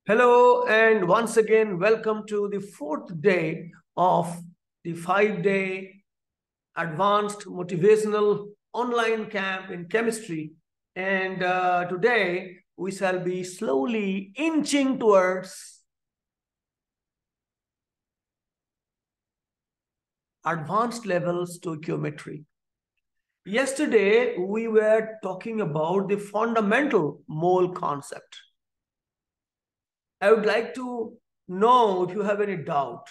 Hello, and once again, welcome to the fourth day of the 5-day advanced motivational online camp in chemistry. And today we shall be slowly inching towards advanced level stoichiometry. Yesterday, we were talking about the fundamental mole concept. I would like to know if you have any doubt.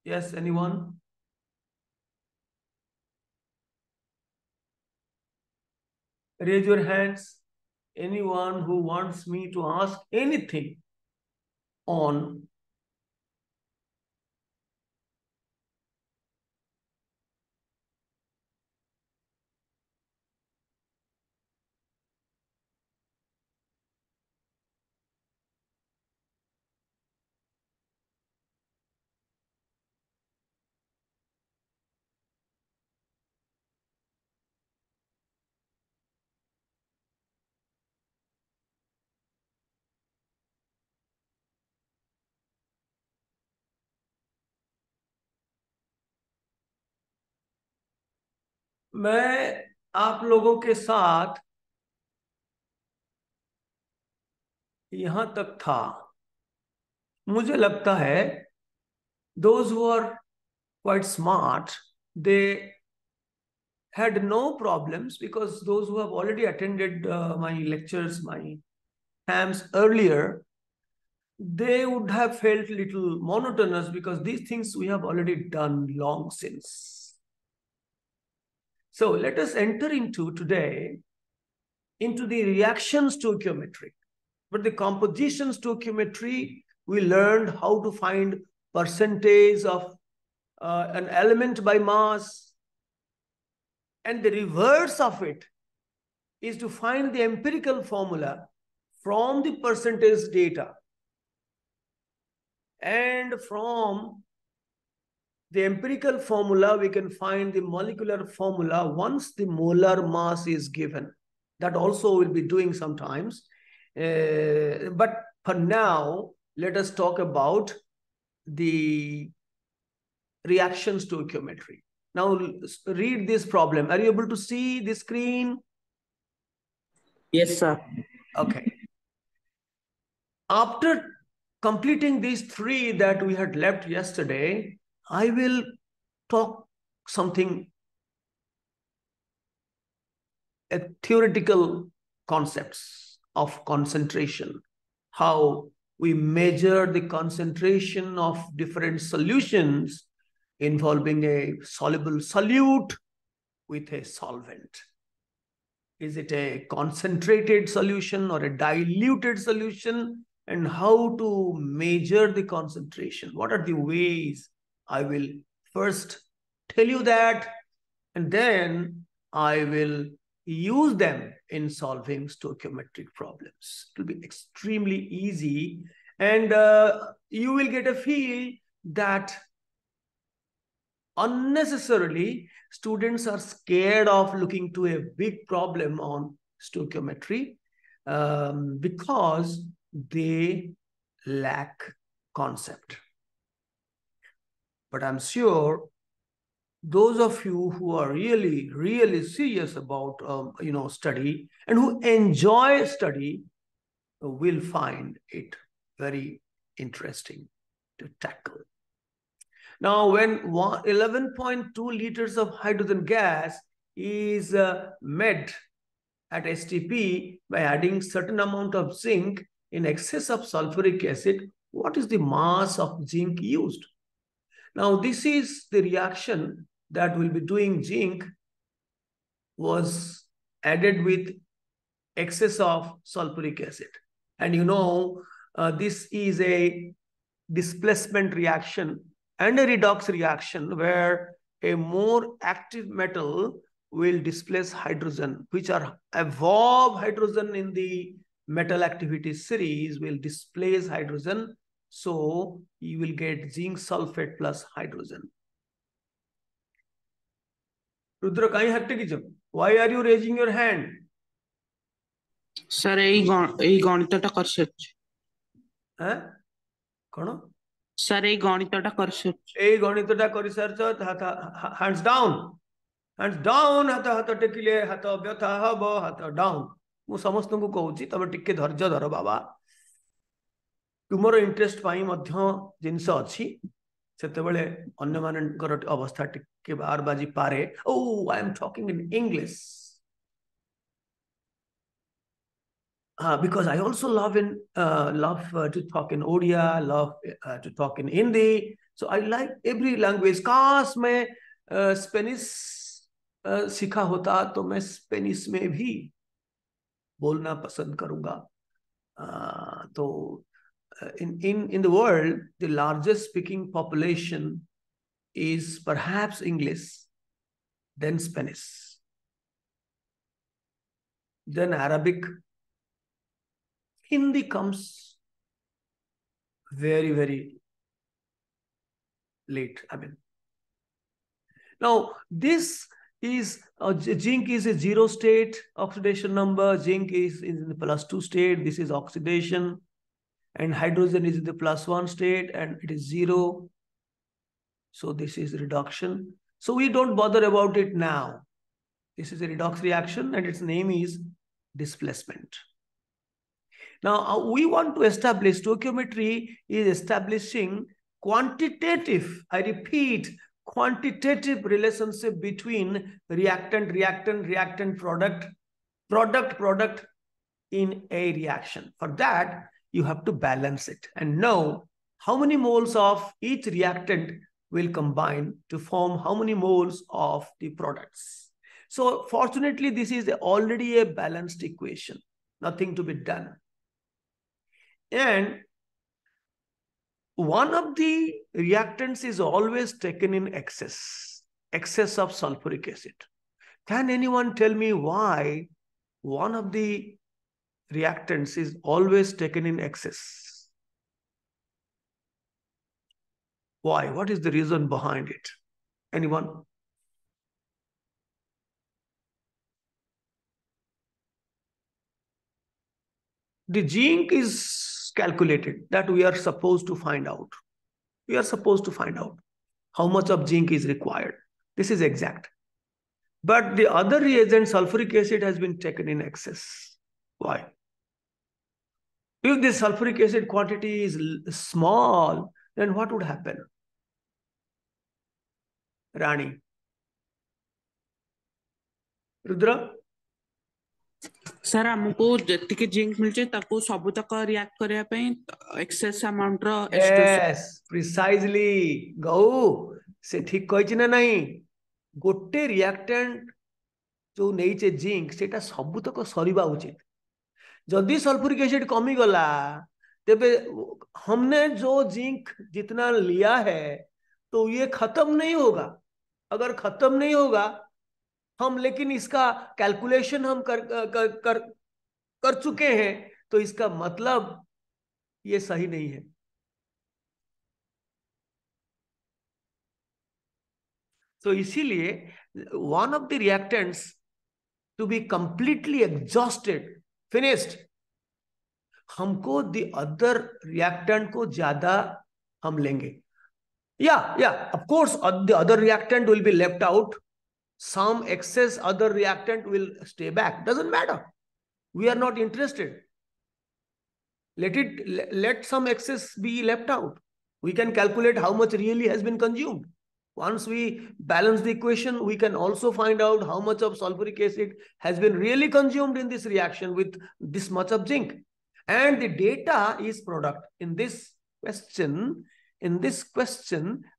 Yes, anyone? Raise your hands. Anyone who wants me to ask anything on मैं आप लोगों के साथ यहां तक था मुझे लगता है those who are quite smart they had no problems because those who have already attended my lectures my camps earlier they would have felt little monotonous because these things we have already done long since. So let us enter into today into the reaction stoichiometry. But the composition stoichiometry, we learned how to find percentage of an element by mass. And the reverse of it is to find the empirical formula from the percentage data. And from the empirical formula, we can find the molecular formula once the molar mass is given. That also we'll be doing sometimes. But for now, let us talk about the reaction stoichiometry. Now, read this problem. Are you able to see the screen? Yes, sir. Okay. After completing these three that we had left yesterday, I will talk something theoretical concepts of concentration, how we measure the concentration of different solutions involving a soluble solute with a solvent. Is it a concentrated solution or a diluted solution? And how to measure the concentration? What are the ways? I will first tell you that, and then I will use them in solving stoichiometric problems. It will be extremely easy, and you will get a feel that unnecessarily students are scared of looking to a big problem on stoichiometry because they lack concept. But I'm sure those of you who are really serious about study and who enjoy study will find it very interesting to tackle. Now, when 11.2 liters of hydrogen gas is met at STP by adding certain amount of zinc in excess of sulfuric acid, what is the mass of zinc used? Now, this is the reaction that we'll be doing. Zinc was added with excess of sulfuric acid. And this is a displacement reaction and a redox reaction where a more active metal will displace hydrogen, which are above hydrogen in the metal activity series will displace hydrogen. So you will get zinc sulfate plus hydrogen. Rudra, why are you raising your hand? Sir, এই গণিতটা করছে। कौन sir ए गणितटा कर ए गणितटा कर सारछ hands down हाथ हाथ टेकिले हाथ व्यथा हम हाथ डाउन मु समस्त को कहूँ तुम टिके धैर्य धर बाबा तुमर इंटरेस्ट जिनस अच्छी सेतेबेले अन्य मानकर अवस्था टिके बार बाजी पारे ओ I am talking in English because I also love to talk in Odia, love to talk in Hindi. So I like every language. काश मैं स्पेनिश सीखा होता तो मैं स्पेनिश में भी बोलना पसंद करूंगा. तो in the world, the largest speaking population is perhaps English, then Spanish, then Arabic. Hindi comes very, very late. I mean, now this is zinc is a 0 state oxidation number. Zinc is in the +2 state. This is oxidation, and hydrogen is in the +1 state, and it is 0. So this is reduction. So we don't bother about it now. This is a redox reaction, and its name is displacement. Now, we want to establish, stoichiometry is establishing quantitative, I repeat, quantitative relationship between reactant, product in a reaction. For that, you have to balance it and know how many moles of each reactant will combine to form how many moles of the products. So fortunately, this is already a balanced equation, nothing to be done. And one of the reactants is always taken in excess of sulfuric acid. Can anyone tell me why one of the reactants is always taken in excess? Why? What is the reason behind it? Anyone? The zinc is calculated that we are supposed to find out. We are supposed to find out how much of zinc is required. This is exact. But the other reagent, sulfuric acid, has been taken in excess. Why? If the sulfuric acid quantity is small, then what would happen? Rani. Rudra? Sir हमको जतिके zinc मिलचे ताको सब तक react करया पे excess amount रो Yes, precisely. गौ से ठीक कहिछि ना नहीं. गोटे रिएक्टेंट जो नहींचे जिंक सेटा सब तक सरीबा उचित. जदि सल्फ्यूरिक एसिड कमी गला तेबे हमने जो जिंक जितना लिया है तो ये खत्म नहीं होगा. अगर खत्म नहीं होगा हम लेकिन इसका कैलकुलेशन हम कर चुके हैं तो इसका मतलब ये सही नहीं है. तो इसीलिए one of the reactants to be completely exhausted finished हमको द अदर रिएक्टेंट को ज्यादा हम लेंगे. Of course the other reactant will be left out. Some excess other reactant will stay back. Doesn't matter. We are not interested. Let some excess be left out. We can calculate how much really has been consumed. Once we balance the equation, we can also find out how much of sulfuric acid has been really consumed in this reaction with this much of zinc. And the data is product. In this question,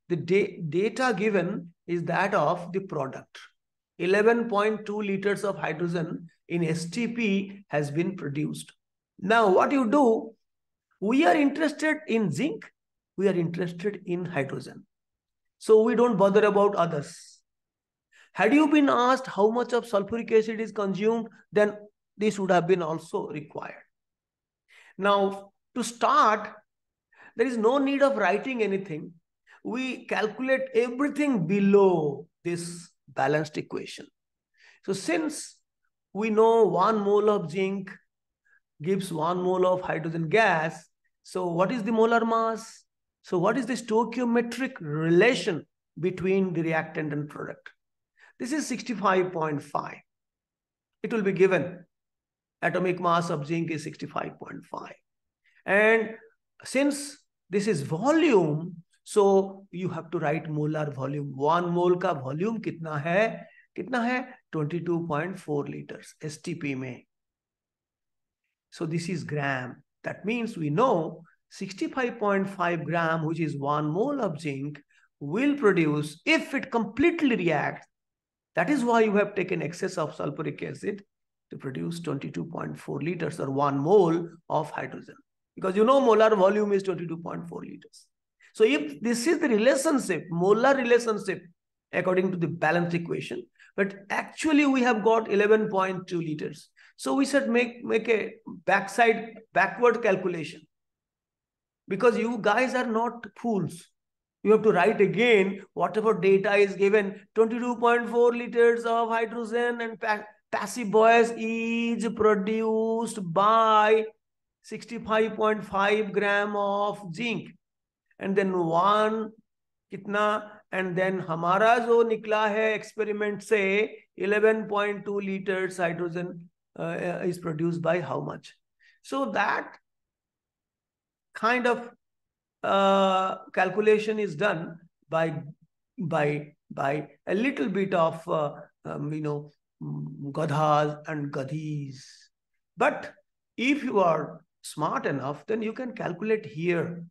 the data given is that of the product. 11.2 liters of hydrogen in STP has been produced. Now, what you do, we are interested in zinc, we are interested in hydrogen. So we don't bother about others. Had you been asked how much of sulfuric acid is consumed, then this would have been also required. Now, to start, there is no need of writing anything. We calculate everything below this balanced equation. So since we know 1 mole of zinc gives 1 mole of hydrogen gas, So what is the molar mass? So what is the stoichiometric relation between the reactant and product? This is 65.5. It will be given. Atomic mass of zinc is 65.5. And since this is volume, so you have to write molar volume. 1 mole का volume कितना है? कितना है? 22.4 liters STP में. So this is gram. That means we know 65.5 gram, which is 1 mole of zinc, will produce, if it completely reacts, that is why you have taken excess of sulfuric acid to produce 22.4 liters or 1 mole of hydrogen. Because you know molar volume is 22.4 liters. So if this is the relationship, molar relationship, according to the balance equation, but actually we have got 11.2 liters. So we should make a backward calculation. Because you guys are not fools. You have to write again whatever data is given. 22.4 liters of hydrogen and passive voice is produced by 65.5 gram of zinc. And then 1 कितना, and then हमारा जो निकला है experiment से 11.2 liters hydrogen is produced by how much? So that kind of calculation is done by a little bit of gadhas and gadhis. But if you are smart enough, then you can calculate here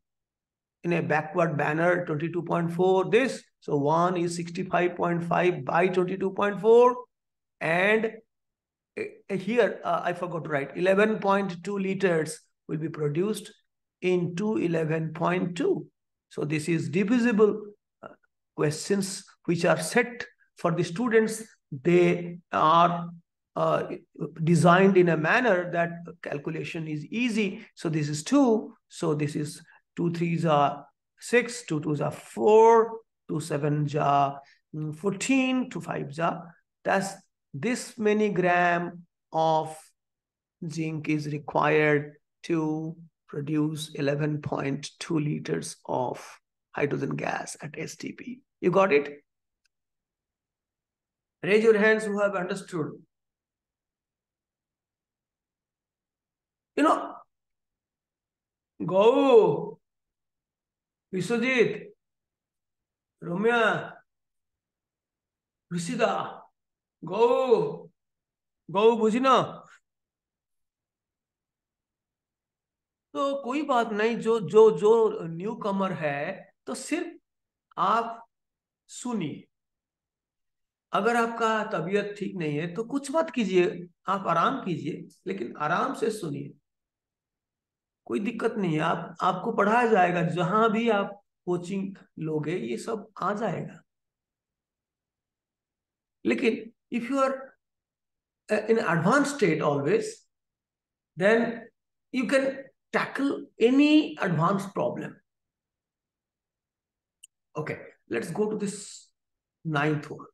in a backward manner. 22.4 this, so 1 is 65.5 by 22.4, and here I forgot to write 11.2 liters will be produced into 11.2. So this is divisible questions which are set for the students. They are designed in a manner that calculation is easy. So this is 2. So this is 2 3s are 6, 2 2s are 4, 2 7s are 14, 2 5s are. That's this many gram of zinc is required to produce 11.2 liters of hydrogen gas at STP. You got it? Raise your hands who have understood. You know, go, Viswajit, Romya, Rishida, go, बुझी तो कोई बात नहीं, जो जो जो new कमर है तो सिर्फ आप सुनिए. अगर आपका तबीयत ठीक नहीं है तो कुछ मत कीजिए, आप आराम कीजिए, लेकिन आराम से सुनिए. कोई दिक्कत नहीं है, आपको पढ़ाया जाएगा. जहां भी आप कोचिंग लोगे ये सब आ जाएगा. लेकिन if you are in advanced state always, then you can tackle any advanced problem. Okay, let's go to this 9th one.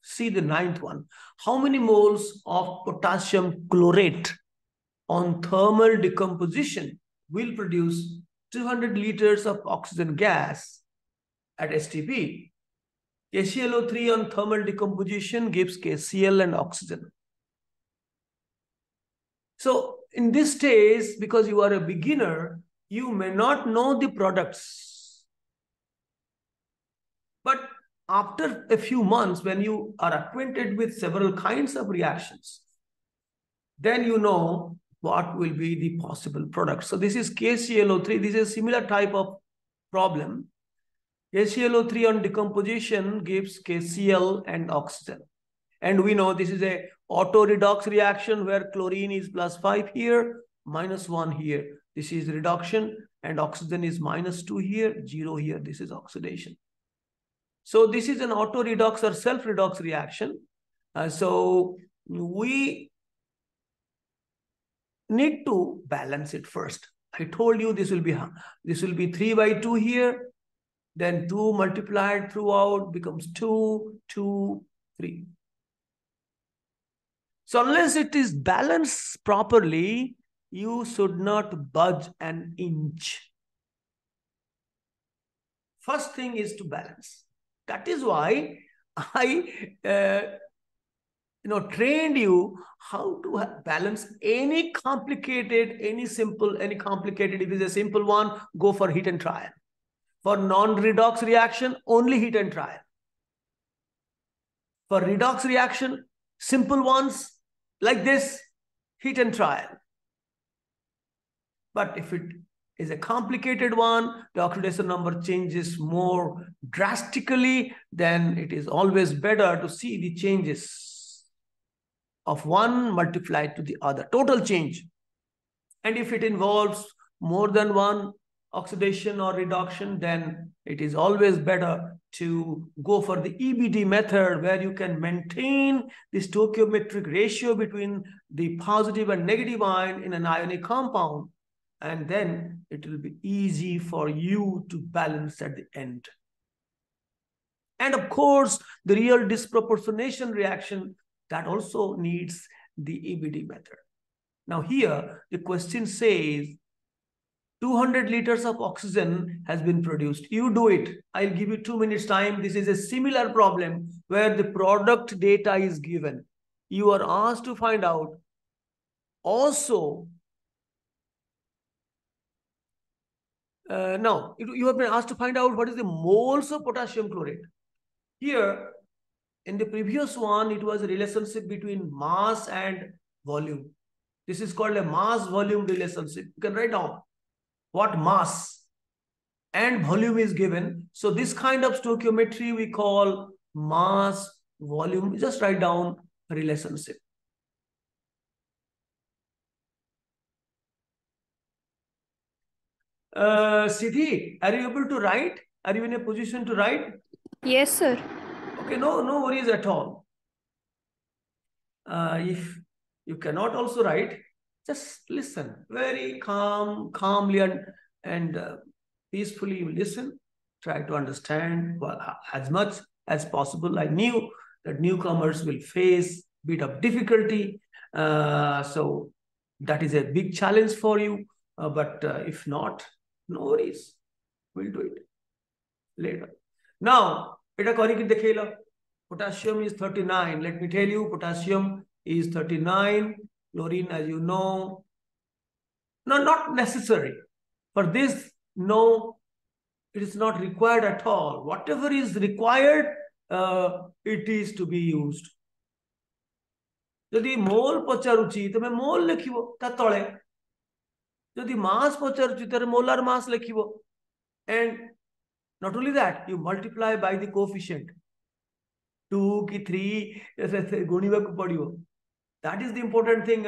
See the 9th one. How many moles of potassium chlorate on thermal decomposition will produce 200 liters of oxygen gas at STP? KClO3 on thermal decomposition gives KCl and oxygen. So in this stage, because you are a beginner, you may not know the products. But after a few months, when you are acquainted with several kinds of reactions, then you know what will be the possible products. So this is KClO3. This is a similar type of problem. KClO3 on decomposition gives KCl and oxygen. And we know this is a auto redox reaction where chlorine is +5 here, -1 here. This is reduction, and oxygen is -2 here, 0 here. This is oxidation. So this is an auto redox or self redox reaction. So we need to balance it first. I told you this will be 3 by 2 here. Then 2 multiplied throughout becomes 2, 2, 3. So unless it is balanced properly, you should not budge an inch. First thing is to balance. That is why I trained you how to balance any complicated, any simple, any complicated. If it's a simple one, go for hit and trial. For non-redox reaction, only hit and trial. For redox reaction, simple ones like this, hit and trial. But if it is a complicated one, the oxidation number changes more drastically, then it is always better to see the changes of one multiplied to the other, total change. And if it involves more than one oxidation or reduction, then it is always better to go for the EBD method, where you can maintain the stoichiometric ratio between the positive and negative ion in an ionic compound, and then it will be easy for you to balance at the end. And of course, the real disproportionation reaction, that also needs the EBD method. Now here, the question says, 200 liters of oxygen has been produced. You do it. I'll give you 2 minutes time. This is a similar problem where the product data is given. You are asked to find out also, no, you have been asked to find out what is the moles of potassium chlorate. Here, in the previous one, it was a relationship between mass and volume. This is called a mass-volume relationship. You can write down what mass and volume is given. So this kind of stoichiometry we call mass volume. Just write down a relationship. Siddhi, are you able to write? Are you in a position to write? Yes, sir. Okay, no worries at all. If you cannot also write, just listen very calmly and peacefully. You listen, try to understand as much as possible. I knew that newcomers will face a bit of difficulty, so that is a big challenge for you. But if not, no worries, we'll do it later. Now, beta kariki dekhela. Potassium is 39. Let me tell you, potassium is 39. Chlorine, as you know, no, not necessary. For this, no, it is not required at all. Whatever is required, it is to be used. যদি মোল পচারুছি তুমি মোল লিখিব তা তলে যদি মাস পচারুছি তাহলে molar mass লিখিব and not only that, you multiply by the coefficient 2 ki 3 गुणिବାକୁ ପଡିବ. That is the important thing.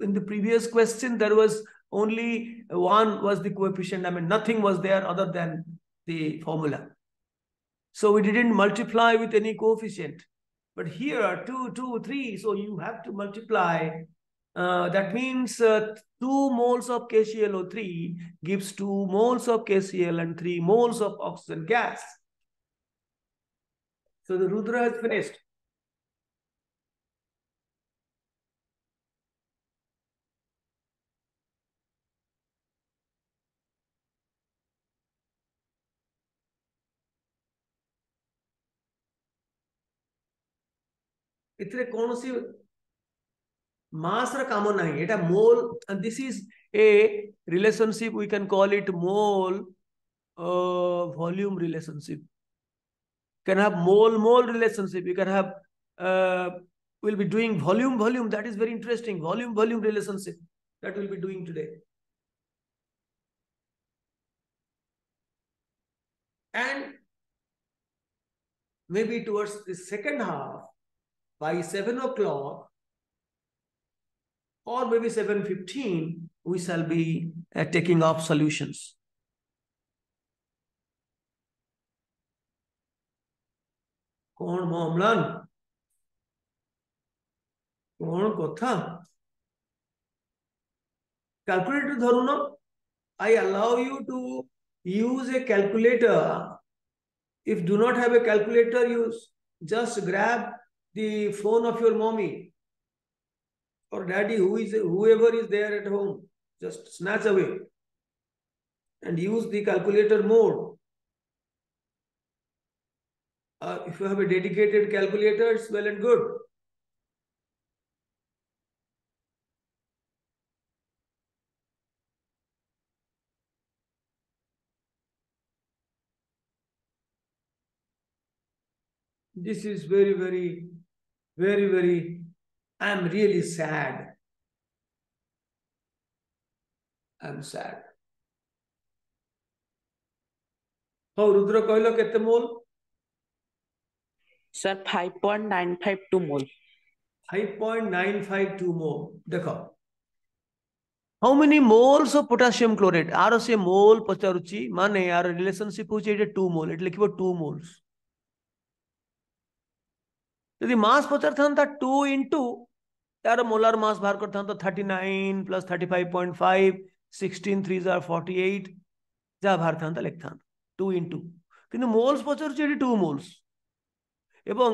In the previous question, there was only one was the coefficient. I mean, nothing was there other than the formula. So we didn't multiply with any coefficient. But here, 2, 2, 3. So you have to multiply. That means 2 moles of KClO3 gives 2 moles of KCl and 3 moles of oxygen gas. So the Rudra has finished. इतने कौन सी mass ra काम नहीं एटा mole, and this is a relationship. We can call it mole volume relationship. You can have mole relationship. You can have we'll be doing volume. That is very interesting. Volume relationship that we'll be doing today. And maybe towards the second half, by 7 o'clock or maybe 7:15, we shall be taking off solutions. कौन मामलान कौन कथा calculator धरुन. I allow you to use a calculator. If do not have a calculator, you just grab the phone of your mommy or daddy, whoever is there at home. just snatch away and use the calculator mode. If you have a dedicated calculator, it's well and good. This is very, I'm really sad. I'm sad. How Rudra କହିଲ କେତେ Mol? Sir, 5.952 mole. 5.952 mole. देखो. How many moles of potassium chlorate? आर से mole पचारुची माने यार relationship होची एटे 2 मोल eight लिखिबो 2 moles. यदि मास पचार था 2 into यार मोलार मास बाहर करता तो 39 plus 35.5 16 3s are 48 जा बाहर था लिखता 2 into किंतु मोल्स पचारुची एटे 2 मोल्स एवं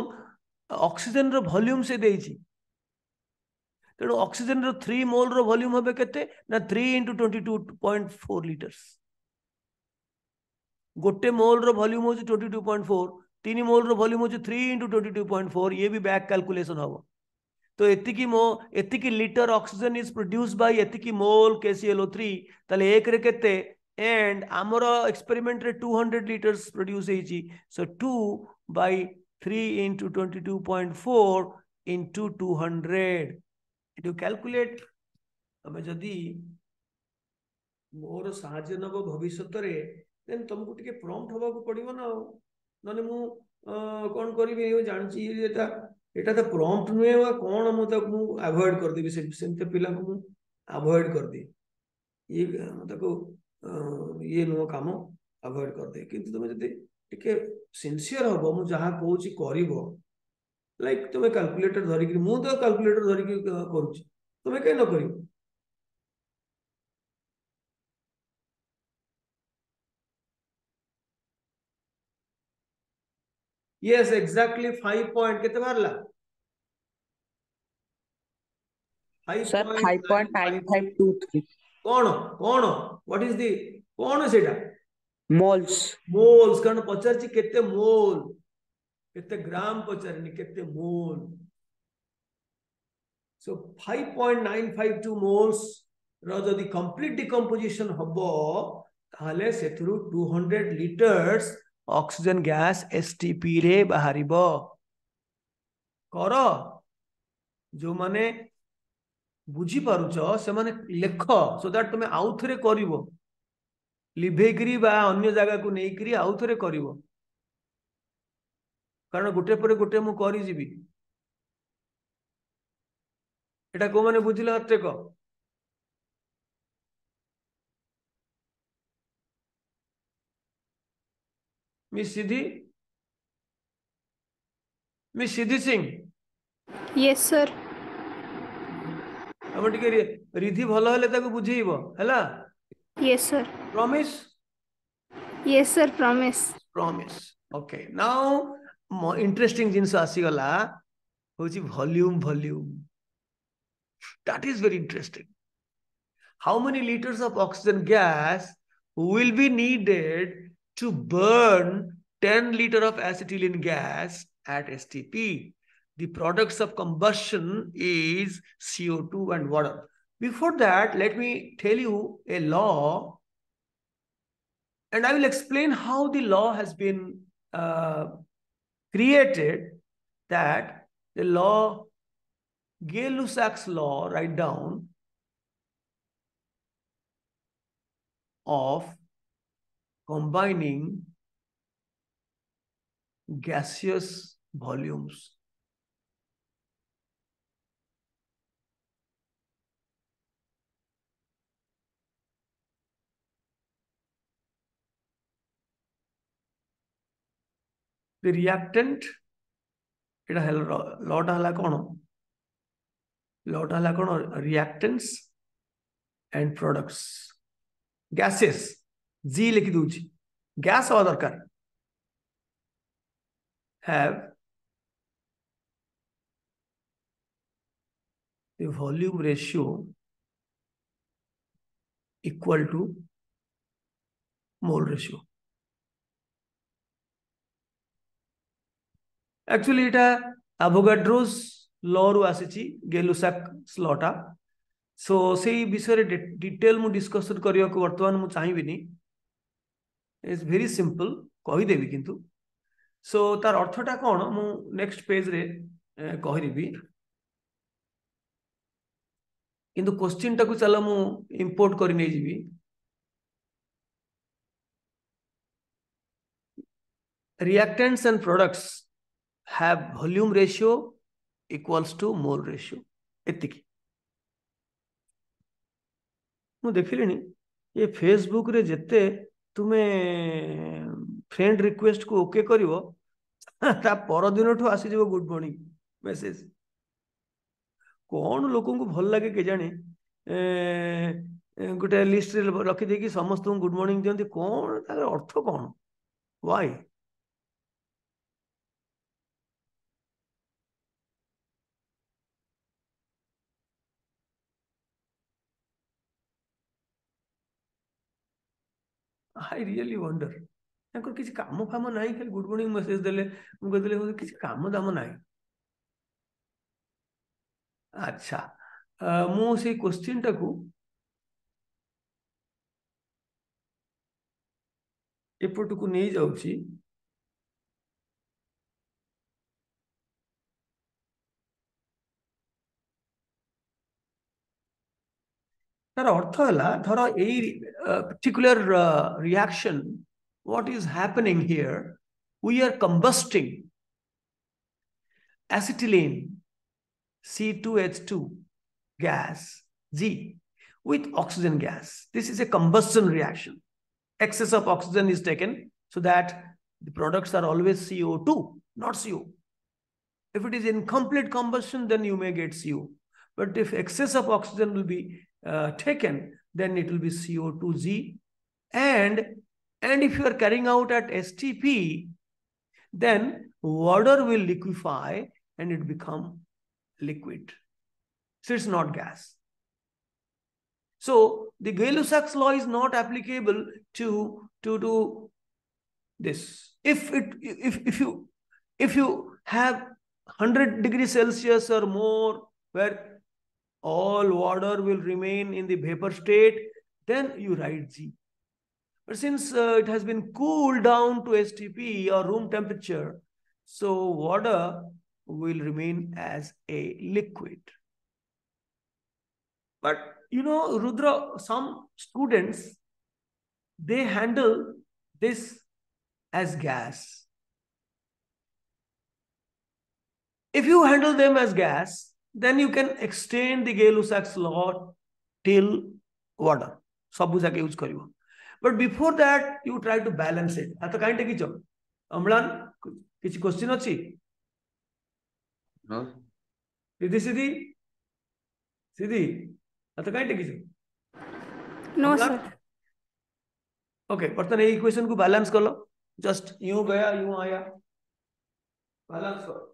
ऑक्सीजन रो वॉल्यूम से देइची तेणु ऑक्सीजन रो 3 मोल रो वॉल्यूम हबे केते ना 3 into 22.4 liters गोटे मोल रो वॉल्यूम होची 22.4 3 मोल रो वॉल्यूम होची 3 into 22.4 ये भी बैक कैलकुलेशन हबो तो एतिकी litre oxygen is produce by एतिकी मोल KClO3 ताले एक रे केते एंड आमर एक्सपेरिमेंट रे 200 liters प्रोड्यूस हेची सो 2 by 3 into 22.4 into 200 if you calculate तमे जदी मोर साहाଯ୍य नब भविष्य रे देन तुमको टिके प्रॉम्प्ट होबा को पड़िबो ना नने मु कोन करिबे यो जानची एटा एटा तो प्रॉम्प्ट नुए वा कोन मु तक मु अवॉइड कर देबी सेमते पिला को मु अवॉइड कर दे ये तको ये नो काम अवॉइड कर दे किंतु तुम जदी टिके सिंसियर होबो मु जहा कहूची करिवो लाइक तुम कैलकुलेटर धरि कि मु तो कैलकुलेटर धरि कि करूची तुम के न करिवो yes exactly 5 point केते मारला Sir, 5.9523 कौन कौन व्हाट इज दी कौन सेटा moles. मोल्स कारण पचारची केते मोल केते ग्राम पचारनी केते मोल सो 5.952 मोल्स रो जदी कंप्लीट डिकम्पोजिशन हबो ताले सेथुरु 200 liters ऑक्सीजन गैस STP रे बाहरिबो करो जो माने बुझी पारुछ से माने लेख सो दैट तुम आउ थरे करिवो लिभेकरी बा अन्य जगह को नहीं करी आउ थरे करिवो कारण गोटे पर गोटे मु करी जीवी एटा को माने बुझिला हते को मिस सिद्धि सिंह Yes, sir. हम टिके रिधि भलो हेले ताको बुझेइबो हैला Yes, sir. Promise Yes, sir. Promise. Promise okay now interesting things आसी गला होची volume that is very interesting how many liters of oxygen gas will be needed to burn 10 liter of acetylene gas at STP. The products of combustion is CO2 and water. Before that, let me tell you a law, and I will explain how the law has been created. That the law, Gay-Lussac's law, write down, of combining gaseous volumes. The reactant, এটা হলো লটা হলা কোন লটা হলা কোন reactants and products gases G লিখি দউছি gas হওয়া দরকার have a volume ratio equal to mole ratio. Actually এটা Avogadro's law ରୁ ଆସିଛି, Gay-Lussac law ଟା। ସୋ ସେଇ ବିଷୟରେ ଡିଟେଲ ମୁଁ ଡିସ୍କସନ କରିବାକୁ ବର୍ତ୍ତମାନ ମୁଁ ଚାହିଁବିନି। ଇଟ୍ସ ଭେରି ସିମ୍ପଲ, କହିଦେବି କିନ୍ତୁ। ସୋ ତାର ଅର୍ଥଟା କ'ଣ ମୁଁ ନେକ୍ସଟ ପେଜରେ କହିବି। କିନ୍ତୁ କ୍ୱେଶ୍ଚିନ୍ଟାକୁ ଚାଲ ମୁଁ ଇମ୍ପୋର୍ଟ କରି ନେଇଯିବି। Reactants and products have volume ratio equals to mole ratio. ଏତିକି। ମୁଁ ଦେଖିଲିଣି ଏ ଫେସବୁକରେ ଯେତେ ତୁମେ ଫ୍ରେଣ୍ଡ ରିକ୍ୱେଷ୍ଟକୁ ଓକେ କରିବ, ତା ପରଦିନଠୁ ଆସିଯିବ ଗୁଡ୍ ମର୍ଣ୍ଣିଂ ମେସେଜ। କ'ଣ ଲୋକଙ୍କୁ ଭଲ ଲାଗେ କେଜାଣି ଗୋଟେ ଲିଷ୍ଟରେ ରଖିଦେଇକି ସମସ୍ତଙ୍କୁ ଗୁଡ୍ ମର୍ଣ୍ଣିଂ ଦିଅନ୍ତି। କ'ଣ ତାର ଅର୍ଥ କ'ଣ? ୱାଇ? I really wonder. ତାଙ୍କର କିଛି କାମ ଫାମ ନାହିଁ, ଖାଲି ଗୁଡ୍ ମର୍ଣ୍ଣିଂ ମେସେଜ ଦେଲେ ମୁଁ କହିଦେଲେ କିଛି କାମ ଦାମ ନାହିଁ। ଆଚ୍ଛା, ମୁଁ ସେଇ କ୍ୱେଶ୍ଚିନ୍ଟାକୁ ଏପଟକୁ ନେଇ ଯାଉଛି। ତାର ଅର୍ଥ ହେଲା, ଧର ଏଇ particular reaction, what is happening here, we are combusting acetylene C2H2 gas G with oxygen gas. This is a combustion reaction. Excess of oxygen is taken so that the products are always CO2, not CO. If it is incomplete combustion, then you may get CO. But if excess of oxygen will be taken, then it will be CO2G. And if you are carrying out at STP, then water will liquefy and it become liquid. So it's not gas. So the Gay-Lussac's law is not applicable to this. If you have 100 degrees Celsius or more, where all water will remain in the vapor state, then you write G. But since it has been cooled down to STP or room temperature, so water will remain as a liquid. But you know, Rudra, some students, they handle this as gas. If you handle them as gas, then you can extend the Gay-Lussac's law till water. Sabu jake use karibo. But before that, you try to balance it. Ato kain tekicho? Amlan, kichi question achi? No. Siddhi? Ato kain tekicho? No, Amlan? sir. Okay, बर्तन ये equation को balance कर लो। Just यूं गया यूं आया, balance करो।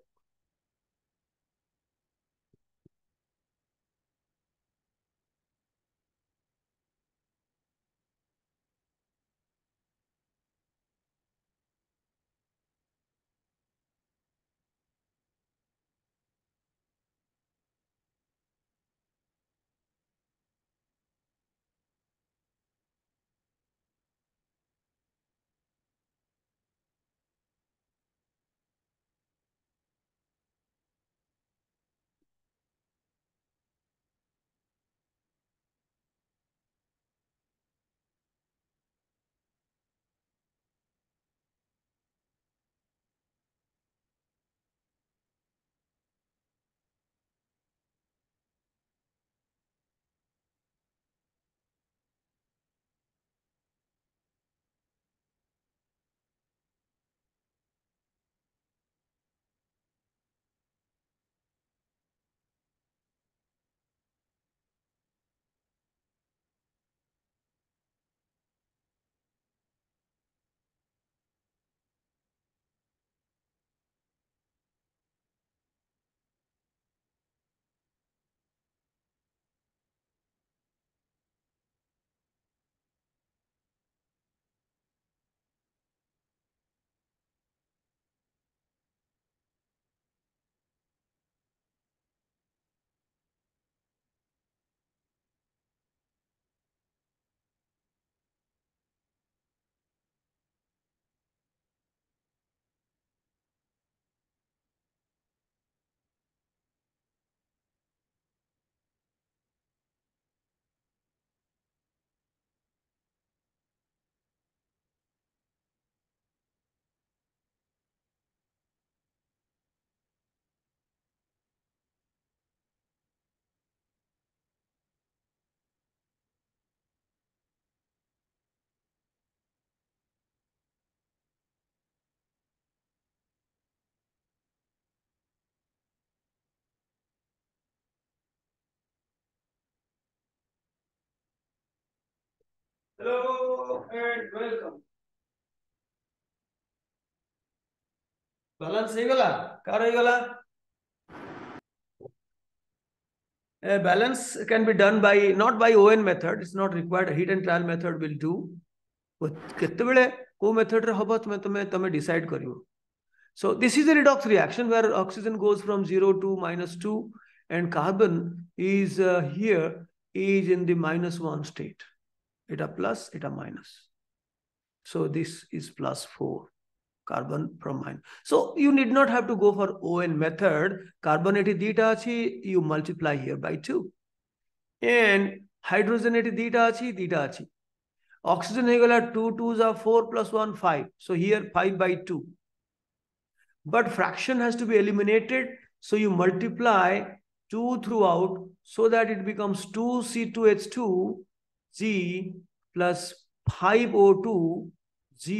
Hello and welcome. Balance ହେଇଗଲା କାର ହେଇଗଲା? Balance can be done by not by ON method. It's not required. Heat and trial method will do. କେତେବେଳେ କୋଉ method ରେ ହବ ତମେ decide କରିବ. So this is a redox reaction where oxygen goes from 0 to -2 and carbon is here is in the -1 state. Eta plus, eta minus. So this is +4. Carbon from mine. So you need not have to go for ON method. Carbon eti dita achi, you multiply here by 2. And hydrogen eti dita achi. Oxygen hegala 2 2s are 4 plus 1 5. So here 5 by 2. But fraction has to be eliminated. So you multiply 2 throughout so that it becomes 2C2H2 G plus 5O2 G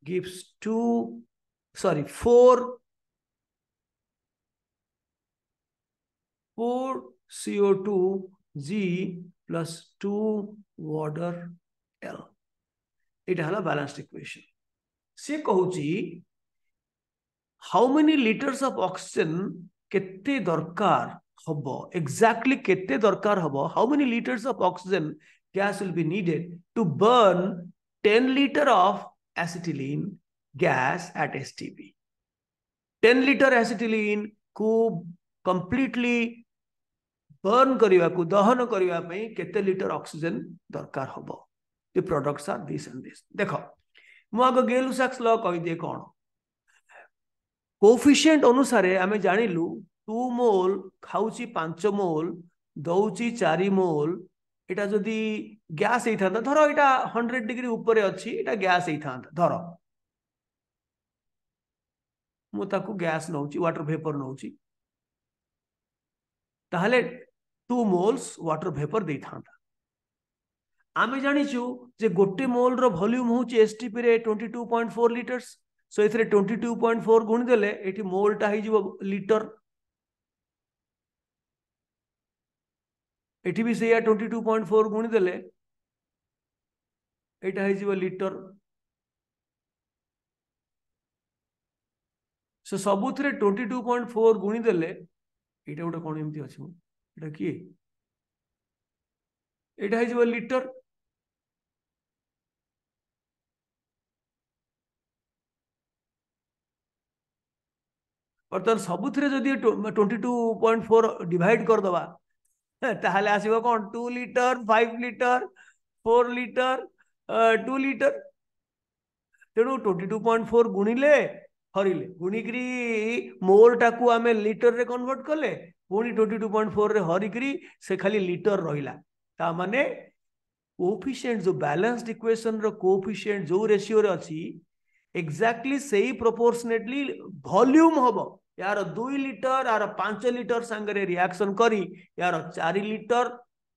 gives 4 CO2 G plus 2 water L. It has a balanced equation. Se kahuchi, how many liters of oxygen kette darkar hobo? Exactly kette darkar hobo? How many liters of oxygen gas will be needed to burn 10 liter of acetylene gas at STP? 10 liter acetylene को completely burn करिवा को दहन करिवा पई केते litre oxygen दरकार होबो. The products are this and this. देखो मु आगो गेलुसाक्स लॉ कहि दे कोन कोफिशिएंट अनुसारे आमे जानिलु 2 मोल खाउची 5 मोल दउची 4 मोल. एटा जदि गैस हेई थांता धरो एटा 100 डिग्री ऊपर अछि एटा गैस हेई थांता धरो मु ताकू गैस नउची वाटर वेपर नउची ताहले 2 मोल्स वाटर वेपर देई थांता. आमे जानिचु जे गोटे मोल रो वॉल्यूम होची एसटीपी रे 22.4 लीटर्स. सो एथरे 22.4 गुण देले एठी मोलटा हेई जिवो लीटर. एठी भी सेया 22.4 गुण देले एटा हेई जिवो लीटर. सो सबुथरे 22.4 गुणी देले एटा गोटे कोन एमती अछि एटा की एटा हेई जिवो लीटर. बर्तमान सबुथरे जदि 22.4 डिवाइड कर दवा ताहले आसीबो कोन 2 लीटर 5 लीटर 4 लीटर 2 लीटर. तेणु 22.4 गुणिले हरिले गुणिकरी मोल टाकू आमे लीटर रे कन्वर्ट कले पुणी 22.4 रे हरिकरी से खाली लीटर रहिला. ता माने कोफिशिएंट जो बैलेंस्ड इक्वेशन रो कोफिशिएंट जो रेशियो रे अछि एक्जाक्टली सेही प्रोपोर्शनेटली वॉल्यूम हबो. यार 2 लीटर यार 5 लीटर संगे रिएक्शन करी यार 4 लीटर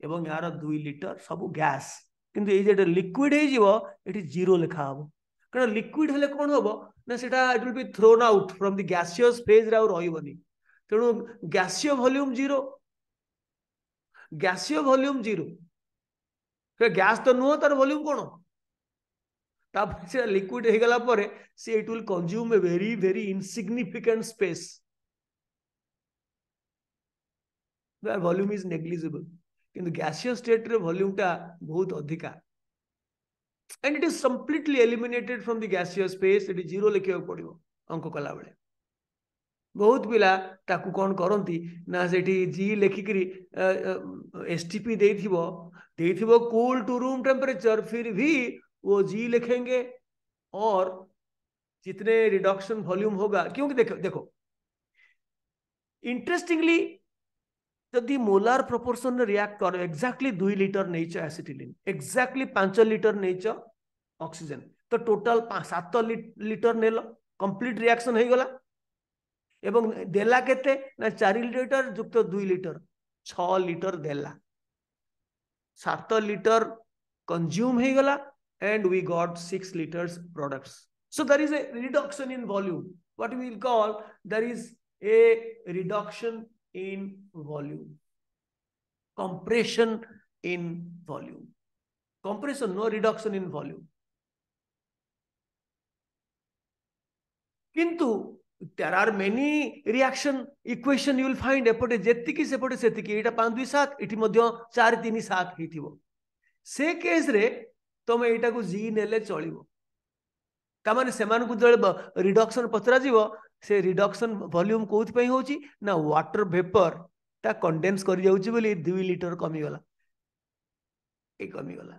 एवं यार 2 लीटर सब गैस. किंतु ए जे लिक्विड हे जिवो एठी जीरो लिखा हबो कारण लिक्विड हेले कोन हबो ना सेटा it will be thrown out from the gaseous phase रे रहिबोनी. तेणु गैसीय वॉल्यूम जीरो गैसीय वॉल्यूम जीरो गैस तो नुह तार वॉल्यूम कोन तापर से लिक्विड हे गला परे से it will consume a very very insignificant space. The volume is negligible किंतु गैसियस स्टेट रे वॉल्यूम टा बहुत अधिका and it is completely eliminated from the gaseous space. It is zero लिखे पड़ो अंक कला बेले. बहुत पिला ताकू कौन करती ना सेठी जी लेखिकी एसटीपी देथिबो कूल टू रूम टेम्परेचर फिर भी वो जी लिखेंगे और जितने रिडक्शन वॉल्यूम होगा क्योंकि देखो देखो इंटरेस्टिंगली जदि मोलार प्रोपोर्शन रिएक्ट कर एक्जाक्टली 2 लीटर नेच एसिटिलिन एक्जाक्टली 5 लीटर नेच ऑक्सीजन तो total 7 litre nail complete reaction हो गला एवं देला केते ना 4 लीटर युक्त 2 लीटर 6 लीटर देला 7 लीटर कंज्यूम हो गला and we got 6 liters products. So there is a reduction in volume. What we will call there is a reduction in volume, compression in volume. compression, no reduction in volume. किंतु there are many reaction equation you will find एपटे जेतिकी सेपटे सेतिकी एटा 5 2 7 इठी मध्य 4 3 7 हिथिबो से case रे तमे एटा को जी नेले चलिबो का माने सेमान को जळे रिडक्शन पचरा जीवो से रिडक्शन वॉल्यूम कोथि पई होची ना वाटर वेपर ता कंडेंस कर जाउची बोली 2 लीटर कमी गला ए कमी गला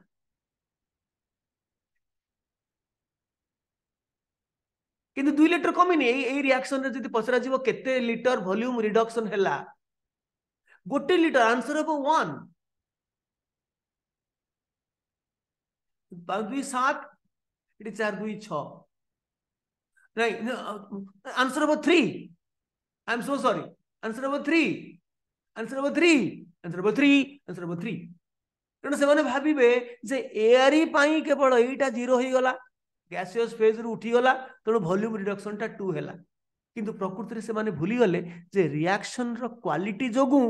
किंतु 2 लीटर कमी नहीं ए रिएक्शन रे जदी पचरा जीवो केते लीटर वॉल्यूम रिडक्शन हैला गोटे लीटर आंसर हो 1 5 2 7 इटी 4 2 6 नहीं आंसर हो 3 आई एम सो सॉरी आंसर हो 3 आंसर हो 3 आंसर हो 3 आंसर हो 3 कारण से माने भाबिबे जे एआरई पाई केवल एटा 0 होई गला गैसियस फेज रु उठी गला तणो वॉल्यूम रिडक्शन टा 2 हैला किंतु प्रकृति रे से माने भूली गले जे रिएक्शन रो क्वालिटी जोगु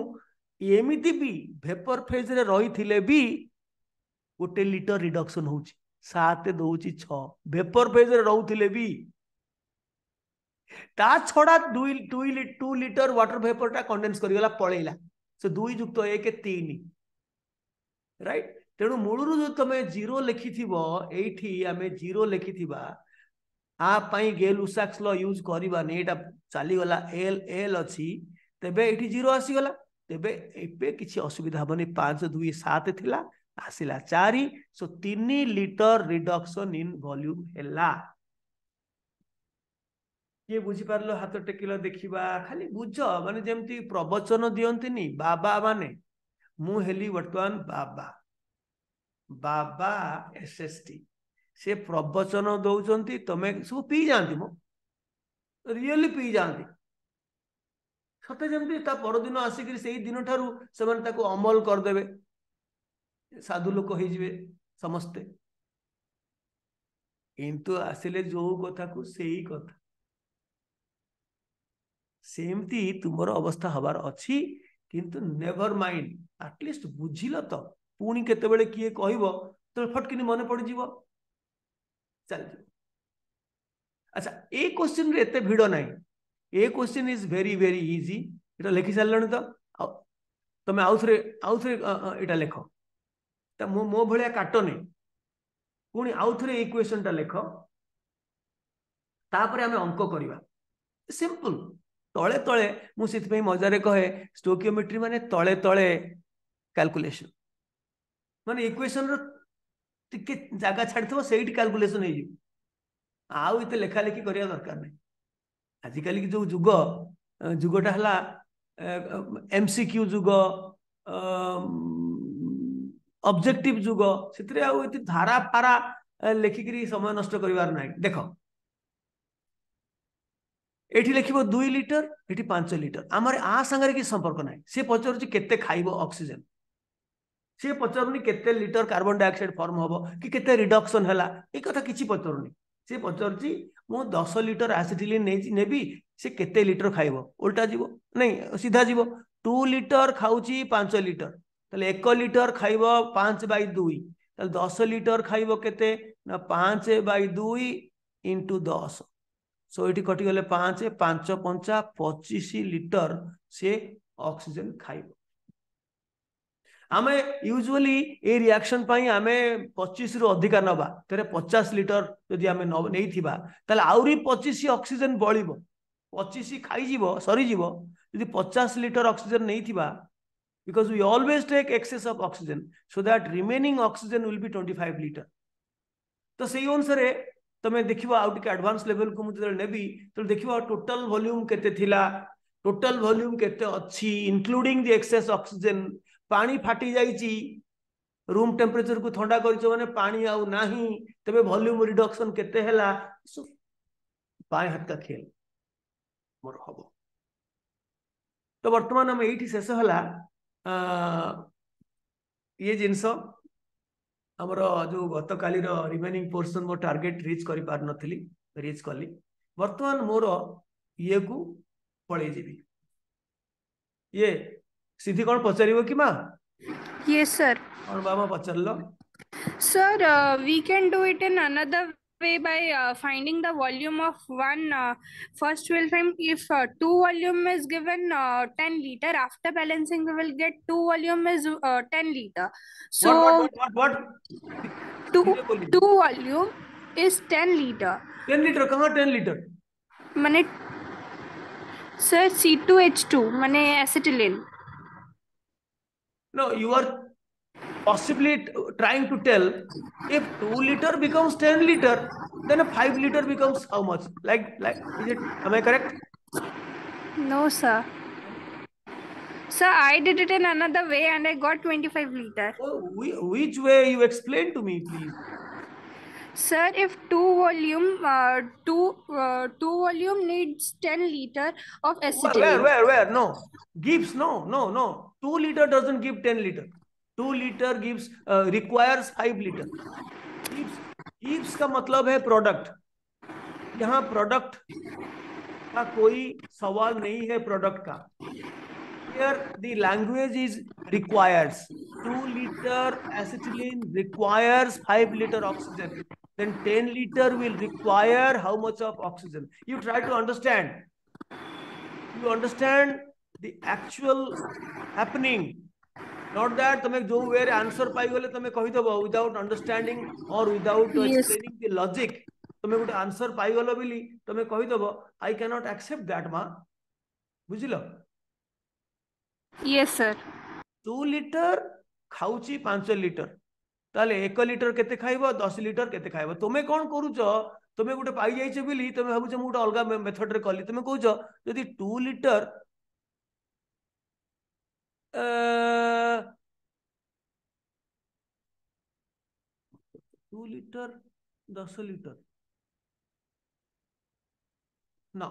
एमिति भी वेपर फेज रे रही थिले भी गोटे लीटर रिडक्शन होउची 7 दोउची 6 वेपर फेज रे रहउथिले भी ता छड़ा 2 लीटर वाटर वेपर टा कंडेंस करी गला पळेला से 2 युक्त 1 3 राइट तेणु मूलरू जो तमे 0 लिखिथिबो एठी आमे 0 लिखिथिबा आ पाई गेल उसाक्स ल यूज करबा ने एटा चाली गला एल एल अछि तबे एठी 0 आसी गला तबे एबे किछि असुविधा हबनी 5 2 7 थिला आसिला 4 सो 3 लीटर रिडक्शन इन वॉल्यूम हैला ये बुझी पारलो हाथ टेकिलो देखिबा खाली बुझ माने जेमती प्रवचन दियंतिनी बाबा माने मु हेली वर्तमान बाबा बाबा एसएसटी से प्रवचन दौचंती तमे सब पी जानती मो रियली पी जानती सते जेमती ता परदिन आसिकरी सेही दिन ठारू सेमान ताको अमल कर देबे साधु लोक होई जिवे समस्ते किंतु आसिले जो कथा को सेही कथा सेमती तुमर अवस्था हबार अछि किंतु नेवर माइंड एटलिस्ट बुझिल तो पुणी केतेबेले किए कहइबो तो फटकिनी मने पड़ जीवो चल अच्छा ए क्वेश्चन रे एते भिडो नाही ए question is very very easy एटा लिखि सारलण तो तमे आउथरे एटा लेखो त मो भलिया काटो नै पुणी आउथरे इक्वेशन टा लेखो तापरे हमें अंक करिवा सिंपल तळे तळे मु सिथ पे मजारे कहे स्टोकियोमेट्री माने तळे तळे कैलकुलेशन माने इक्वेशन रो टिके जागा छाड़थबो सेही कैलकुलेशन हे जी आउ इते लेखा लेखी करिया दरकार नै आजिकल की जो जुग जुगटा हला एमसीक्यू जुग ऑब्जेक्टिव जुग सितरे आउ इते धारा फारा लेखिकरी समय नष्ट करिवार नै देखो एठी लिखिबो 2 लीटर एठी 5 लीटर आमरे आ संगरे की संपर्क नै से पचरछि केते खाइबो ऑक्सीजन से पचरनी केते लीटर कार्बन डाइऑक्साइड फॉर्म होबो कि केते रिडक्शन हला ए कथा किछि पचरनी से पचरछि मु 10 लीटर एसिटिलिन नेबी से केते लीटर खाइबो उल्टा जीवो नै सीधा जीवो 2 लीटर खाउची 5 लीटर तले 1 लीटर खाइबो 5/2 तले 10 लीटर खाइबो केते ना 5/2 * 10 सो ये कटि गले 5 5 5 25 लीटर से ऑक्सीजन खाइबो आमे यूजुअली ए रिएक्शन पाई आमे 25 रु अधिका नबा तेरे 50 लीटर यदि आमे नै थिबा तले आउरी 25 ऑक्सीजन बळिबो 25 खाई जीवो सरी जीवो यदि 50 लीटर ऑक्सीजन नै थिबा because we always take excess of oxygen so that remaining oxygen will be 25 litre तो सही अनुसार तमे देखिबा आउट के एडवांस लेवल को मुझे नेबी तो देखिबा टोटल वॉल्यूम केते थिला टोटल वॉल्यूम केते अछि इंक्लूडिंग द एक्सेस ऑक्सीजन पानी फाटी जाईची रूम टेम्परेचर को ठंडा करिछो माने पानी आउ नाही तबे वॉल्यूम रिडक्शन केते हैला पाए हाथ का खेल मोर हबो तो वर्तमान हम एठी शेष हला ये जिंस हमर जो गत काली रिमेनिंग पोर्शन मो टार्गेट रीच करि पार नथिली रीच कली वर्तमान मोर ये को पळे जेबी ये सीधी कोन पचारिबो कि मा यस सर और बाबा पचारलो Sir, we can do it in another way by finding the volume of one. First, we'll find if two volume is given 10 liter. After balancing, we will get two volume is 10 liter. So what? two धीरे बोलिए। two volume is 10 liter. 10 litre कहाँ 10 litre? माने sir C2H2 माने acetylene. No, you are possibly trying to tell if 2 liter becomes 10 liter, then a 5 liter becomes how much? Like, is it, am I correct? No, sir. Sir, I did it in another way and I got 25 liter. Oh, which way you explain to me, please? Sir, if two volume needs 10 liter of acetylene. Where? No. Gives, no. 2 liter doesn't give 10 liter. 2 liter gives, requires 5 liter. Gives का मतलब है product. यहाँ product का कोई सवाल नहीं है product का. Here the language is requires. 2 liter acetylene requires 5 liter oxygen. Then 10 liter will require how much of oxygen? You try to understand. You understand the actual happening. Not that तमे जो way answer पाई गले तमे कहि दबो without understanding or without explaining the logic. तमे गोटे answer पाई गलो बिली तमे कहि दबो I cannot accept that ma. बुझिलो? Yes, sir. 2 liter खाउची 5 liter. ताले 1 liter केते खाइबो 10 liter केते खाइबो. तमे कोन करूचो? तमे गोटे पाई जाइछे बिली तमे भाबुछ मु गोटे अलगा मेथड रे कली. तमे कहूचो यदि 2 liter 2 liter 10 liter ना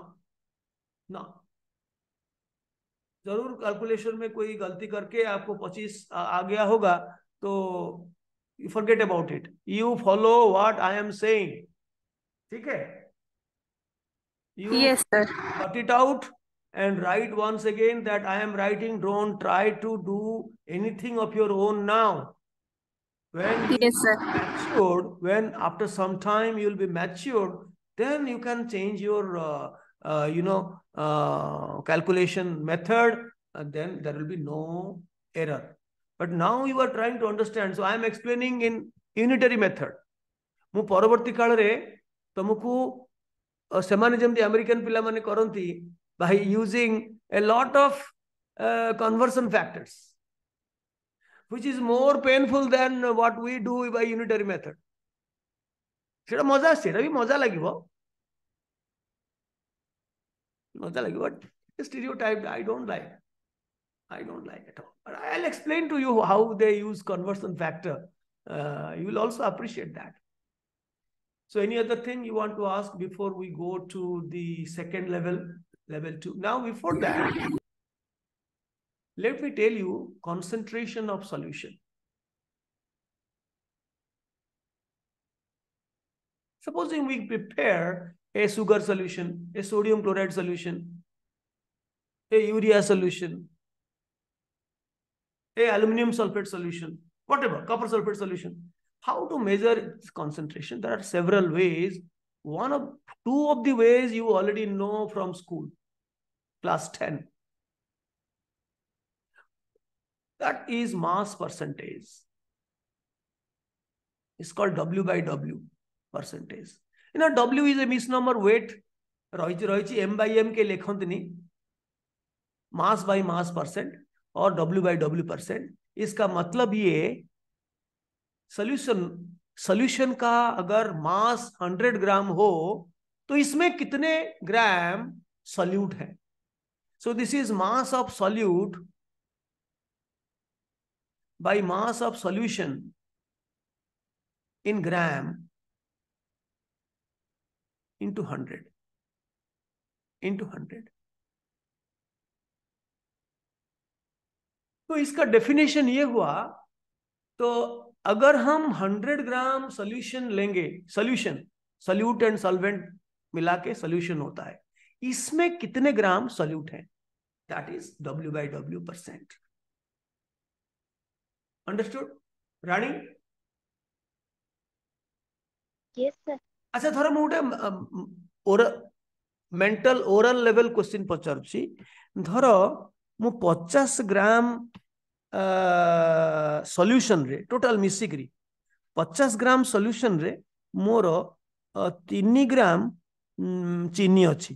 जरूर कैलकुलेशन में कोई गलती करके आपको 25 आ गया होगा तो you forget about it. You follow what I am saying. ठीक है? You Yes, sir. cut it out and write once again that I am writing. Don't try to do anything of your own now. When you Yes, sir. matured, when after some time you'll be matured, then you can change your calculation method, and then there will be no error. But now you are trying to understand, so I am explaining in unitary method. ମୁଁ ପରବର୍ତ୍ତୀ କାଳରେ ତମକୁ ସେମାନେ ଯେମିତି American ପିଲାମାନେ କରନ୍ତି by using a lot of conversion factors, which is more painful than what we do by unitary method. सेटा मजा भी मजा लागिबो but stereotype I don't like at all. But I'll explain to you how they use conversion factor. You will also appreciate that. So any other thing you want to ask before we go to the second level 2? Now before that, let me tell you concentration of solution. Supposing we prepare a sugar solution, a sodium chloride solution, a urea solution, a aluminum sulfate solution, whatever, copper sulfate solution. How to measure its concentration? There are several ways. Two of the ways you already know from school, class 10. That is mass percentage. It's called W by W percentage. You know, W is a misnomer. Weight roichi M by M के लेखंतनी mass by mass percent और W by W percent. इसका मतलब ये solution का अगर मास 100 ग्राम हो तो इसमें कितने ग्राम सॉल्यूट है. So this is mass of solute by mass of solution in gram into 100. तो इसका डेफिनेशन ये हुआ, तो अगर हम 100 ग्राम सॉल्यूशन लेंगे, सॉल्यूट एंड सॉल्वेंट मिला के सॉल्यूशन होता है, इसमें कितने ग्राम सॉल्यूट है? That is W by W percent. Understood? Rani? Yes, sir. अच्छा थोड़ा मु गोटे मेंटल ओरल लेवल क्वेश्चन पचारुछि धर मु 50 ग्राम सॉल्यूशन रे टोटल मिसिकरी 50 ग्राम सॉल्यूशन रे मोर 3 ग्राम चीनी अच्छी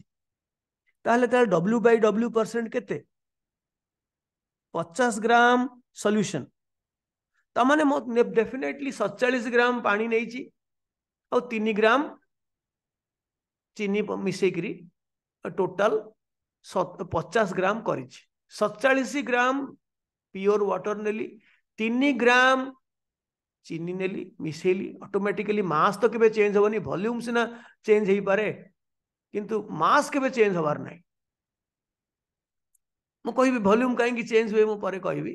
ताहले ताहले W/W% केते 50 ग्राम सॉल्यूशन तमाने मो डेफिनेटली 47 ग्राम पानी नहीं और 3 ग्राम चीनी मिसेकरी टोटल 50 ग्राम कर 47 ग्राम प्योर वाटर नेली 3 ग्राम चीनी नेली मिसेली ऑटोमेटिकली मास तो केबे चेंज होबनी वॉल्यूम सिना चेंज हो पारे किंतु मास केबे चेंज होबार नहीं मु कहबी वॉल्यूम कहीं चेंज हुए मु परे कहबी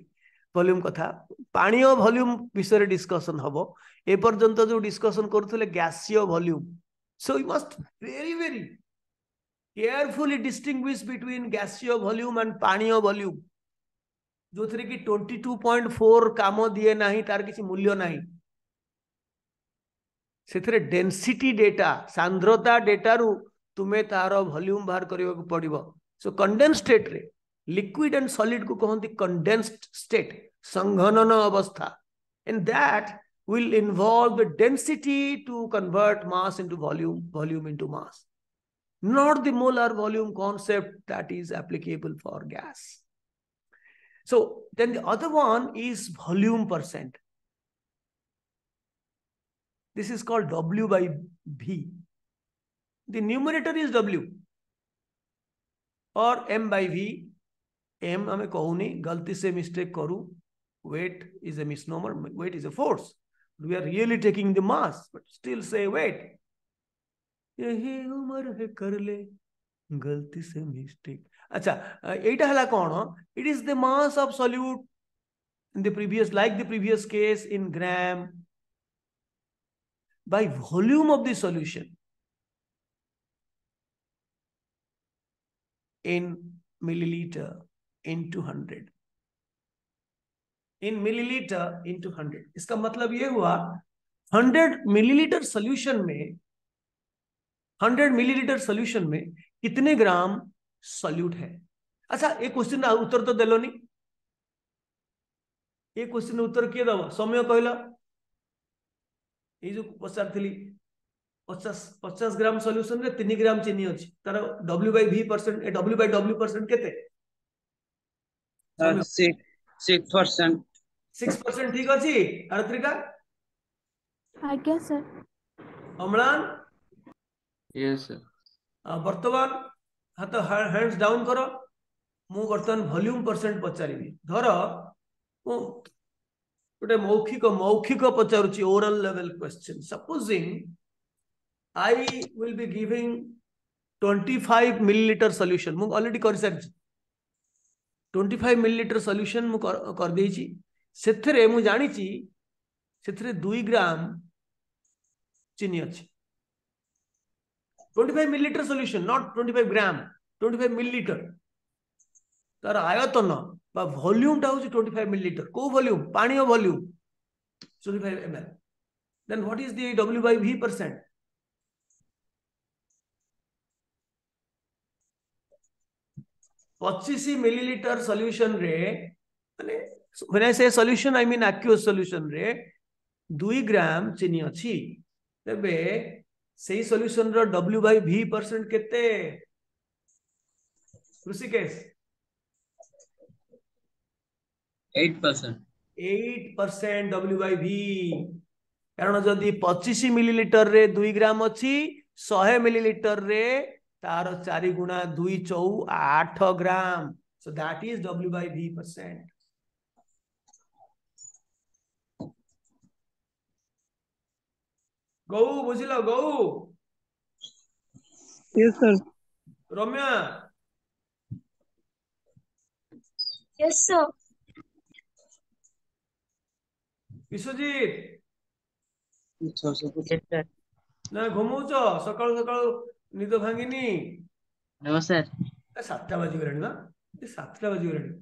वॉल्यूम कथा पानी और वॉल्यूम विषय डिस्कशन हबो ए पर्यंत जो डिस्कशन करूथले गैसीय volume so you must very very carefully distinguish between गैसीय वॉल्यूम एंड पानी वॉल्यूम जो थी कि 22.4 काम दिए ना तार किसी मूल्य ना से डेंसिटी डेटा सांद्रता डेटा रु तुम्हें तार वॉल्यूम बाहर करने को पड़ो सो कंडेंस स्टेट रे लिक्विड एंड सॉलिड को कहते कंडेंस्ड स्टेट संघनन अवस्था and that will involve the density to convert mass into volume, volume into mass, not the molar volume concept that is applicable for gas. So then the other one is volume percent. This is called W/V. The numerator is W or M/V. M हमें कहूनी गलती से mistake करूं weight is a misnomer, weight is a force. We are really taking the mass but still say weight. यही उम्र है कर ले गलती से मिस्टेक अच्छा एटा हला कोन it is the mass of solute in the previous like the previous case in gram by volume of the solution in milliliter into 100 in milliliter into 100 इसका मतलब ये हुआ 100 मिलीलीटर सोल्यूशन में 100 मिलीलीटर सोल्यूशन में कितने ग्राम solute है अच्छा एक क्वेश्चन उत्तर तो देलोनी ये क्वेश्चन उत्तर किए दब समय कहला ये जो पचार थी 50 ग्राम सॉल्यूशन रे 3 ग्राम चीनी अच्छी तार W/V% W/W% केते 6%. 6% ठीक अच्छी आरत्रिका आज्ञा सर. अम्लान Yes, sir. वर्तमान हाथ हैंड्स डाउन करो मु वर्तमान वॉल्यूम परसेंट पचारि धर गोटे मौखिक पचारुची oral level question supposing I will be giving 25 millilitre solution मु ऑलरेडी कर सारी 25 मिलीलीटर सॉल्यूशन मु कर देछि सेथरे मु जानि छि सेथरे 2 ग्राम चीनी अछि 25 millilitre solution not 25 gram 25 millilitre तार आयतन बा वॉल्यूम टा होछि 25 मिलीलीटर को वॉल्यूम पानी और volume 25 ml then what is the W/V%? पच्चीस मिलीलीटर सॉल्यूशन रे माने when I say solution I mean aqueous solution रे 2 ग्राम चीनी अछि तबे सही सॉल्यूशन रो W/V% केते ऋषिकेश 8%. 8% W/V कारण जदि 25 मिलीलीटर रे 2 ग्राम अच्छी 100 मिलीलीटर रे तार 4 गुणा 2 चौ 8 ग्राम सो दैट इज W/V%. गौ बुझिल गौ Yes, sir. रम्या Yes, sir. Vishwajeet Yes, sir. ना घुमौच सकाळु सकाळु निद भांगिनी No, sir. 7टा बाजी गलानी ना 7टा बाजी गलानी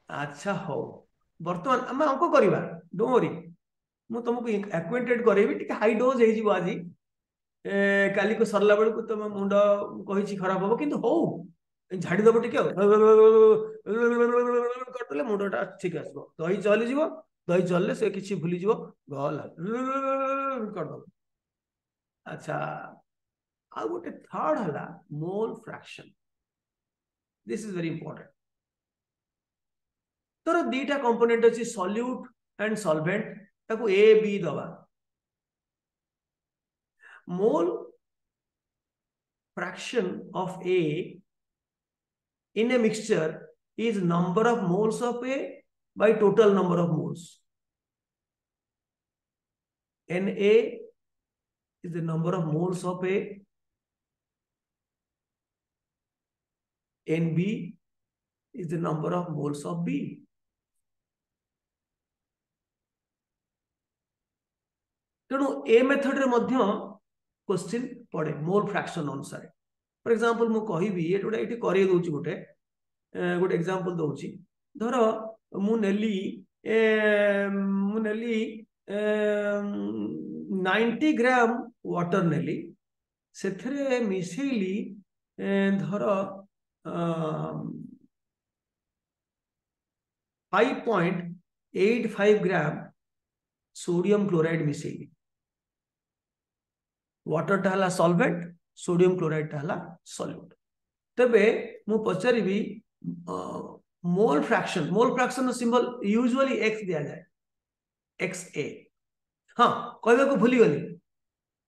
अच्छा हो वर्तमान आम अंक करवा डोंट वरी मु तुमको एक्वेंटेड करेबी टिके हाई डोज हे जीवो आजी काली को सरला बेल को तुम मुंड कहि खराब हो किंतु हो झाड़ी दब टिके करतले मुंडटा ठीक आसबो दही चली जीवो दही चलले से किछि भूली जीवो गला कर दो अच्छा आ गोटे थर्ड हला mole fraction this is very important तर दीटा कंपोनेंट अछि सॉल्यूट एंड सॉल्वेंट ताको ए बी दबा मोल fraction of A in a mixture is number of moles of A by total number of moles. Na is the number of moles of A, Nb is the number of moles of B. तेणु a method रे मध्य question पड़े mole fraction अनुसार for example मु कहिबी ये गोटे eighty करै दोची गोटे गोटे एग्जांपल दोची धर मु नेली 90 ग्राम वाटर नेली सेथरे मिसेली धर 5.85 ग्राम सोडियम क्लोराइड मिसेली वाटर टा सॉल्वेंट सोडियम क्लोराइड टा सॉल्यूट तबे मु पचारिबी mole fraction symbol usually X दिया जाए एक्स ए हाँ कहबे को भूली गली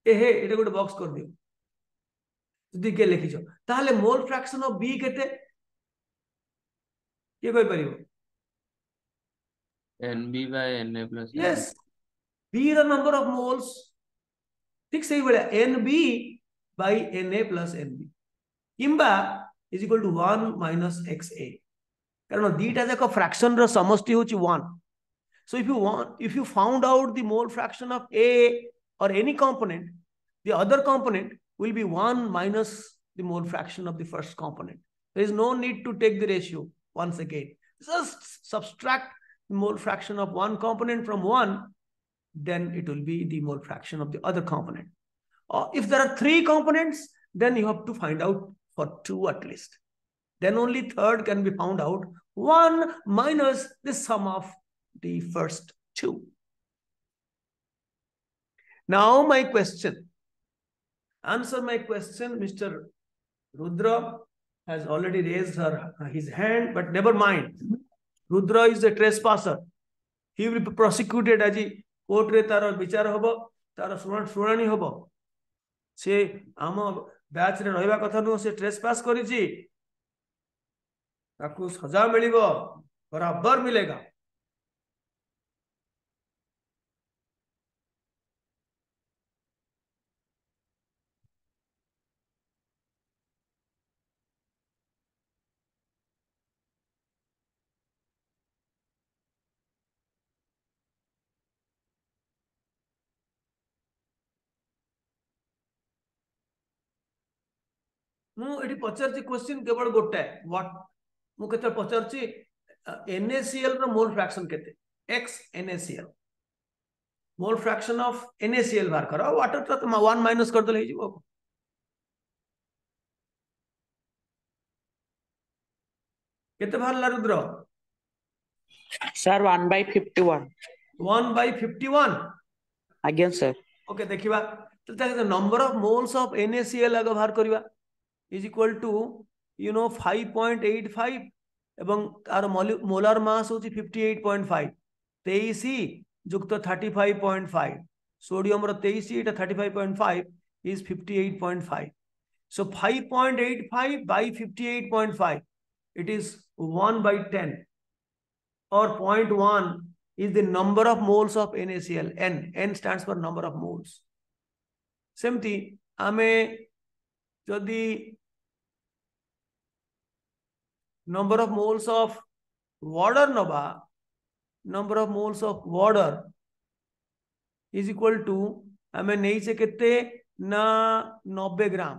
ए हे एटा गोटे बॉक्स कर दियो जदि के लिखिछ ताहले मोल फ्रैक्शन ऑफ बी केते के कहि परिबो NB by Na plus yes B the number of moles ठीक सही बड़े NB by Na plus NB किंबा is equal to 1 minus XA कारण दीटा जाक फ्रैक्शन रो समष्टि होची 1 so if you found out the mole fraction of A or any component the other component will be 1 minus the mole fraction of the first component there is no need to take the ratio once again just subtract the mole fraction of one component from 1 then it will be the mole fraction of the other component. Or if there are 3 components, then you have to find out for 2 at least. Then only third can be found out. 1 minus the sum of the first 2. Now my question. Answer my question. Mr. Rudra has already raised his hand, but never mind. Rudra is a trespasser. He will be prosecuted as he court रे तार विचार होबो तार सुनानी होबो से आम batch रे रहबा कथा नो से ट्रेसपास करिछि ताकू सजा मिलिबो बराबर मिलेगा मुझे पचार क्वेश्चन केवल गोटे व्हाट मुझे पचार NaCl रो मोल फ्रैक्शन केते x NaCl mole fraction of NaCl बाहर करो वाटर तो 1 माइनस कर देले हिजो केते बाहर Rudra sir 1/51 1/51 again sir okay देखिबा तो number of moles of NaCl आगे बाहर करबा is equal to 5.85 एवं तार मोलार मास होची 58.5 23 जुक्त 35.5 sodium row 23 Etah 35.5 is 58.5 so 5.85 by 58.5 it is 1/10 or 0.1 is the number of moles of NaCl n stands for number of moles सेमती आमे जदि number of moles of water नबा number of moles of water is equal to हमें नहीं से कितने ना 90 ग्राम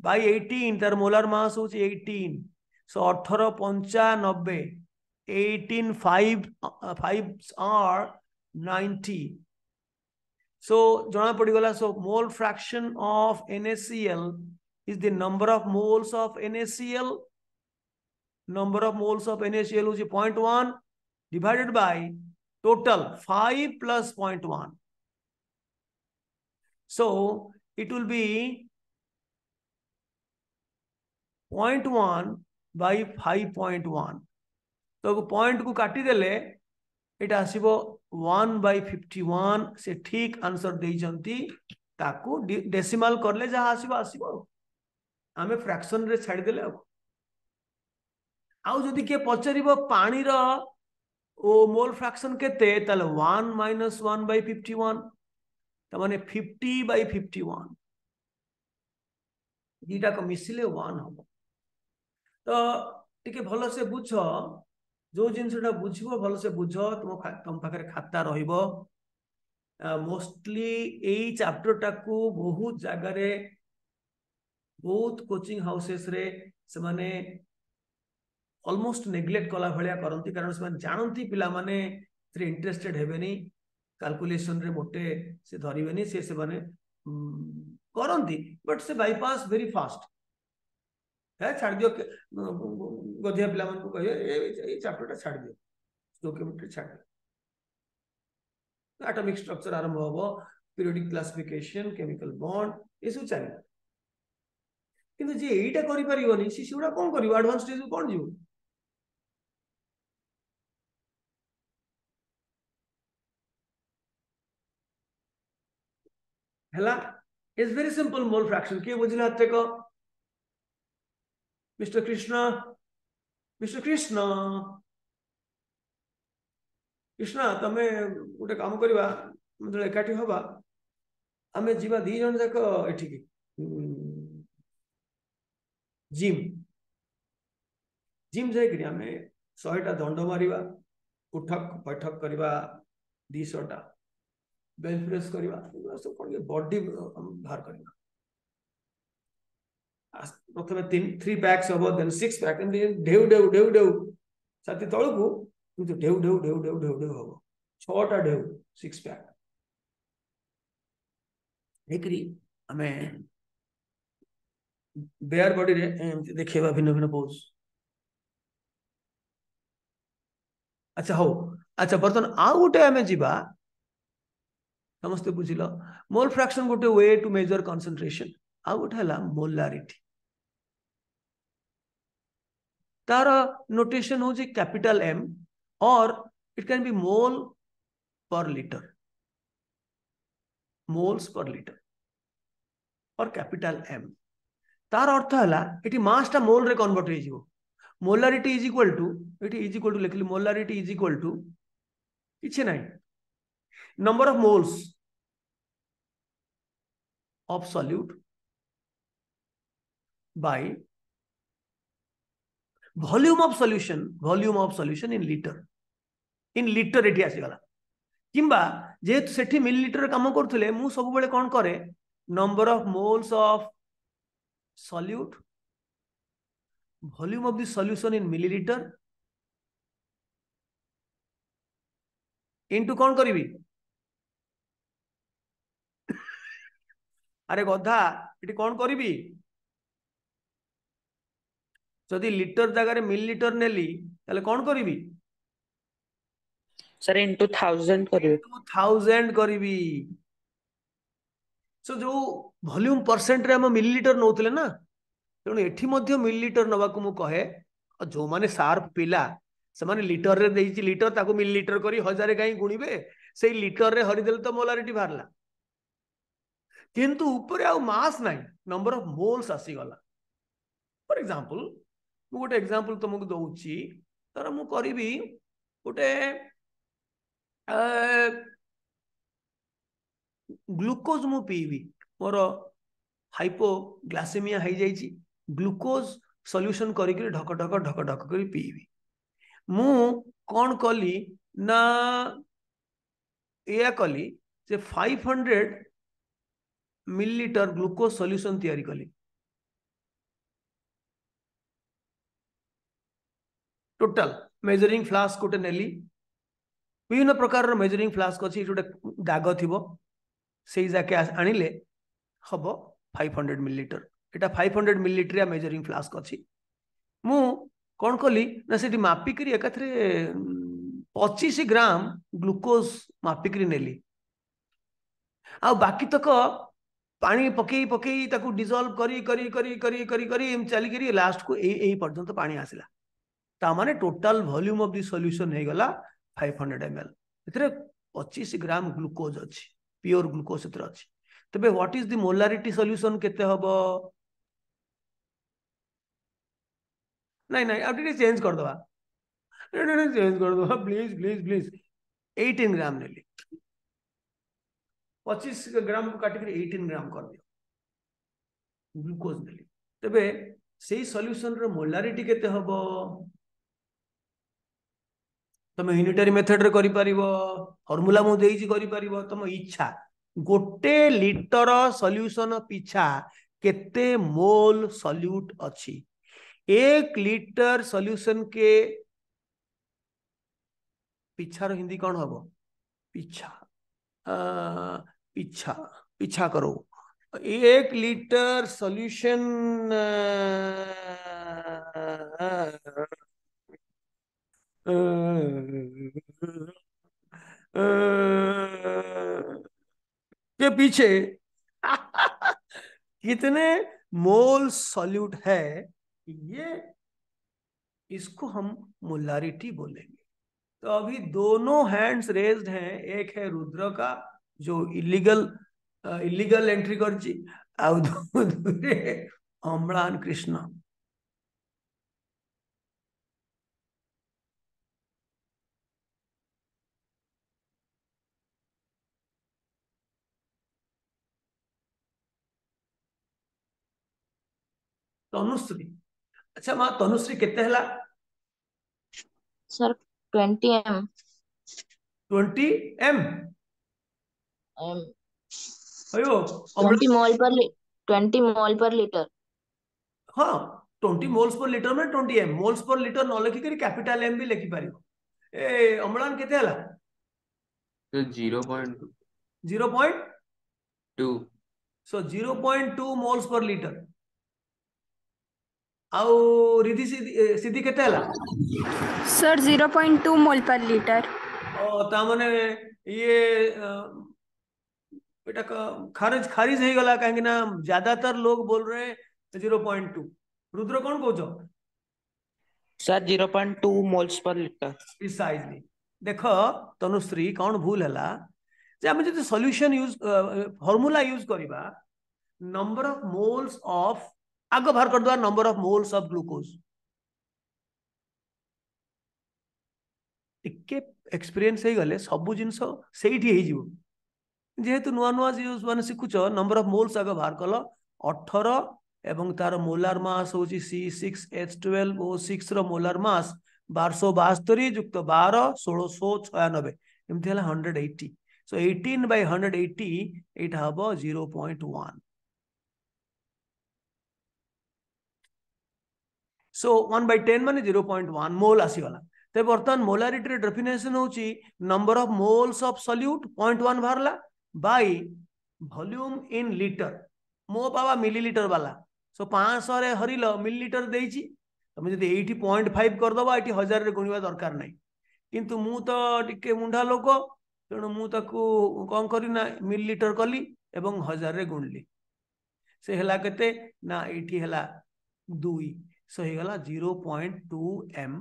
by 18 तर मोलर मास हो 18 so 18 95 18 5 are 90. So jana padigala. So mole fraction of NaCl is the number of moles of NaCl. Number of moles of NaCl is 0.1 divided by total 5 plus 0.1. So it will be 0.1 by 5.1. तो point को काटी देले एटा आसीबो 1 by 51 से ठीक answer देइचंती ताकू decimal करले जहा आसीबो आसीबो आमे फ्रैक्शन रे छाडी देले आउ जदि के पचरिबो पानी रो ओ मोल फ्रैक्शन केते ताले 1 - 1 by 51 त माने 50 by 51 दीटा को मिसिले 1 हो तो टिके भलो से बुझो जो जिनसटा बुझिबो भलो से बुझो तुम पाखरे खाता रहिबो मोस्टली एई चैप्टर टाकू बहुत जगह रे बहुत कोचिंग हाउसेस रे से माने ऑलमोस्ट नेग्लेक्ट कला भलिया करंती कारण से जानती पिला माने से इंटरेस्टेड हेबेनी कैलकुलेशन रे मोटे से धरिबेनी से माने करंती बट से बाईपास वेरी फास्ट है छाड़ दियो गधिया पिला मन को कहिए ए चैप्टर टा छाड़ दियो स्टोकियोमेट्री छाड़ दियो एटॉमिक स्ट्रक्चर आरंभ होबो पीरियोडिक क्लासिफिकेशन केमिकल बॉन्ड ये सब चले किंतु जे एटा करि परियोनी सिसिउडा कोन करियो एडवांस स्टेज कोन जिवो हला is very simple mole fraction के बुझला हते को मिस्टर कृष्णा तमे गोटे काम करवा मतलब एकाठी हवा आमे जीवा दी जन जाक एठी की जिम जाय करी आमे 100 टा दंड मारिवा उठक बैठक करवा 200 टा बेंच प्रेस करवा सब कोन बॉडी बाहर करवा प्रथमे 3 पैक्स हबो देन 6 पैक एंड ढेउ साथी तळकू किंतु ढेउ हबो 6 टा ढेउ 6 पैक एकरी हमें बेयर बॉडी रे देखेबा भिन्न भिन्न पोज अच्छा हो अच्छा बर्तन आ गोटे हमें जीवा समस्ते बुझिलो मोल फ्रैक्शन गोटे वे टू मेजर कंसंट्रेशन आ गोटे हला मोलारिटी तार नोटेशन हो कैपिटल M और इट कैन बी मोल पर लीटर मोल्स पर लीटर और कैपिटल M तार अर्थ है ये मास टा मोल रे कन्वर्ट हो मोलारिटी इज इक्वल टू लिखली मोलारिटी इज इक्वल टू किछि नहीं number of moles of solute by volume of solution in litre एठी आसीगला किंबा जेहेतु सेठी मिलीलीटर काम करथले मु सब बेले कोन करे number of moles of solute volume of the solution in millilitre into कौन करी अरे गधा ये कौन करी जदि लीटर जगह मिलीलीटर नेली ताले कौन करी सर इनटू 1000 करिवे 1000 करी सो जो वॉल्यूम परसेंट रे हम मिलीलीटर नौतले ना तेणु एठी मध्य मिलीलीटर नबाकू मु कहे जो माने शार्प पिला से माने लीटर रे देइची लीटर ताको मिलीलीटर करी 1000 कहीं गुणिबे से लीटर रे हरि देले तो मोलारिटी बाहरला किंतु ऊपर आ मास नाही नंबर ऑफ मोल्स आसी गला फॉर एग्जांपल मु गोटे एग्जांपल तुमको दउची तर मु करिवि गोटे ग्लूकोज मु पीबी मोर हाइपोग्लासेमिया हो जाइए ग्लूकोज सॉल्यूशन करी ढक ढक ढक ढक कर पीबी मु कौन कली ना या कली जे 500 मिलीलीटर ग्लूकोज सॉल्यूशन तैयारी कली टोटल मेजरिंग फ्लास्क गोटे नेली विभिन्न प्रकार मेजरिंग फ्लास्क अच्छी गोटे दाग थी से जाके आनिले हम 500 मिलीलीटर एटा 500 मिलीलीटर मेजरिंग फ्लास्क अच्छी मु कौन कली ना से मापिक एकाथरे 25 ग्राम ग्लूकोज मापिक नेली आ बाकी तक पानी पकई पकई ताकू डिजोल्व करी करी करी करी करी करी चलिक लास्ट को यही पर्यंत पानी आसला तामाने total volume of the solution हे गला 500 ml एतरे 25 ग्राम ग्लूकोज अछि प्योर ग्लूकोज एतरे अछि तबे what is the molarity solution केते हबो नहीं नहीं अब टिके चेंज कर दवा नहीं चेंज कर दवा प्लीज प्लीज प्लीज 18 ग्राम नेली 25 ग्राम को काटिक 18 ग्राम कर दियो ग्लूकोज नेली तबे सेही सॉल्यूशन रो मोलारिटी केते हबो तुम यूनिटरी मेथड रे करि परिबो फार्मूला मु देइछि करि परिबो तुम इच्छा गोटे लिटर सॉल्यूशन पिछा केते मोल सॉल्यूट अछि 1 लीटर सॉल्यूशन के पिछार हिंदी कौन हबो पिछा पिछा पिछा करो 1 लीटर सॉल्यूशन के पीछे कितने मोल सॉल्यूट है ये इसको हम मोलारिटी बोलेंगे तो अभी दोनों हैंड्स रेज्ड हैं एक है रुद्र का जो इलीगल एंट्री कर अम्लान कृष्ण तनुश्री अच्छा माँ तनुश्री केते हला सर 20 m 20 m अयो 20 मोल पर 20 मोल पर लीटर हाँ 20 मोल्स पर लीटर में 20 m मोल्स पर लीटर न लिखि करी कैपिटल M भी लिखि पारिबो ए अम्लान केते हला तो 0.2 0.2 सो 0.2 मोल्स पर लीटर आउ रिधि सिद्धि केते हला सर 0.2 मोल पर लीटर ओ ता माने ये बेटा खारिज खारिज हो गला कहीं ना ज्यादातर लोग बोल रहे हैं 0.2 रुद्र कौन कहो sir 0.2 moles per litre precisely देख तनुश्री कौन भूल है जे आम जो सॉल्यूशन यूज फॉर्मूला यूज करवा नंबर ऑफ मोल्स ऑफ आग बाहर कर दवा number of moles of glucose टिके एक्सपीरियंस हो गले सब जिन हो जेहेतु नुआ नुआ माने शिखुच नंबर ऑफ मोल्स आग बाहर कल 18 एवं तार मोलार मास हूँ C6H12O6 रो मोलार मास 1272 युक्त 12 1696 एमती है 180 सो 18 by 180 इट हम 0.1 सो 1 by 10 माने 0.1 मोल आसीगला ते बर्तमान मोलारिटी डेफिनेशन होची number of moles of solute 0.1 बाहरला बाई वॉल्यूम इन लीटर मो बाबा मिलीलीटर वाला सो 500 रे हरिल मिलीलीटर देइची तुम जदि 0.5 कर दबा एटी 1000 रे गुणिबा दरकार नहीं किंतु मु तो टिके मुंडा लोक तेणु मु ताकू कौन करी ना मिलीलीटर कली एवं 1000 रे गुणली से हला केते ना एटी हला 2 सो हे गला 0.2 m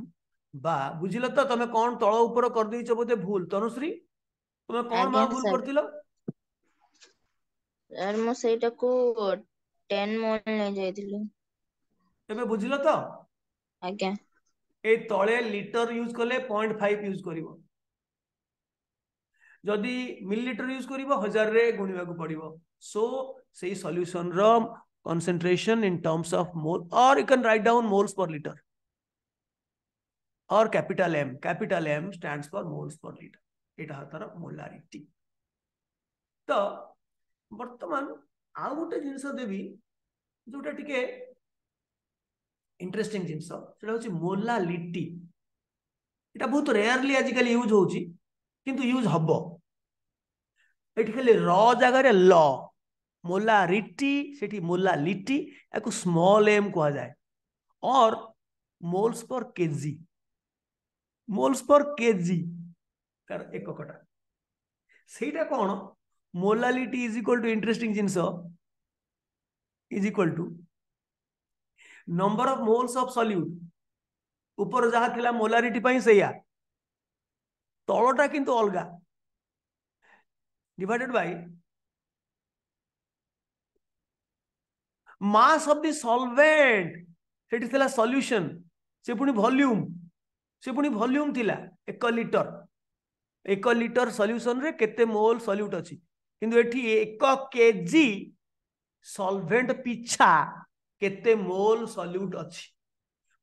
बा बुझिल तो तमे कौन तळ ऊपर कर देइछ बोते भूल तनुश्री तुमे कौन मा भूल करतिलो सर मो सेटा को 10 मोल नै जायतिलो एबे बुझिल तो आज्ञा ए तळे लीटर यूज कले 0.5 यूज करिवो जदि मिलीलीटर यूज करिवो 1000 रे गुणिबा को पड़िवो सो सेही सॉल्यूशन रो concentration in terms of mole or you can write down moles per liter or capital M stands for moles per liter एटा हतार molarity तो वर्तमान आउ गोटे जिनस देवी जोटा टिके इंटरेस्टिंग जिनस सेटा होची मोलालिटी एटा बहुत रेयरली आजिकल यूज होची किंतु यूज हब एठी खाली र जगह ल मोलारिटी सेठी मोलालिटी याकू स्मॉल एम कहा जाए और मोल्स पर केजी तार एक कटा सेटा कौन molality is equal to interesting things is equal to number of moles of solute ऊपर जहाँ थिला मोलारिटी पाई सैया तलटा किंतु अलगा divided by mass of the solvent सेठी थिला सॉल्यूशन से पुनी वॉल्यूम थिला 1 लिटर सॉल्यूशन रे केते मोल सॉल्यूट अछि किंतु एठी 1 केजी सॉल्वेंट पिछा केते मोल सॉल्यूट अछि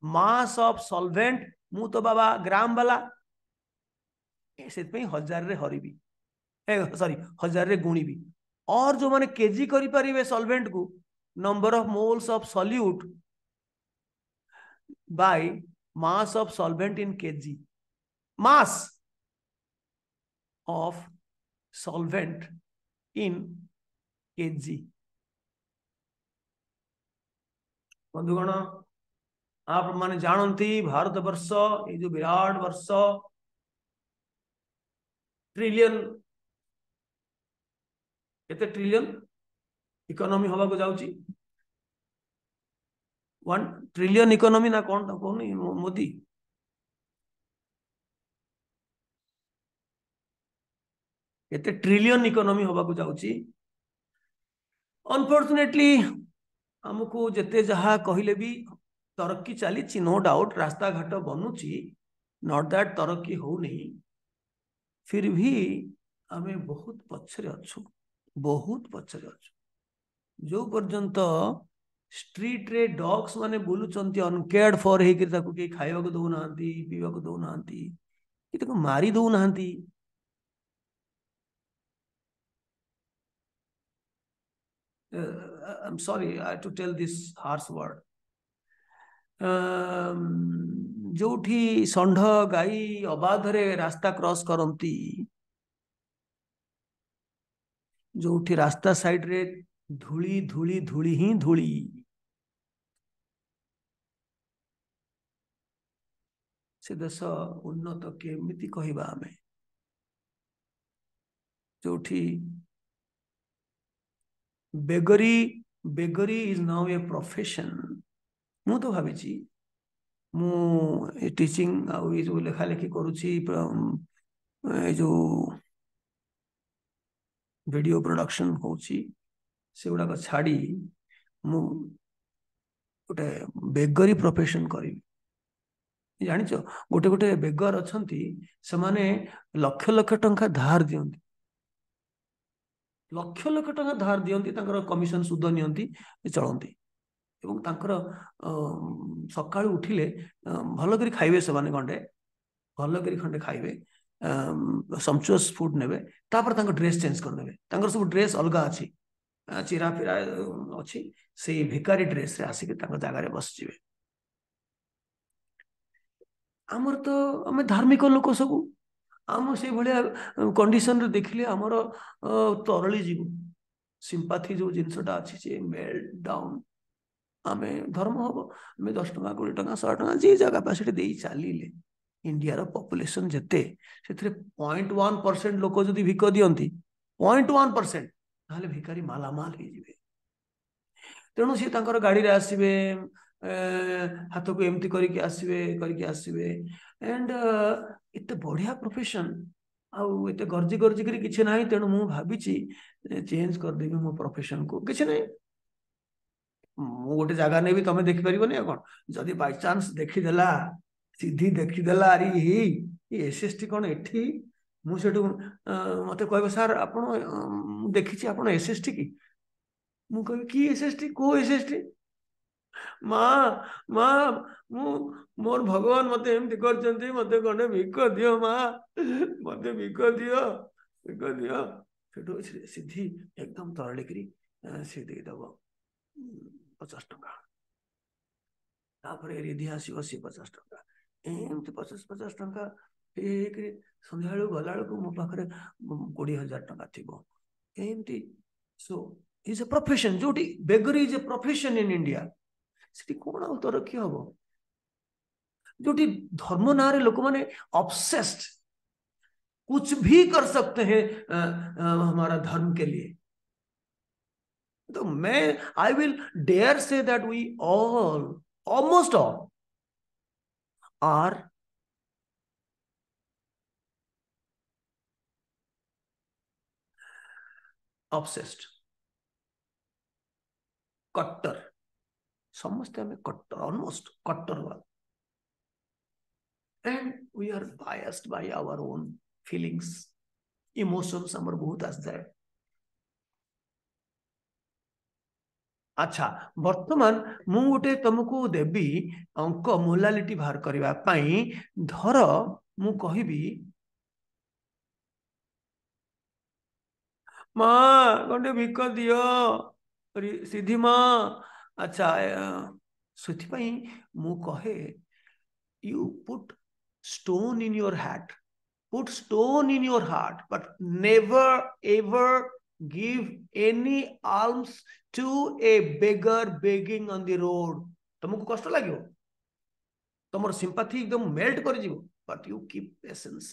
मास ऑफ सॉल्वेंट मु तो बाबा ग्राम वाला से 1000 रे हरिबी सॉरी 1000 रे गुणीबी और जो माने केजी करि परिबे सॉल्वेंट को number of moles of solute by mass of solvent in KG mass of solvent in KG बंधुगण आप माने जानती भारत वर्ष ये जो विराट वर्ष ट्रिलियन केते ट्रिलियन इकोनॉमी हवा को जाउची 1 ट्रिलियन इकोनॉमी ना कौन कौन मोदी केते ट्रिलियन इकोनॉमी हवा को जाउची अनफॉर्चुनेटली हमको जेते जहा कहले भी तरक्की चली नो डाउट रास्ता घाट बनूची नॉट दैट तरक्की हो नहीं फिर भी आमे बहुत पछरे अच्छु जो पर्यंत स्ट्रीट रे डॉग्स माने बुलुचंती अनकेयर्ड फॉर हे कि ताकू के खाइबा को दउ नांती पीबा को दउ नांती कि ताकू मारी दउ नांती I'm sorry I have to tell this harsh word जोठी षंढ गाई अबाधरे रास्ता क्रॉस करती जोठी रास्ता साइड रे धूली धूली धूली ही धूली से देश उन्नत केमिति कहबा आमे जोठी beggary is now a profession मु तो भावी मु टीचिंग आ जो लेखा लेखी करुची जो वीडियो प्रोडक्शन होची से गुडा छाड़ी मु गोटे बेगरी प्रोफेशन करी जानिच गोटे गोटे बेगर अच्छी से माने लक्ष लक्ष टंका धार दियंती लक्ष लक्ष टंका धार दियंती तांकर कमिशन सुद नियंती चलती एवं तांकर सकाळु उठिले भल करी खाइबे से माने गंडे भल करी खंडे खाइबे सम्चुअस फूड नेबे तापर तांकर ड्रेस चेंज कर नेबे तांकर सब ड्रेस अलगा अछि चिरा फिरा अछि से भिकारी ड्रेस रे आसिके तांकर जागा रे बस जिवे आमर तो आमे धार्मिक लोक सब आम से भाया कंडीशन रे देखिले आमर तरली जीव सिंपाथी जो जिनसटा अच्छी से मेल्ट डाउन आमे धर्म हम आम 10 टका 20 टका 100 टका जी जगह कैपेसिटी दे चलिए इंडिया पॉपुलेशन जेते से 0.1% लोक जदि भिक दियंती 0.1% ताहले भिकारी मालामाल हो जिवे तेणु सी तांकर गाड़ी रे आसीबे हाथ को एमती करके आसीबे एंड एते बढ़िया प्रोफेशन आउ एते गर्जी गर्जी करी किछि नाही तेणु मु भाबिची चेंज कर देबी मो प्रोफेशन को किछि नाही मु गोटे जगह ने भी तमे देखि परिबनी कोन जदि बाय चांस देखि देला सीधी देखि देला अरे ही एसएसटी कोन एठी मु सेटू मते कहबे सर आपण देखिछि आपण एसएसटी की मु कहबे की एसएसटी को एसएसटी माँ मोर भगवान मते एमती करचंती मते कोने भिक दियो माँ मते भिक दियो सेटू सीधी एकदम तरले करी से दे दबो 50 टका तापर रिधि आसीबो से 50 टका एमती 50 टका संध्या गला मो पाखे 20,000 टका थी एमती सो इज ए प्रोफेशन जो beggary is a profession in India से कौन आ तरक्की हम जो धर्म ना लोक मैंने ऑब्सेस्ड कुछ भी कर सकते हैं हमारा धर्म के लिए तो मैं I will dare say that we all almost all are obsessed कट्टर समस्त हमें कट्टर ऑलमोस्ट कट्टर वाला and we are biased by our own feelings emotions हमर बहुत आस जाए अच्छा वर्तमान मु गोटे तुमको देवी अंक मोलालिटी बाहर करबा पई धर मु कहिबी माँ गंडे भिक दियो सीधी माँ अच्छा से मु कहे you put stone in your hat put stone in your heart but never ever give any alms to a beggar begging on the road तुमको कष्ट लगे तुम सिंपैथी एकदम मेल्ट कर जीवो but you keep patience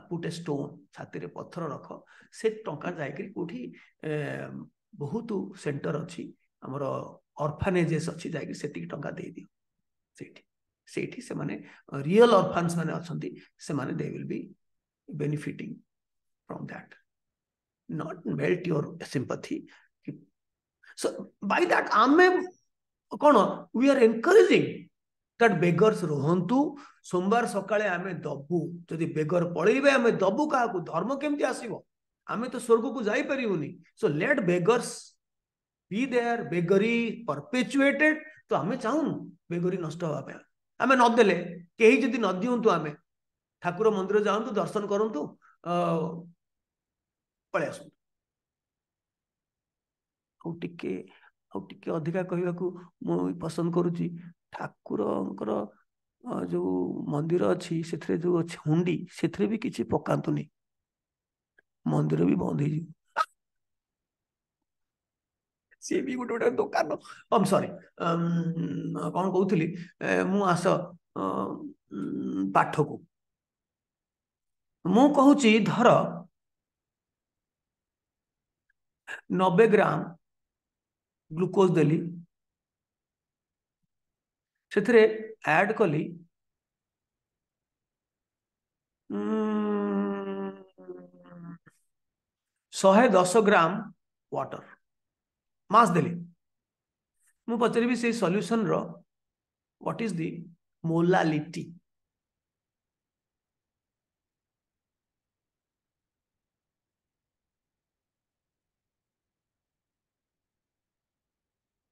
put a stone छाती रे पत्थर रख से टंका जायकरी कोठी बहुत सेंटर अछि हमर ऑर्फनेजेस अछि जायकरी सेति टंका दे दियो सेठी सेठी से माने रियल ऑर्फन्स माने अछंती से माने they will be benefiting from that not melt your sympathy so by that आमे कोन we are encouraging that beggars रहंतु सोमवार सकाळे आमे दबु जदि बेगर पळेबे आमे दबु काकू धर्म केमति आसीबो आमे तो स्वर्ग को जाई परिबुनी so let beggars be there beggary perpetuated तो आमे चाहून बेगरी नष्ट होवा पे आमे न देले केही जदि न दियंतु आमे ठाकुर मंदिर जाऊँ दर्शन करूँ पलि आस अधिका कहवा मु पसंद करुच्ची ठाकुर जो मंदिर अच्छी से जो अच्छी हुंडी से भी किसी पकातुनी मंदिर भी बंद हो सी भी गोटे गोटे दुकान आई एम सॉरी कौन कहूली मु आस पाठ को मु कहूची धर 90 ग्राम ग्लूकोज देली से ऐड कली 110 ग्राम वाटर मास देली मु पचारि से सॉल्यूशन रो what is the molality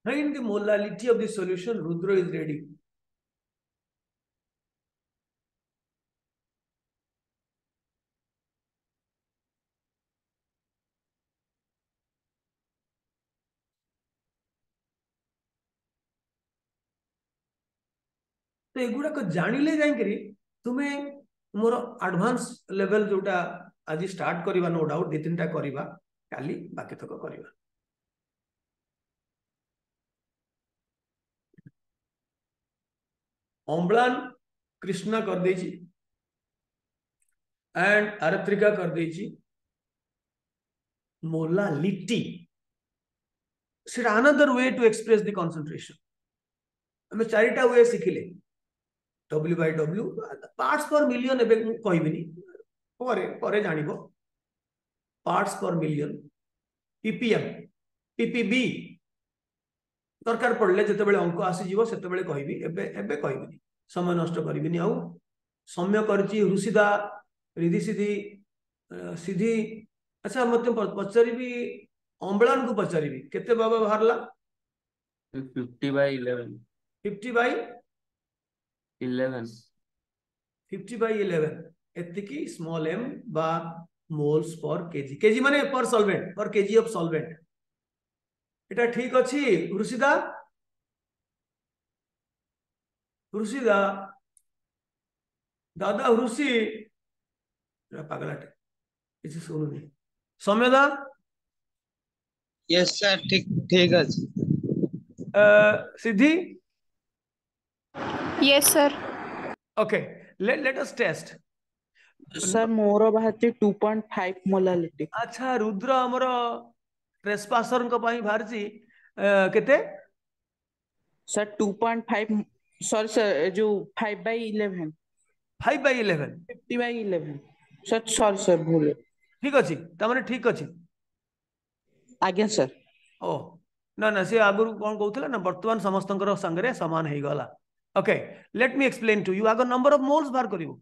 Find the molality of the solution. Rudra is ready. तो एगुड़ाक जानिले जाइकरी तुम्हें मोर एडवांस लेवल जोटा आज स्टार्ट करवा नो डाउट दे तीन टा करवा काली बाकी तक करवा अम्लान कृष्णा कर देची एंड आरत्रिका कर देची मोलालिटी सेट another way to express the concentration हमें चारिटा वे शिखिले W by W parts per million एबे कहबिनी परे जानिबो parts per million ppm ppb दरकार पड़ले जते बेले अंक आसी जीवो सेते बेले कहबी एबे कहबिनी समय नष्ट करबिनी आउ सम्य करची ऋषिदा रिधि सिद्धि सिद्धि अच्छा मते पचारिबी अम्बलान को पचारिबी केते बाबा बाहरला 50 by 11 50 by 11 50 by 11 एतिकी स्मॉल m बा मोल्स पर केजी केजी माने पर सॉल्वेंट पर केजी ऑफ सॉल्वेंट एटा ठीक अछि ऋषिदा ऋषिदा दादा ऋषि पागलाटे किसी सुनुनी सौम्यदा यस सर ठीक ठीक अछि सिद्धि Yes, sir. Okay let us test sir मोर बाहर 2.5 मोलालिटी अच्छा रुद्र हमर ट्रेसपासर को पई भारची केते सर 2.5 सॉरी सर जो 5/11 5/11 50/11 सर सॉरी सर भूल ठीक अछि तमने ठीक अछि आज्ञा सर ओ ना ना से आगुरु कोन कहउतला ना वर्तमान समस्तंकर संगरे समान हेई गला okay let me explain to you आगर नंबर ऑफ मोल्स बाहर करिवो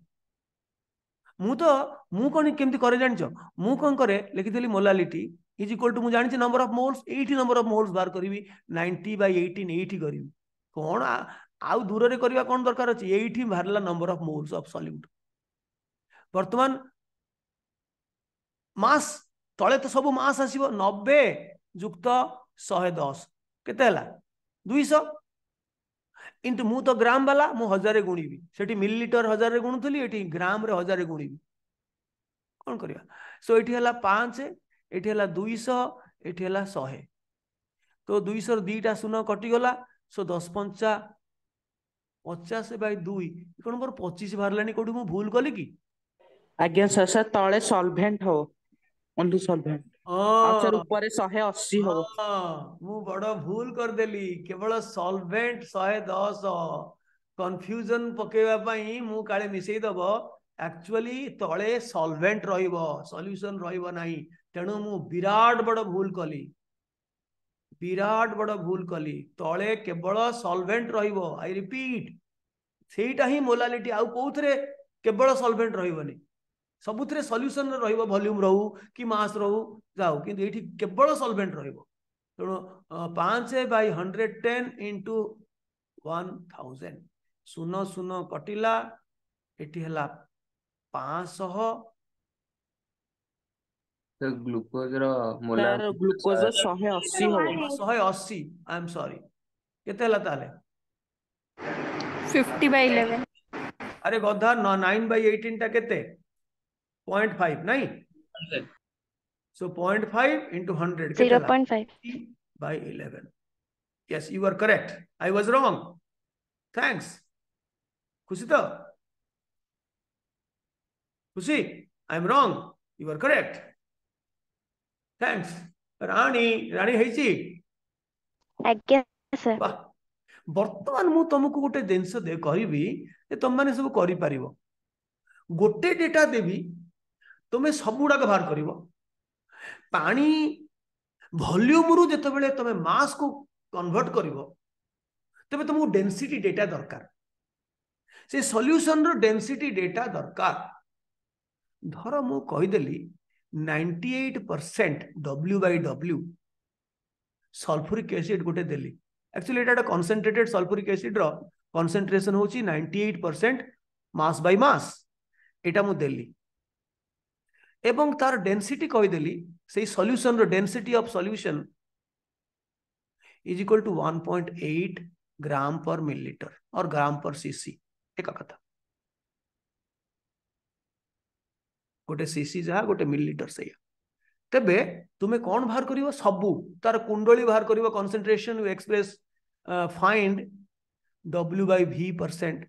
मु कोन केमती करे जानछो मु कोन करे लिखिदेली मोलालिटी इज इक्वल टू मु जानिछि number of moles 80 number of moles बाहर करिवि 90/18 80 करिवि कोन आउ दूर रे करबा कोन दरकार अछि 80 बाहरला number of moles of solute वर्तमान मास तले तो सब मास आसीबो 90 युक्त 110 केते हला 200 इंटू मु तो ग्राम वाला मु 1000 गुणिबी सेठी मिलीलीटर 1000 गुणुथली एठी ग्राम रे 1000 गुणिबी कौन करिया सो एठी हला 5 एठी हला 200 एठी हला 100 तो 200 दीटा शून्य कटि गला सो 10 पंचा 50/2 कोन मोर 25 बाहरलानी कोठी मु भूल कली कि आज्ञा सर सर तळे सॉल्वेंट हो ओनली सॉल्वेंट और सर ऊपर 180 हो मु बड़ भूल कर देली केवल सॉल्वेंट 110 कंफ्यूजन पकेवा पई मु काले मिसई दबो एक्चुअली तळे सॉल्वेंट रहिबो सॉल्यूशन रहिबो नाही तेणु मु विराट बड़ भूल कली तळे केवल सॉल्वेंट रहिबो आई रिपीट सेटा ही मोलालिटी आउ कोउथरे केवल सॉल्वेंट रहिबोनी सबुथिरे सॉल्यूशन रहिबो वॉल्यूम रहू कि मास रहू जाऊ किंतु एठी केवल सॉल्वेंट रहिबो तेणु 5/110 इंटू 1000 शून्य शून्य कटिला एठी हला 500 तो ग्लूकोज रो सर मोलारिटी ग्लूकोज 180 हो 180 आई एम सॉरी केते हला ताले 50/11. अरे गधा 9/18 टा केते 0.5 नहीं so 0.5 into 100 केते हला 0.5 yes you are correct I was wrong thanks खुशी तो खुशी I am wrong you are correct thanks रानी रानी हेची आज्ञा सर वाह वर्तमान मु तुमको गोटे जिनस दे कहबी तुम माने सब करि परिबो गोटे डेटा देबी तुमे सब गुडा बाहर करिवो पानी वॉल्यूम रु जते बेले तुमे मास को कन्वर्ट करिवो तबे तुमको डेंसिटी डेटा दरकार से सॉल्यूशन रो डेंसिटी डेटा दरकार धर मु कहिदेली 98% W/W सल्फ्यूरिक एसिड गोटे देली एक्चुअली एटा कॉन्सेंट्रेटेड सल्फ्यूरिक एसिड रो कॉन्सेंट्रेशन होची 98% मास बाय मास एटा मु देली एवं तार डेंसिटी कहिदेली से सॉल्यूशन रो density of solution is equal to 1.8 gram per millilitre और ग्राम पर सीसी एक कथा गोटे सीसी जहा गोटे मिलीलीटर से तेबे तुमे कौन बाहर करिवो सबु तार कुंडली बाहर करिवो concentration you express find W/V%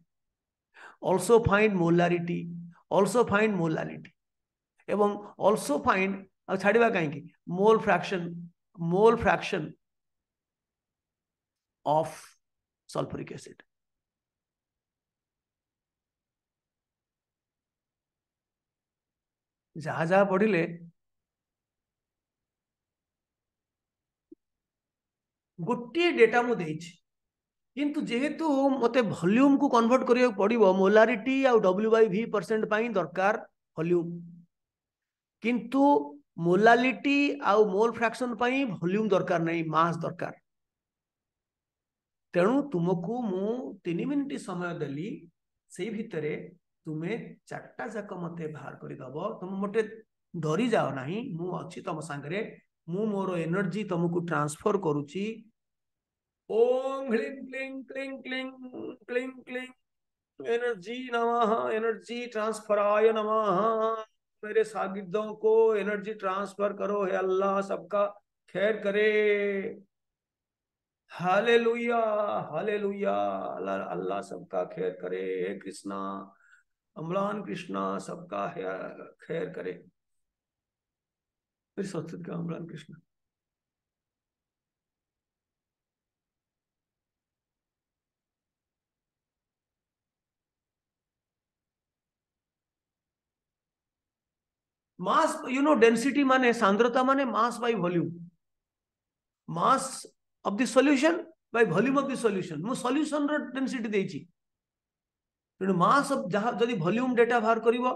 also find molarity also find molality एवं also find छाड़िबा काहेकि mole fraction of sulphuric acid जहा जहा पढ़िले गोटे डेटा मु देछि किंतु जेहेतु मते वॉल्यूम को कन्वर्ट करिया पड़िबो मोलारिटी आ W/V% पाई दरकार वॉल्यूम किंतु मोलालिटी आ मोल फ्रैक्शन पाई वॉल्यूम दरकार नहीं मास दरकार तेणु तुमको मु 3 मिनिट समय देली से भितरे तुमे चारटा जाक मते बाहर करि दबो तुम मते डरी जाओ नाही मु अछि तम संगरे मु मोर एनर्जी तुमको ट्रांसफर करूची ओम ह्लीं क्लीं क्लीं क्लीं क्लीं क्लीं एनर्जी नमः एनर्जी ट्रांसफराय नमः मेरे शागिर्दों को एनर्जी ट्रांसफर करो, हे अल्लाह सबका खैर करे। हालेलुया, हालेलुया, अल्लाह अल्लाह सबका खैर करे। हे कृष्णा, अम्लान कृष्णा सबका खैर करे। फिर सत्सत का अम्लान कृष्णा। मास डेंसिटी माने सांद्रता माने mass by volume, mass of the solution by volume of the solution. मु सॉल्यूशन रो डेंसिटी देछि, तेणु मास ऑफ जहा जदी वॉल्यूम डेटा बाहर करिवो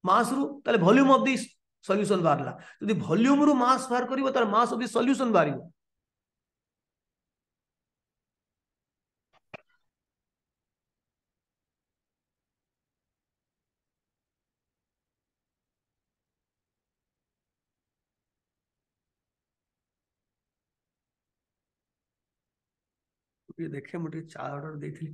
मास रु, ताले वॉल्यूम ऑफ द सॉल्यूशन बाहरला। जदी वॉल्यूम रु मास बाहर करिवो ताले मास ऑफ द सॉल्यूशन बाहरिवो। ये देखे मुझे 4 ऑर्डर देथि।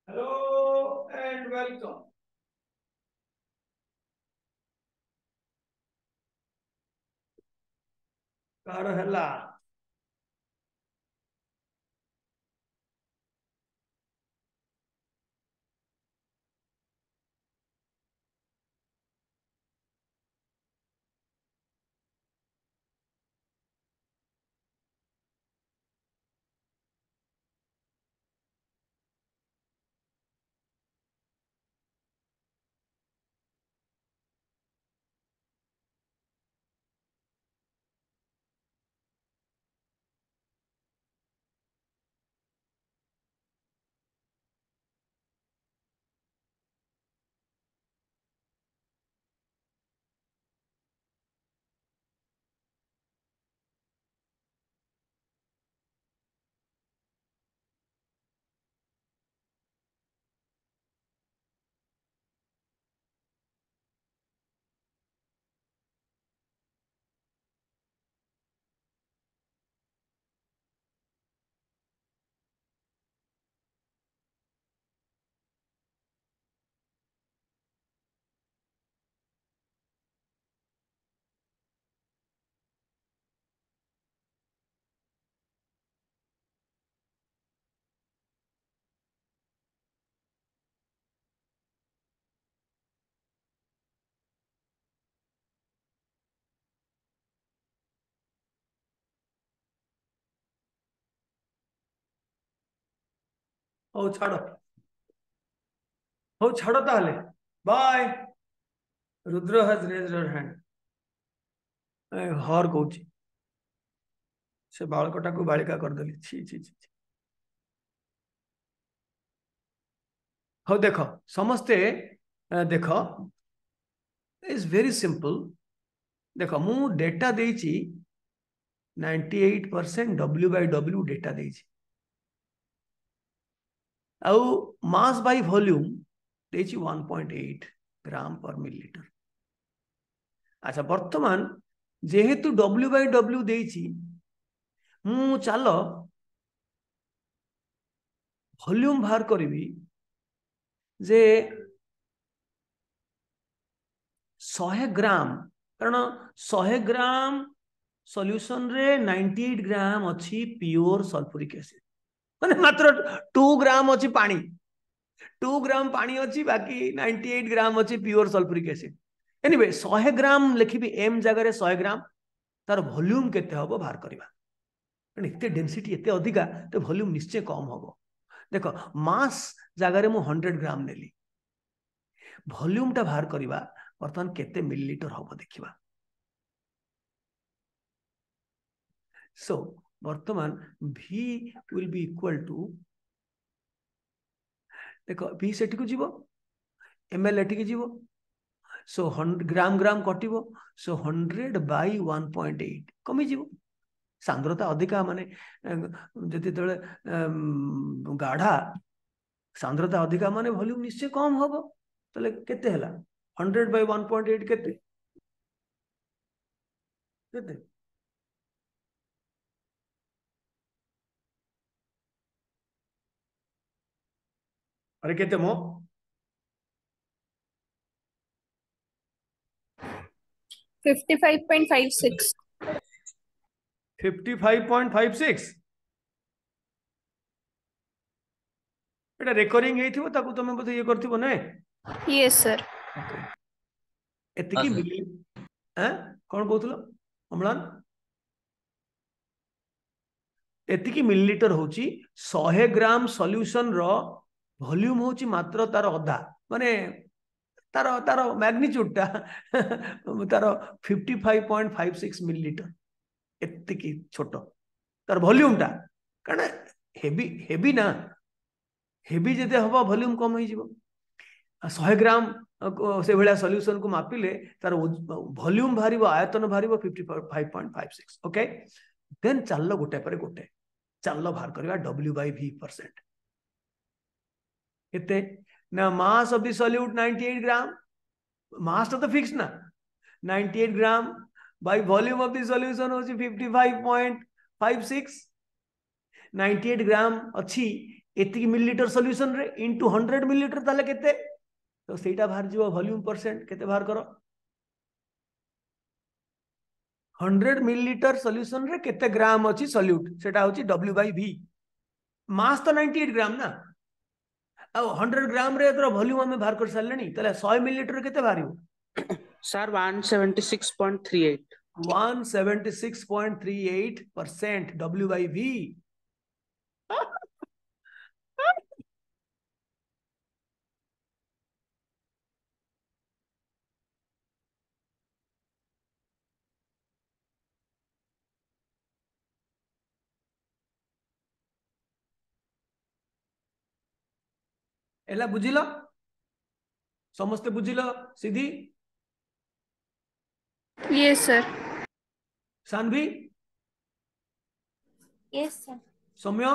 Hello and welcome. कार हला हो छाड़ो, हो छाड़ो ताले। Bye. Rudra has raised her hand. हर कहूची से बालकटा को बालिका कर देली। छी छी छी। हो देखो समस्ते देखो इज वेरी सिंपल। देखो मु डेटा देछि 98% W by W डेटा देछि, आउ मास बाय वॉल्यूम देछि 1.8 ग्राम पर मिलीलीटर। अच्छा वर्तमान जेहेतु W by W देछि, मु चालो वॉल्यूम बाहर करिवि जे 100 ग्राम, कारण 100 ग्राम सॉल्यूशन रे 98 ग्राम अच्छी प्योर सल्फ्यूरिक एसिड, माने मात्र 2 ग्राम अच्छी पानी, 2 ग्राम पानी अच्छी, बाकी 98 ग्राम अच्छी प्योर सल्फ्यूरिक एसिड। एनीवे 100 ग्राम लिखिबि एम जगह 100 ग्राम, तार वॉल्यूम केते हबो बाहर करबा एते डेंसिटी एते अधिका तो वॉल्यूम निश्चय कम हबो देखो मास जगार मु 100 ग्राम नेली वॉल्यूम टा बाहर करबा वर्तमान केते मिलीलीटर हबो देखिबा सो वर्तमान V will be equal to देखो V सेठी को जीवो ml एठी को जीवो सो 100 ग्राम ग्राम कटिवो सो 100 बाय 1.8 कमी जीवो सांद्रता अधिका माने जति तळे गाढ़ा सांद्रता अधिका माने वॉल्यूम निश्चय कम हबो तले केते हला 100 बाय 1.8 केते केते अरे केते मो 55.56 55.56 एटा रिकॉर्डिंग हेथिबो ताकू तमे बते ये करथिबो नै yes sir ओके एतिकी मिली हैं कोन कहतलो अम्लान एतिकी मिलीलीटर होची 100 ग्राम सॉल्यूशन रो वॉल्यूम होची मात्र तार अधा माने तार तार मैग्नीट्यूड टा तार 55.56 मिलीलीटर एतिकी छोटो तार वॉल्यूम टा कारण हेवी हेवी ना हेवी जदि हवा वॉल्यूम कम हो जीवो 100 ग्राम से भलिया सॉल्यूशन को मापिले तार वॉल्यूम भारिबो आयतन भारिबो 55.56 ओके देन चललो गोटे पर गोटे चललो बाहर करबा W/V% केते ना मास ऑफ द सॉल्यूट 98 ग्राम मास तो फिक्स ना 98 ग्राम by volume of the solution होची 55.56 98 ग्राम अच्छी एतिकी मिलीलीटर सॉल्यूशन रे इनटू 100 मिलीलीटर ताले केते तो सेटा बाहर जीवो वॉल्यूम परसेंट केते बाहर करो 100 मिलीलीटर सॉल्यूशन रे केते ग्राम अछि सॉल्यूट सेटा होची W/V मास तो 98 ग्राम ना अब 100 ग्राम रे एतर वॉल्यूम हमें बाहर कर सारलेनी तले 100 मिलीलीटर केते बाहरियो सर 176.38 176.38% W/V एला बुझिलो समस्ते बुझिलो सीधी yes sir Saanvi yes sir सौम्य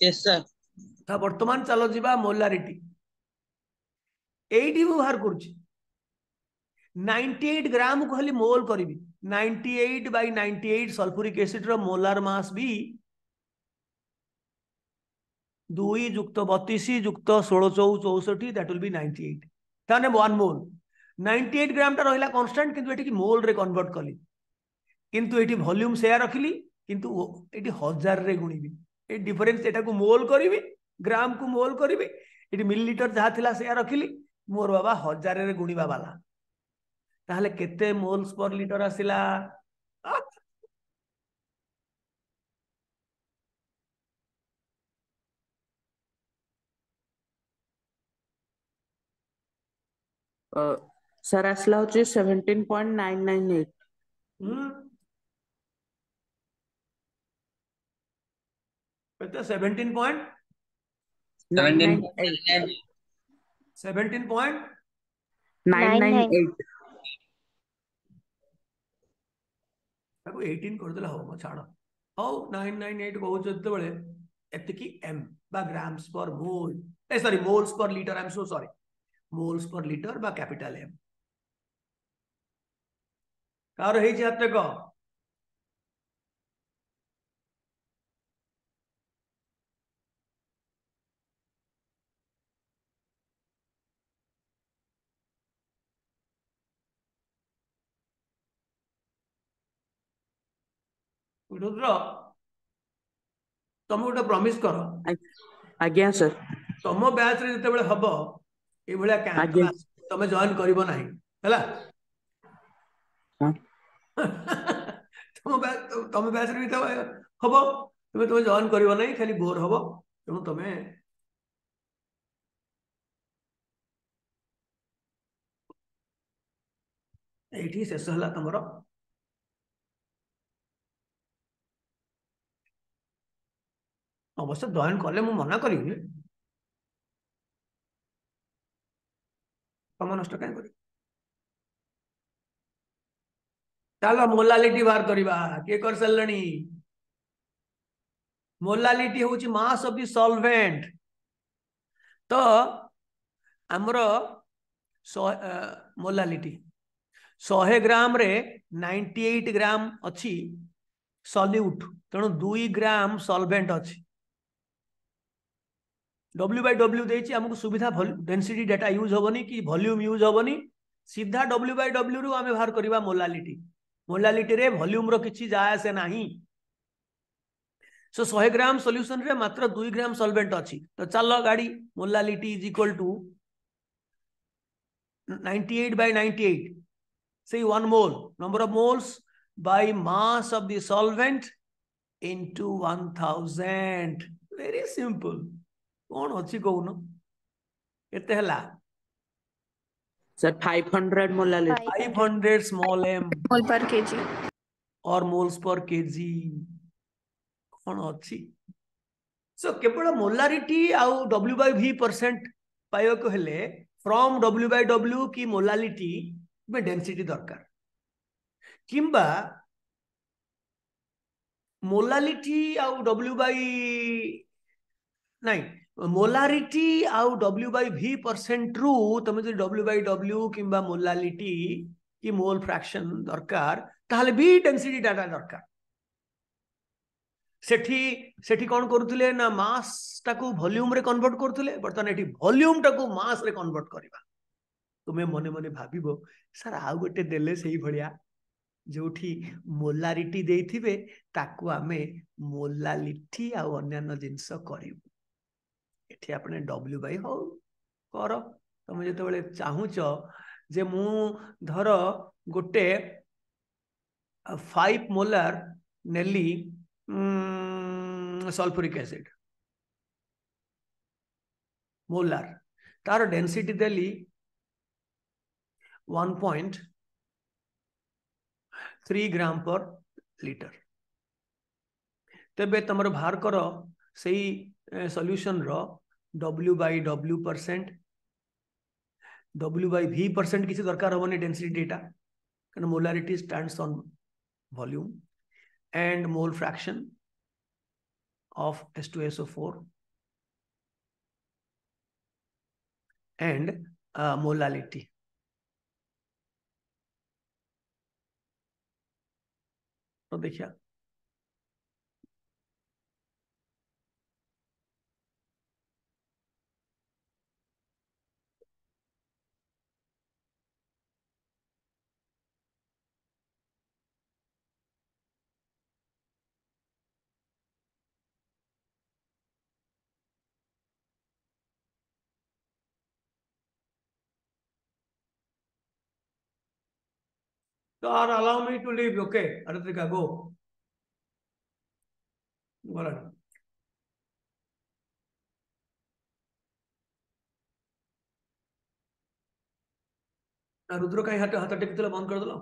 yes sir था वर्तमान चलो जीवा मोलारिटी एटी बाहर करुची 98 ग्राम को खाली मोल करी 98/98 सल्फ्यूरिक एसिड रो मोलार मास भी 2 + 32 + 1664 दैट विल बी 98 ताने 1 मोल 98 ग्राम टा रहिला कांस्टेंट किंतु एटी की मोल रे कन्वर्ट कली किंतु एटी वॉल्यूम शेयर रखिली किंतु एटी हजार रे गुणीबी ए डिफरेंस एटा को मोल करीबी ग्राम को मोल करीबी एटी मिलीलीटर जहा थिला शेयर रखिली मोर बाबा हजार रे गुणीबा वाला ताहले केते मोल्स पर लीटर आसिला सर आसला होची 17.998 केते 17.998 998 ताको 18 कर देला हो छाड़ हो 998 कहू जते बेले एतिकी m बा grams per mole a sorry moles per litre I am so sorry moles per litre बा कैपिटल M कार हे जे हाते को रुद्र तुम गोटे प्रॉमिस कर आज्ञा सर तुम बैच रे जते बेले हबो ए भलिया कैंप आज्ञा तुम जॉइन करिवो नाही हला हाँ तुम बैच भी तो हम तुम तुम जॉइन कर खाली बोर हम तेणु तुम ये शेष है तुम अवश्य जॉइन कले मु मना करी समय नष्ट कहीं कर चलो मोलालिटी बाहर करवा किए कर सारे मोलालिटी हूँ मास ऑफ द सॉल्वेंट तो आमर मोलालिटी 100 ग्राम रे 98 ग्राम अच्छी सल्यूट तेणु 2 ग्राम सॉल्वेंट अच्छी W/W देछि हमको सुविधा डेंसिटी डाटा यूज होबनी कि वॉल्यूम यूज होबनी सीधा W/W रु आमे बाहर करबा मोलालिटी मोलालिटी रे वॉल्यूम रो किछि जाय से नाही सो 100 ग्राम सॉल्यूशन रे मात्र 2 ग्राम सॉल्वेंट अछि तो चलो गाड़ी molality is equal to 98/98 say 1 mole number of moles by mass of the solvent into 1000 very simple कौन अच्छी कहून केते हला सर 500 मोलालिटी 500 small m मोल पर KG or moles per kg कौन अच्छी सो केवल मोलारिटी आउ W/V% पाइबा को हेले फ्रॉम W/W की मोलालिटी में डेंसिटी दरकार किंबा मोलालिटी आउ नहीं मोलारिटी आउ W/V% रु तुम जो W/W किंबा मोलालिटी की मोल फ्रैक्शन दरकार ताहले भी डेंसिटी डाटा दरकार सेठी सेठी कौन करुले ना मास टाकू वॉल्यूम रे कन्वर्ट करुले बर्तमान एठी वॉल्यूम टाकू मास रे कन्वर्ट करबा तुम्हें मने मने भाबिबो सर आउ गोटे देले सही भलिया जोठी मोलारिटी देथिबे ताकू आमे मोलालिटी आ अन्य जिंस करिबो एठी आपने W/ हो कर तुम जो चाहूच जे मु धर गोटे 5 मोलार नेली सल्फ्यूरिक एसिड मोलार तार डेंसिटी देली 1.3 ग्राम पर लीटर तेबे तुम बाहर कर सही सॉल्यूशन रो W/W% W/V% किसी दरकार होनी डेंसिटी डेटा कारण molarity stands on volume and mole fraction of H2SO4 and molality. तो देखिए God allow me to leave. Okay, Aratrika, go. Go ahead. Rudra कहीं हाथ हाथ टेक बंद कर दो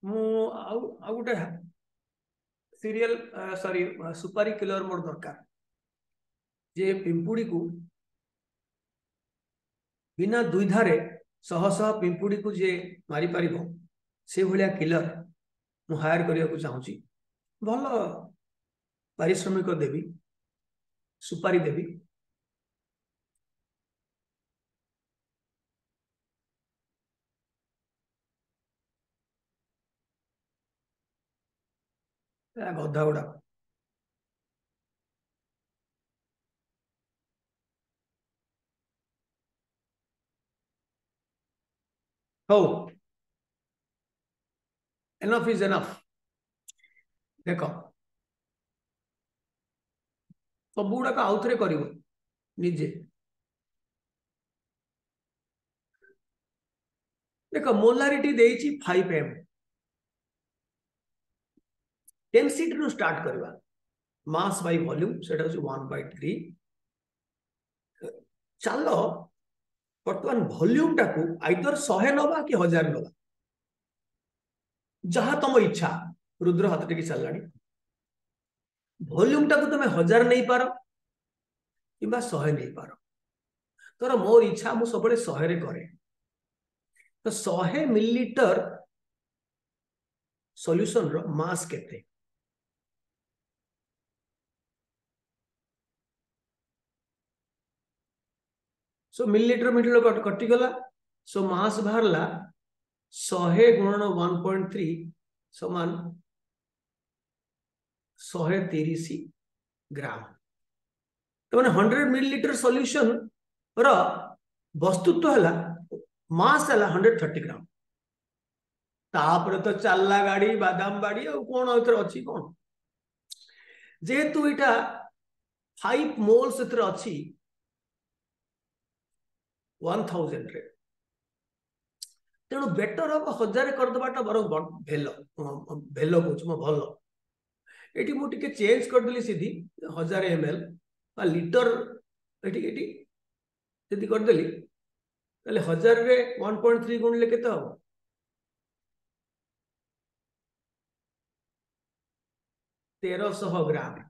गोटे सीरियल सॉरी सुपारी किलर मोर दरकार जे पिंपुड़ी को बिना दुईधारे शह शह पिंपुड़ी को जे मारी पारिबो से भलिया किलर मु हायर करिया को चाहूची भल पारिश्रमिक देवी सुपारी देवी गधा गुड़ा हो एनफ इज एनफ देख सब गुड़ाक आउ थे कर निजे देख मोलारिटी देइछि 5m डेंसिटी रू स्टार्ट करवा मास बाय वॉल्यूम सेटा होछि 1/3 चलो बर्तमान वॉल्यूम टाकू आइदर 100 नबा कि 1000 नबा जहां तुम इच्छा रुद्र हाथ टेकी चललानी वॉल्यूम टाकू तुम 1000 नहीं पार कि 100 नहीं पार तोर मोर इच्छा मु सब 100 रे करे तो 100 मिलीलीटर सॉल्यूशन रो मास केते सो मिलीलीटर मिलीलीटर कटि गला सो मास बाहरला 100 गुणन 1.3 समान 130 ग्राम तो माने 100 मिलीलीटर सॉल्यूशन रो वस्तुत्व हला मास हला 130 ग्राम तापर तो चलला गाड़ी बादाम बाड़ी और कोन एथर अछि कोन जेहेतु इटा 5 मोल्स एथर अछि 1000 रे तेणु बेटर हम 1000 करदेवाटा बर भेलो भेलो कुछ मो भलो एटी मु टिके चेंज कर देली सीधी 1000 ml बा लीटर एटी एटी यदि कर देली ताले 1000 रे 1.3 गुणले केते हो 1300 ग्राम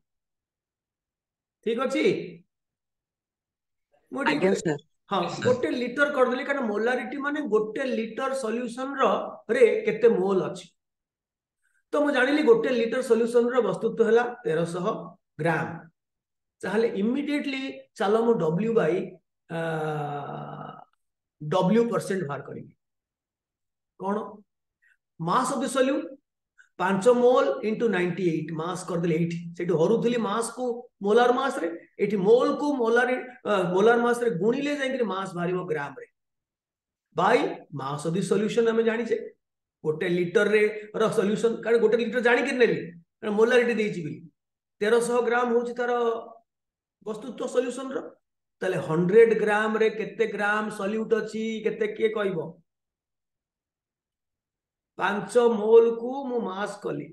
ठीक अछि आज्ञा सर हाँ गोटे लीटर कर देली कारण मोलारिटी माने गोटे लीटर सॉल्यूशन रे केते मोल अछि तो मु जानिली गोटे लीटर सॉल्यूशन रो वस्तुत्व हला 1300 ग्राम चाहे इमिडिएटली चलो मु W बाई W% बाहर करी कौन मास of the solute 5 mole into 98 मास कर देले 8 सेठी हरुथली मास को मोलार मास रे एठी मोल को मोलार मास रे गुणिले जाई मास भारिबो ग्राम रे by mass of the solution हमें जानि छे गोटे लीटर रे रो सॉल्यूशन कारण गोटे लीटर जानि के नेली कारण मोलारिटी देइछि बिली 1300 ग्राम होछि तार वस्तुत्व सॉल्यूशन रो तले 100 ग्राम रे केते ग्राम सॉल्यूट अछि केते के कहइबो 5 मोल को मु मास कली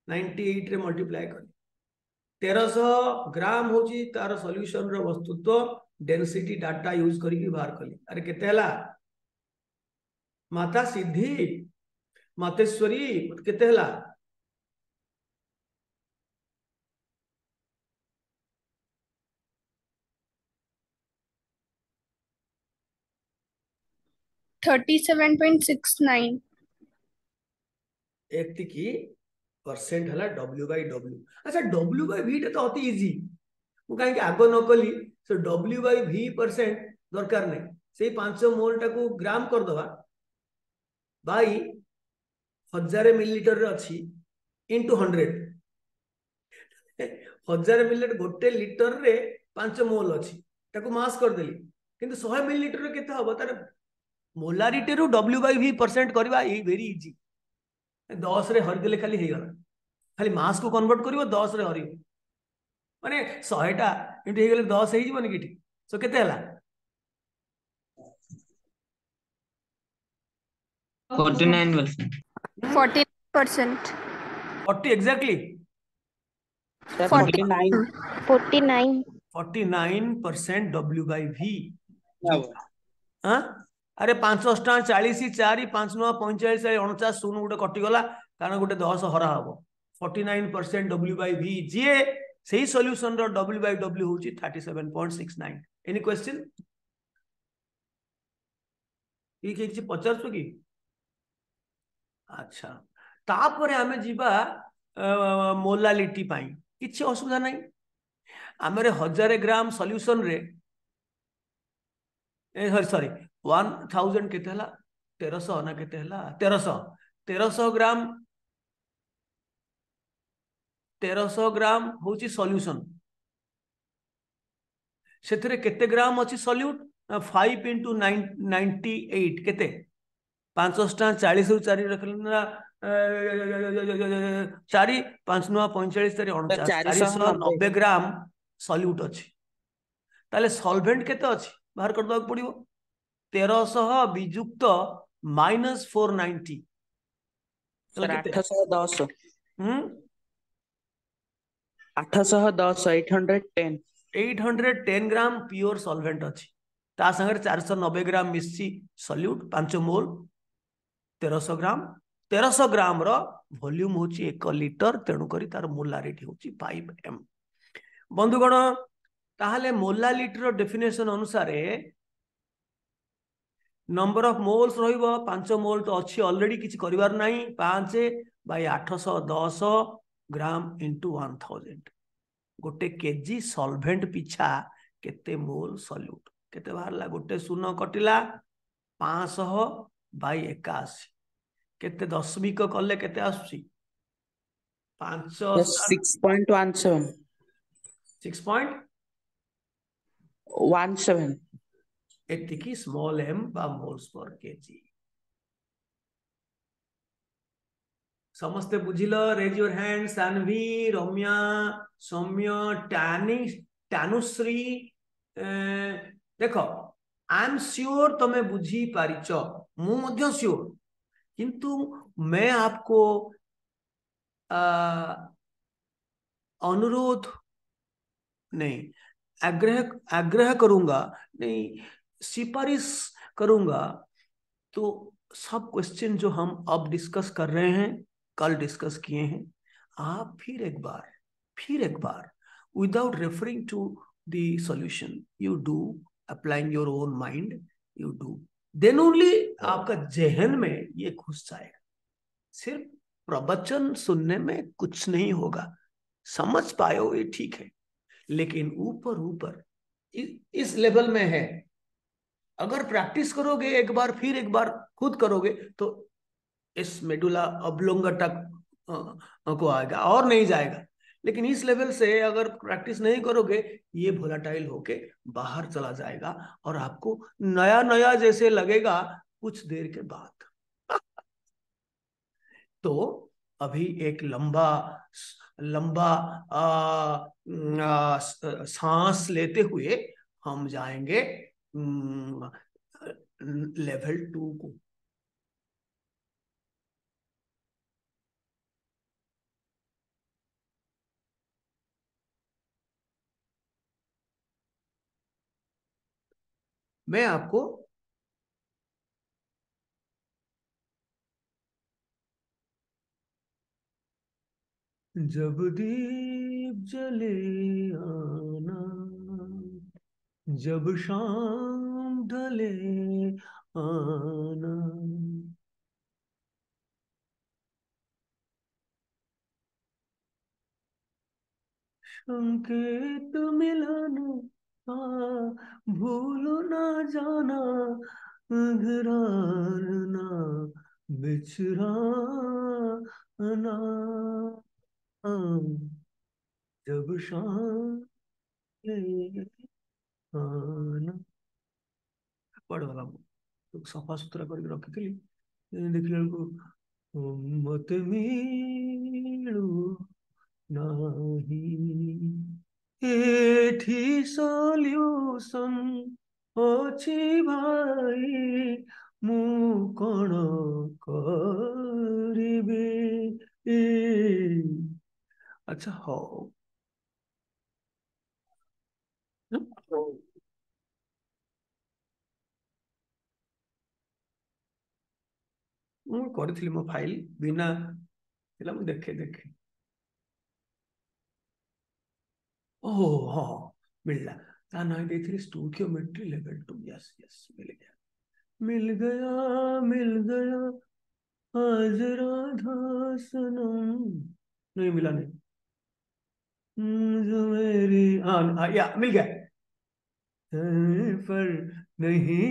98 रे मल्टीप्लाई कली 1300 ग्राम होची तार सॉल्यूशन रो वस्तुत्व डेंसिटी डाटा यूज करके बाहर कली अरे केते हला माता सिद्धि मातेश्वरी केते हला $37.69 एतिकी परसेंट हला W बाय W अच्छा W बाय V तो अति इजी मु काहे आगो न कली सो W बाय V परसेंट दरकार नहीं से 5 मोल टाको ग्राम कर दवा बाई 1000 मिलीलीटर रे अछि इनटू 100 1000 मिलीलीटर गोटे लीटर रे 5 मोल अछि ताको मास कर देली किंतु 100 मिलीलीटर रे केते हबो तार मोलारिटी रो W बाय V परसेंट करबा ई वेरी इजी 10 रे हरि देले खाली हेगला खाली मास को कन्वर्ट करिवो 10 रे हरि माने 100 टा इनटू हेगले 10 हे जीवनी किठी सो केते हला 49%. 40%. 40 exactly 49 49 49% W by V bravo. हाँ अरे 5 * 40 4 5 * 9 45 शून्य गोटे कटिगला कारण गोटे 10 हरा हम 49% W/V जी सही सॉल्यूशन रो W/W होची 37.69 एनी क्वेश्चन किसी पचार कि अच्छा तापर आमे जीवा मोलालिटी पाई किसी असुविधा नहीं आमरे 1000 ग्राम सॉल्यूशन रे सॉरी 1000 केते हला 1300 ना केते हला 1300 ग्राम 1300 ग्राम होची सॉल्यूशन सेथिरे केते ग्राम अछि सॉल्यूट 5 * 98 केते 540 रु 4 रखना 4 5 * 9 45 490 ग्राम सॉल्यूट अछि ताले सॉल्वेंट केते अछि बाहर कर दବାକୁ पड़िबो 1300 विजुक्त -490 सर 810 हम्म 810 810 810 ग्राम प्योर सॉल्वेंट अछि ता संगे 490 ग्राम मिस्सी सॉल्यूट 5 मोल 1300 ग्राम रो वॉल्यूम होची 1 लिटर तेणु करी तार मोलारिटी होची 5m बंधुगण ताहले मोलालिटी रो डेफिनेशन अनुसार नंबर ऑफ मोल्स रहिबो 5 मोल तो अच्छी ऑलरेडी किछि करिवार नाही 5/810 ग्राम इंटू 1000 गोटे केजी सॉल्वेंट पिछा केते मोल सॉल्यूट केते बाहरला गोटे शून्य कटिला 500/81 केते दशमिक कले केते आसुची 5 6.17 17 एतिकी स्मॉल m बा मोल्स पर केजी समस्ते बुझिलो रेज योर हैंड सानवी रम्या सौम्य टानुश्री देखो आई एम श्योर तमे बुझी पारिच मु मध्य श्योर किंतु मैं आपको अनुरोध नहीं आग्रह आग्रह करूंगा नहीं सिफारिश करूंगा तो सब क्वेश्चन जो हम अब डिस्कस कर रहे हैं कल डिस्कस किए हैं आप फिर एक बार without referring to the solution you do applying your own mind you do then only आपका जहन में ये घुस जाएगा सिर्फ प्रवचन सुनने में कुछ नहीं होगा समझ पाए हो ये ठीक है लेकिन ऊपर ऊपर इस लेवल में है अगर प्रैक्टिस करोगे एक बार फिर एक बार खुद करोगे तो इस मेडुला ऑब्लोंगेटा को आएगा और नहीं जाएगा लेकिन इस लेवल से अगर प्रैक्टिस नहीं करोगे ये वोलेटाइल होके बाहर चला जाएगा और आपको नया नया जैसे लगेगा कुछ देर के बाद तो अभी एक लंबा लंबा सांस लेते हुए हम जाएंगे लेवल 2 को मैं आपको जब दीप जले आना जब शाम ढले आना संकेत मिलाना भूल ना जाना घराना बिछराना जब शाम आना पढ़ वाला तो सफा सुतरा करके रखी देखला को मत मिलू नहीं एठी सॉल्यूशन अछि भाई मु कौन करिबे अच्छा हो ମୁଁ କରିଥିଲି ମୋ ଫାଇଲ ବିନା ଥିଲା ମୁଁ ଦେଖେ ओह हाँ मिल रहा ता ना देती स्टोइकियोमेट्री लेवल 2 यस यस मिल गया आज राधा सनम नहीं मिला नहीं जो मेरी हाँ या मिल गया पर नहीं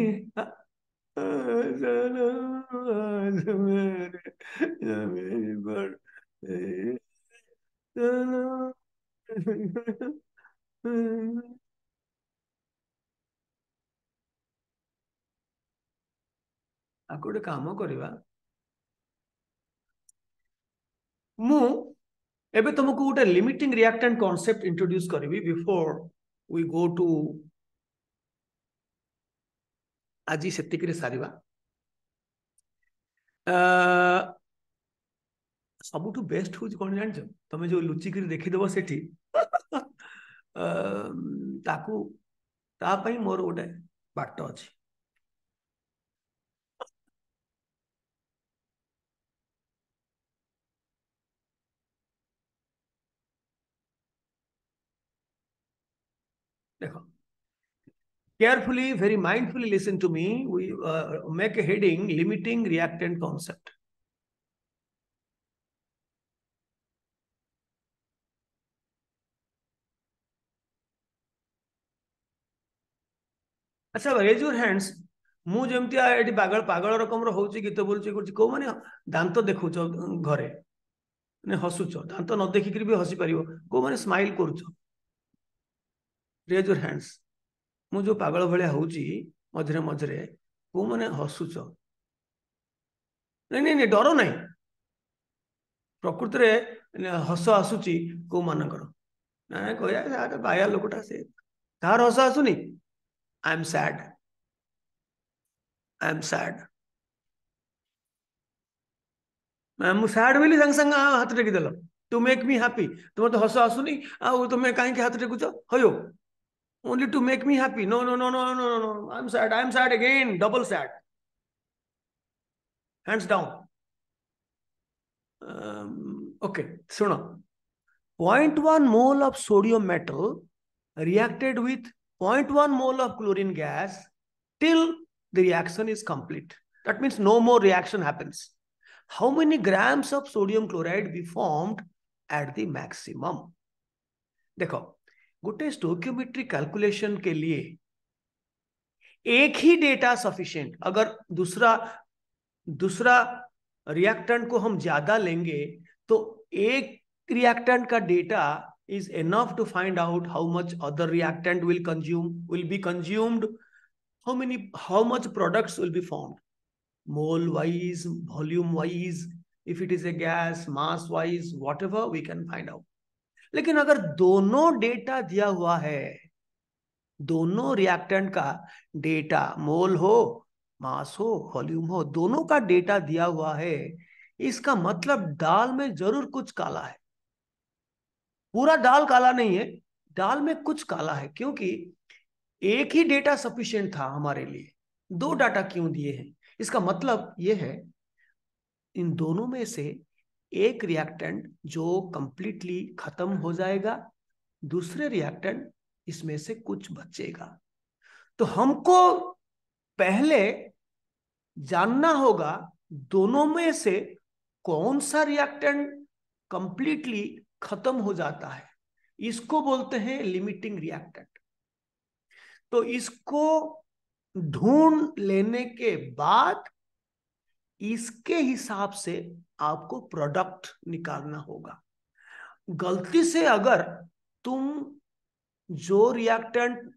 सनम आज मेरी पर सनम आको गोटे काम करवा मु एबे तुमको गोटे लिमिटिंग रिएक्टेंट कांसेप्ट इंट्रोड्यूस करी बिफोर वी गो टू आज से सारिबा सबुठु बेस्ट हूँ कौन जान तुम जो लुचिक देखीदेव से मोर गोटे बाट अच्छी देखो carefully very mindfully listen to me we make a heading limiting reactant concept अच्छा रेज योर हैंड्स मु जमती एटी पागल पागल रकम होची गीत बोलची को माने दांत देखुच घरे ने हसुच दांत न देखिक भी हसी पार को माने स्माइल करुच रेज योर हैंड्स मु जो पागल भाया होची मझे मझे को माने हसुच नहीं नहीं नहीं डर नहीं प्रकृति रे हस आसुची को मानकर ना कह बाया लोकटा से तार हस आसुनी आई एम सैड मु सैड बोली संग संग हाथ टेकी देल टू मेक मी हैप्पी तुम तो हस आसुनी आ तुम कहीं हाथ टेकुच हो only to make me happy no no no no no no I am sad again double sad hands down okay सुनो 0.1 mole of sodium metal reacted with 0.1 mole of chlorine gas till the reaction is complete. That means no more reaction happens. How many grams of sodium chloride be formed at the maximum? देखो गोटे stoichiometric calculation के लिए एक ही data sufficient अगर दूसरा reactant को हम ज्यादा लेंगे तो एक reactant का data is enough to find out how much other reactant will be consumed, how much products will be formed, mole wise, volume wise, if it is a gas, mass wise, whatever we can find out. लेकिन अगर दोनों data दिया हुआ है, दोनों reactant का data मोल हो, मास हो, वॉल्यूम हो, दोनों का डेटा दिया हुआ है, इसका मतलब दाल में जरूर कुछ काला है। पूरा दाल काला नहीं है, दाल में कुछ काला है, क्योंकि एक ही डेटा सफिशिएंट था हमारे लिए, दो डाटा क्यों दिए हैं? इसका मतलब यह है इन दोनों में से एक रिएक्टेंट जो कंप्लीटली खत्म हो जाएगा, दूसरे रिएक्टेंट इसमें से कुछ बचेगा। तो हमको पहले जानना होगा दोनों में से कौन सा रिएक्टेंट कंप्लीटली खत्म हो जाता है, इसको बोलते हैं लिमिटिंग रिएक्टेंट। तो इसको ढूंढ लेने के बाद इसके हिसाब से आपको प्रोडक्ट निकालना होगा। गलती से अगर तुम जो रिएक्टेंट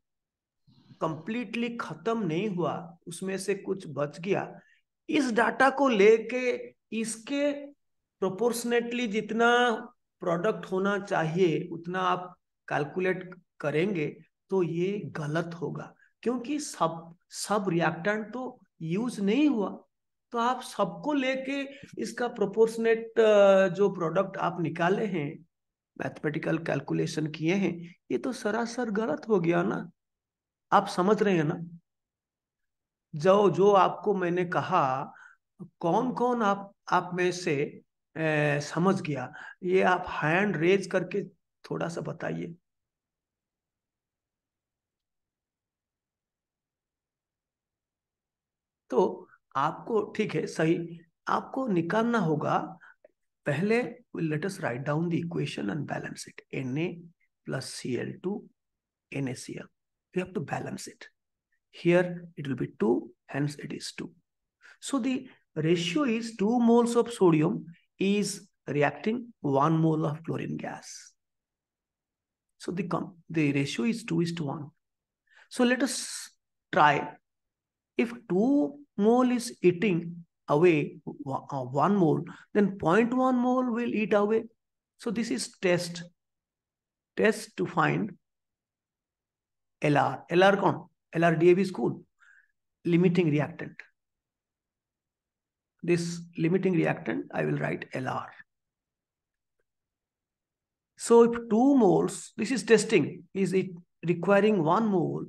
कंप्लीटली खत्म नहीं हुआ उसमें से कुछ बच गया, इस डाटा को लेके इसके प्रोपोर्शनेटली जितना प्रोडक्ट होना चाहिए उतना आप कैलकुलेट करेंगे तो ये गलत होगा, क्योंकि सब रिएक्टेंट तो यूज नहीं हुआ। तो आप सबको लेके इसका प्रोपोर्शनेट जो प्रोडक्ट आप निकाले हैं, मैथमेटिकल कैलकुलेशन किए हैं, ये तो सरासर गलत हो गया ना। आप समझ रहे हैं ना? जो आपको मैंने कहा कौन कौन आप में से समझ गया? ये आप हैंड रेज करके थोड़ा सा बताइए। तो आपको ठीक है, सही, आपको निकालना होगा। पहले let us write down the equation and balance it. Na plus Cl2 NaCl, we have to balance it. Here it will be 2, hence it is 2. So the ratio is 2 moles of sodium is reacting 1 mole of chlorine gas. So the ratio is 2:1. So let us try. If 2 mole is eating away 1 mole, then 0.1 mole will eat away. So this is test to find LR. LR कौन? LR DAV school. Limiting reactant. This limiting reactant, I will write LR. So if 2 moles, this is testing, is it requiring 1 mole?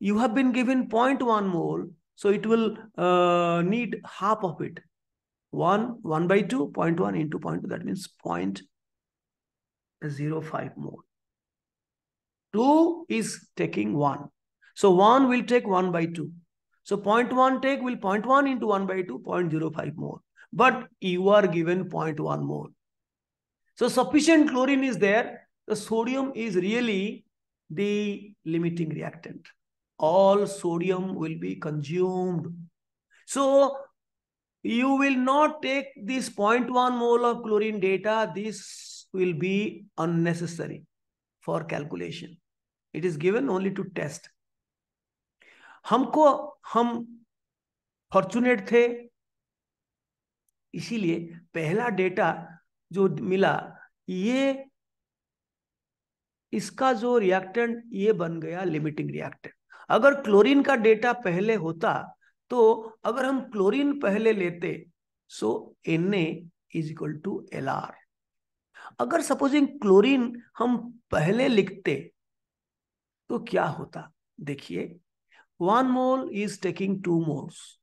You have been given 0.1 mole, so it will need half of it. 1 by 2, 0.1 into 0.2, that means 0.05 mole. 2 is taking 1. So 1 will take 1 by 2. So 0.1 take will 0.1 into 1 by 2, 0.05 mole. But you are given 0.1 mole. So sufficient chlorine is there. The sodium is really the limiting reactant. All sodium will be consumed. So you will not take this 0.1 mole of chlorine data. This will be unnecessary for calculation. It is given only to test. हम fortunate थे, इसीलिए पहला data जो मिला, ये इसका जो reactant ये बन गया लिमिटिंग रिएक्टेंट। अगर क्लोरीन का डेटा पहले होता, तो अगर हम क्लोरीन पहले लेते, so Na is equal to Lr। अगर सपोजिंग क्लोरीन हम पहले लिखते तो क्या होता? देखिए, 1 mole is taking 2 moles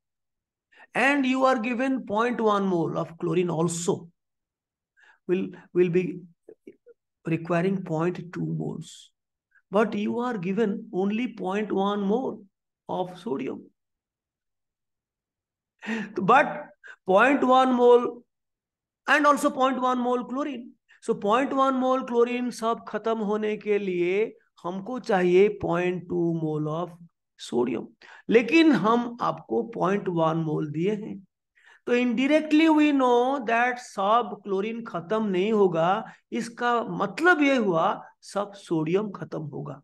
and you are given 0.1 mole of chlorine also will be requiring 0.2 moles, but you are given only 0.1 mole of sodium. But 0.1 mole and also 0.1 mole chlorine. So 0.1 mole chlorine सब खत्म होने के लिए हमको चाहिए 0.2 mole of sodium, लेकिन हम आपको 0.1 मोल दिए हैं। तो इनडायरेक्टली वी नो दैट सब क्लोरीन खत्म नहीं होगा। इसका मतलब ये हुआ सब सोडियम खत्म होगा।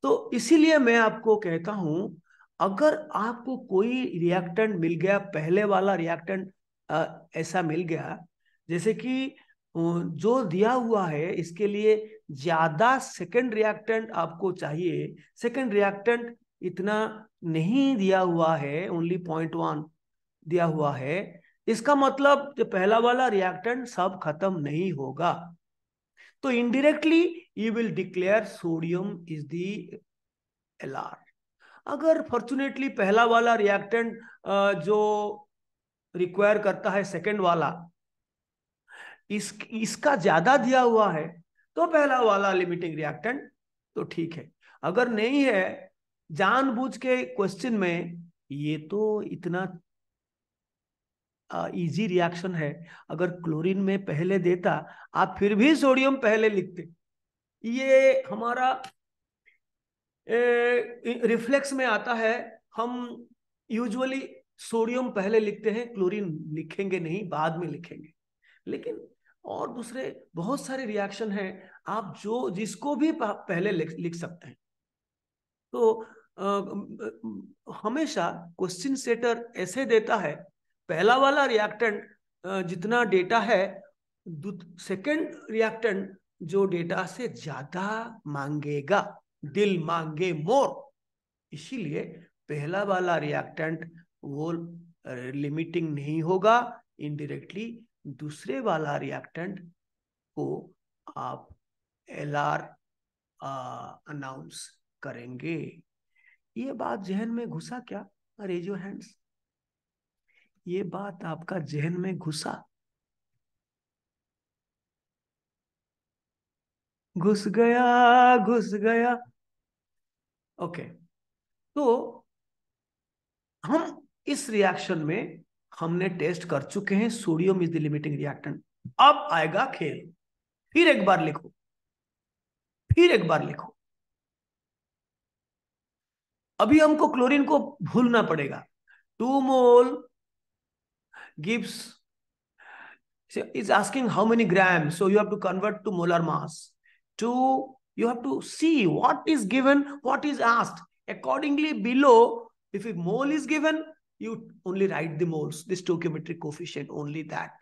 तो इसीलिए मैं आपको कहता हूं, अगर आपको कोई रिएक्टेंट मिल गया, पहले वाला रिएक्टेंट ऐसा मिल गया, जैसे कि जो दिया हुआ है इसके लिए ज्यादा सेकंड रिएक्टेंट आपको चाहिए, सेकंड रिएक्टेंट इतना नहीं दिया हुआ है, ओनली 0.1 दिया हुआ है, इसका मतलब जो पहला वाला रिएक्टेंट सब खत्म नहीं होगा। तो indirectly you will declare sodium is the Lr। अगर फॉर्चुनेटली पहला वाला रिएक्टेंट जो रिक्वायर करता है सेकंड वाला, इसका ज्यादा दिया हुआ है, तो पहला वाला लिमिटिंग रिएक्टेंट तो ठीक है। अगर नहीं है, जानबूझ के क्वेश्चन में ये तो इतना इजी रिएक्शन है, अगर क्लोरीन में पहले देता, आप फिर भी सोडियम पहले लिखते। ये हमारा रिफ्लेक्स में आता है। हम यूजुअली सोडियम पहले लिखते हैं, क्लोरीन लिखेंगे नहीं, बाद में लिखेंगे। लेकिन और दूसरे बहुत सारे रिएक्शन हैं, आप जो जिसको भी पहले लिख सकते हैं। तो हमेशा क्वेश्चन सेटर ऐसे देता है, पहला वाला रिएक्टेंट जितना डेटा है, सेकंड रिएक्टेंट जो डेटा से ज्यादा मांगेगा, दिल मांगे मोर, इसीलिए पहला वाला रिएक्टेंट वो लिमिटिंग नहीं होगा। इनडायरेक्टली दूसरे वाला रिएक्टेंट को आप Lr अनाउंस करेंगे। ये बात जहन में घुसा क्या? Raise your hands. ये बात आपका जहन में घुस गया। ओके, तो हम इस रिएक्शन में हमने टेस्ट कर चुके हैं, sodium is the limiting reactant. अब आएगा खेल। फिर एक बार लिखो, अभी हमको क्लोरीन को भूलना पड़ेगा। 2 मोल gives, is asking how many grams, so you have to convert to molar mass. You have to see what is given, what is asked. Accordingly, below, if a mole is given, you only write the moles, the stoichiometric coefficient, only that.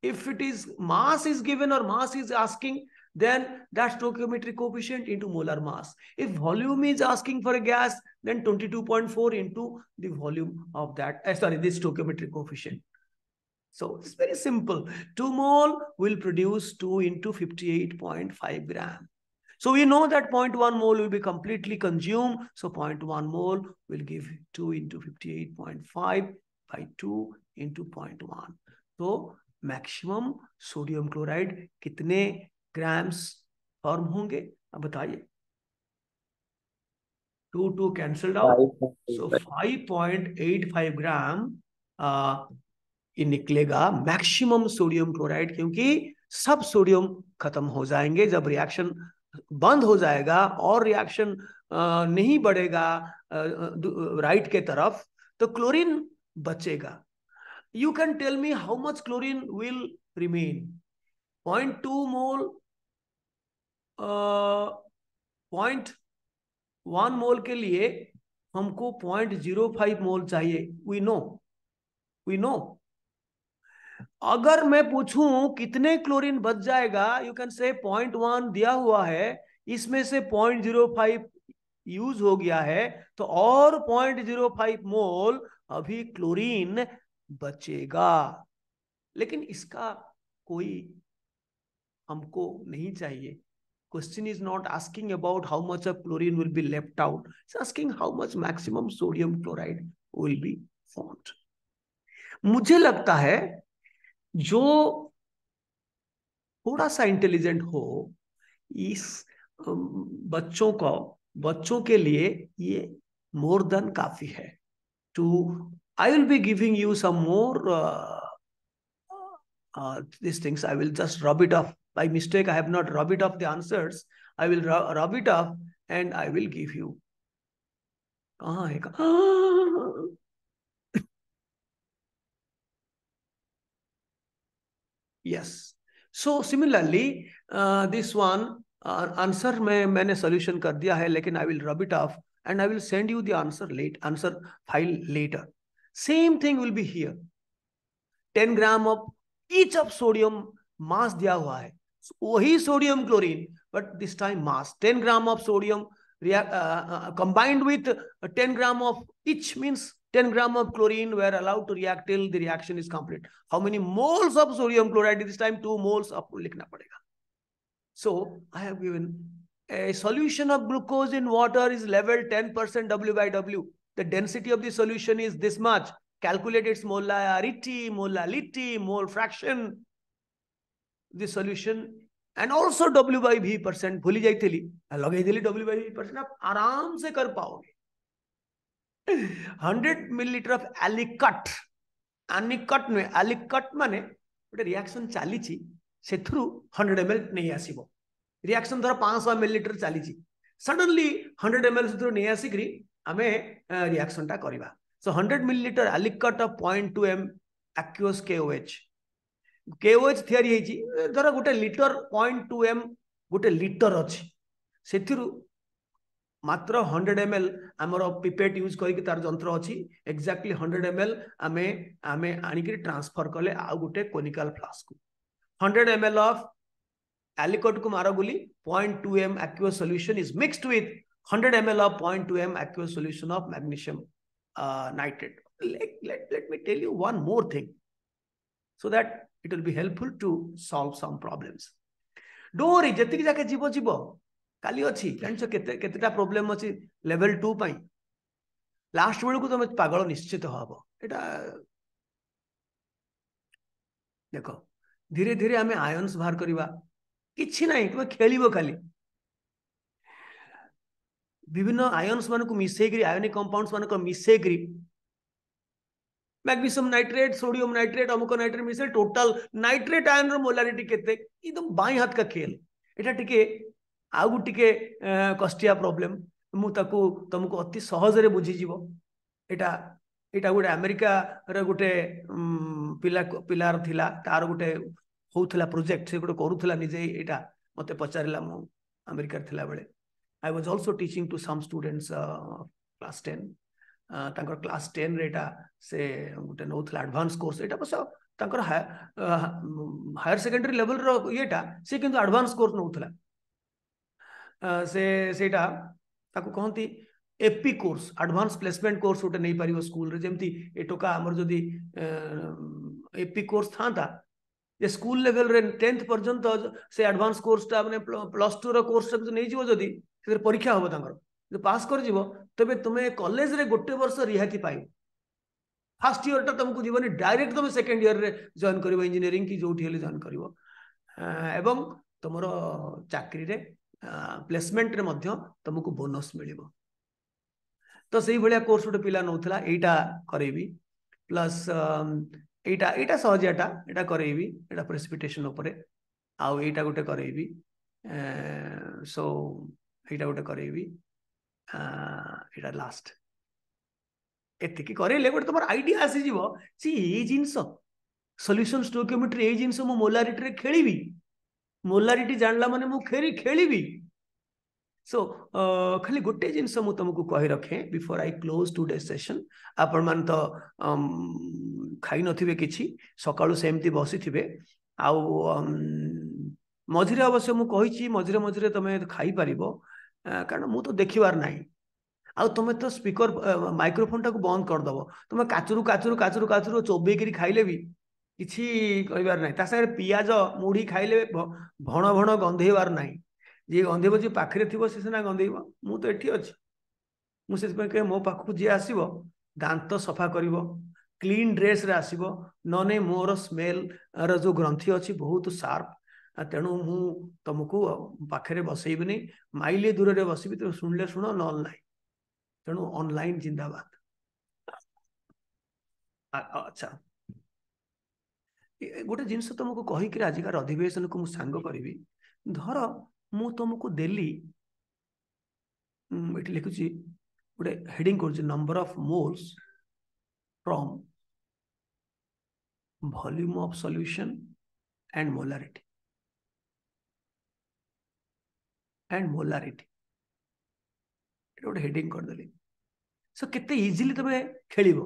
If it is mass is given or mass is asking, then that stoichiometric coefficient into molar mass. If volume is asking for a gas, then 22.4 into the volume of that, this stoichiometric coefficient. So it's very simple. 2 mole will produce 2 into 58.5 gram. So we know that 0.1 mole will be completely consumed. So 0.1 mole will give 2 into 58.5 by 2 into 0.1. तो maximum sodium chloride कितने grams form होंगे, अब बताइए। 2 cancelled out, सो 5.85 ग्राम ये निकलेगा maximum sodium chloride, क्योंकि सब sodium खत्म हो जाएंगे जब रिएक्शन बंद हो जाएगा और रिएक्शन नहीं बढ़ेगा राइट के तरफ, तो क्लोरीन बचेगा। You can tell me how much chlorine will remain? 0.2 mole, 0.1 मोल के लिए हमको 0.05 मोल चाहिए। We know. अगर मैं पूछूं कितने क्लोरीन बच जाएगा, यू कैन से 0.1 दिया हुआ है, इसमें से 0.05 यूज हो गया है, तो और 0.05 मोल अभी क्लोरीन बचेगा। लेकिन इसका कोई हमको नहीं चाहिए। Question is not asking about how much of chlorine will be left out. It's asking how much maximum sodium chloride will be formed. मुझे लगता है जो थोड़ा सा इंटेलिजेंट हो, इस बच्चों के लिए ये मोर देन काफी है। I will be giving you some more these things. I will just rub it off. By mistake, I have not rubbed it off the answers. I will rub it off and I will give you. Yes. So similarly, this one answer मैंने solution कर दिया है, लेकिन I will rub it off and I will send you the answer file later. Same thing will be here. 10 gram of each of sodium mass दिया हुआ है, वही sodium chlorine, but this time mass 10 gram of sodium combined with 10 gram of each, means 10 gram of chlorine were allowed to react till the reaction is complete. How many moles of sodium chloride? This time 2 moles आपको लिखना पड़ेगा. So I have given a solution of glucose in water is level 10% W by W. The density of the solution is this much. Calculate its molarity, mole fraction, the solution, and also W by V percent. भूली जाई थी, लगे थी W by V percent, आप आराम से कर पाओगे। 100 milliliter of alicate में alicate माने गोटे रिएक्शन चली सेथुरु 100 ml नहीं आसीबो। रिएक्शन धर 500 मिलीलीटर चली, सडनली 100 ml सेथुरु नहीं आसिकरी आमे रिएक्शन टा करिबा। So 100 milliliter alicate of 0.2 m aqueous KOH theory है धर गोटे लीटर 0.2 m गोटे लीटर अच्छी सेथिरु मात्र 100 ml आमर पिपेट यूज करके तार जंत्र अच्छी एक्जाक्टली 100 ml आमे आमे आनिक ट्रांसफर कले आ गोटे conical flask 100 ml of alicate को मारो गुली 0.2 m aqueous solution is mixed with 100 ml of 0.2 m aqueous solution of magnesium nitrate. Let me tell you one more thing so that it will be helpful to solve some problems. Don't worry, जतिक जाके जीवो काली अच्छी जानछ केतेटा problem अछि level 2 पई last bell को तुम पागल निश्चित हबो। एटा देख धीरे धीरे आम आयन्स बाहर करवा कि ना तुम खेल खाली विभिन्न आयन्स मान मिसेक आयोनिक कंपाउंड्स मान मिसेक मैग्नीशियम नाइट्रेट सोडियम नाइट्रेट अमुक नाइट्रेट मिसे टोटल नाइट्रेट आयन मोलारिटी केते एकदम बाई हाथ का खेल एटा टिके आगु टिके कष्टिया प्रॉब्लम मु ताकू तुमको अति सहज रे बुझी जीवो एटा एटा गोटे अमेरिका रे गोटे पिलार थिला तार गोटे होउथला प्रोजेक्ट से गोटे करूथला निजे एटा मते पचारला मु अमेरिका थिला बेले I was also teaching to some students class 10 तांकर क्लास 10 रेटा से गोटे नौथला एडवांस कोर्स एटा बस तांकर हायर सेकेंडरी लेवल रो येटा से किंतु एडवांस कोर्स नौथला से सेटा ताको कहंती AP course advance placement course गोटे नहीं पारिबो स्कूल रे जेमती एटोका हमर जदी एपी कोर्स थांता जे स्कूल लेवल रे 10th पर्यंत से एडवांस कोर्स ता माने +2 रो कोर्स सब नहीं जीवो जदी से परीक्षा होबो तांकर जो पास कर जीवो तबे तुमे कॉलेज रे गोटे वर्ष रिहाती पाइबो फर्स्ट ईयर टा तुमको जीवनी डायरेक्ट तुम सेकंड ईयर रे जॉइन करिवो इंजीनियरिंग की जोठी हेले जॉइन करिवो एवं तुमरो चाकरी रे प्लेसमेंट रे मध्य तुमको बोनस मिलिबो तो सही भलिया कोर्स गोटे पिला नौथला एटा करेबी प्लस एटा एटा सहजियाटा एटा करेबी एटा प्रेसिपिटेशन ऊपर आउ एटा गोटे करेबी सो एटा गोटे करेबी एटा लास्ट एतिकी करेले गोटे तुम आइडिया आसी जीवो सी ए जिंस सॉल्यूशन स्टोइकियोमेट्री ए जिंस मु मोलारिटी रे खेलीबी मोलारिटी जानला माने मु खेलीबी सो खाली गोटे जिनस मु तुमको कहि रखे before I close today session आपण मान तो खाई नथिबे किछि सकाळु सेमती बसिथिबे आउ मझिरे अवश्य मु कहिछि मझिरे मझिरे तमे खाई परिबो कारण मु तो देखिबार नाही आ तुम तो स्पीकर माइक्रोफोन टाक बंद कर दबो तुम काचुरु काचुरु काचुरु काचुरु चोबेकरी खाइले भी किछि कहबार नाही ता संगे पियाज मुढ़ी खाइले भण भण गंधेबार नाही जे गंधेब जे पाखरे थिबो से सिना गंधेब मु तो एठी अछि मु से कहे मो पाखु जे आसीबो दांत सफा करिवो क्लीन ड्रेस रे आसीबो नने मोर स्मेल र जो ग्रंथि अछि बहुत शार्प तेणु मु तुमको पाखरे बसैबनी माइले दूर रे बसिबी तो सुनले सुन नल नाही तेणु ऑनलाइन जिंदाबाद अच्छा गोटे जिनस तुमको कहिक आजिकार अधिवेशन को मुझे सांग करी धर मु तुमको देली ये लिखुची गोटे हेडिंग कर number of moles from volume of solution and molarity गोटे हेडिंग कर देली सो केते इजीली तबे खेलिबो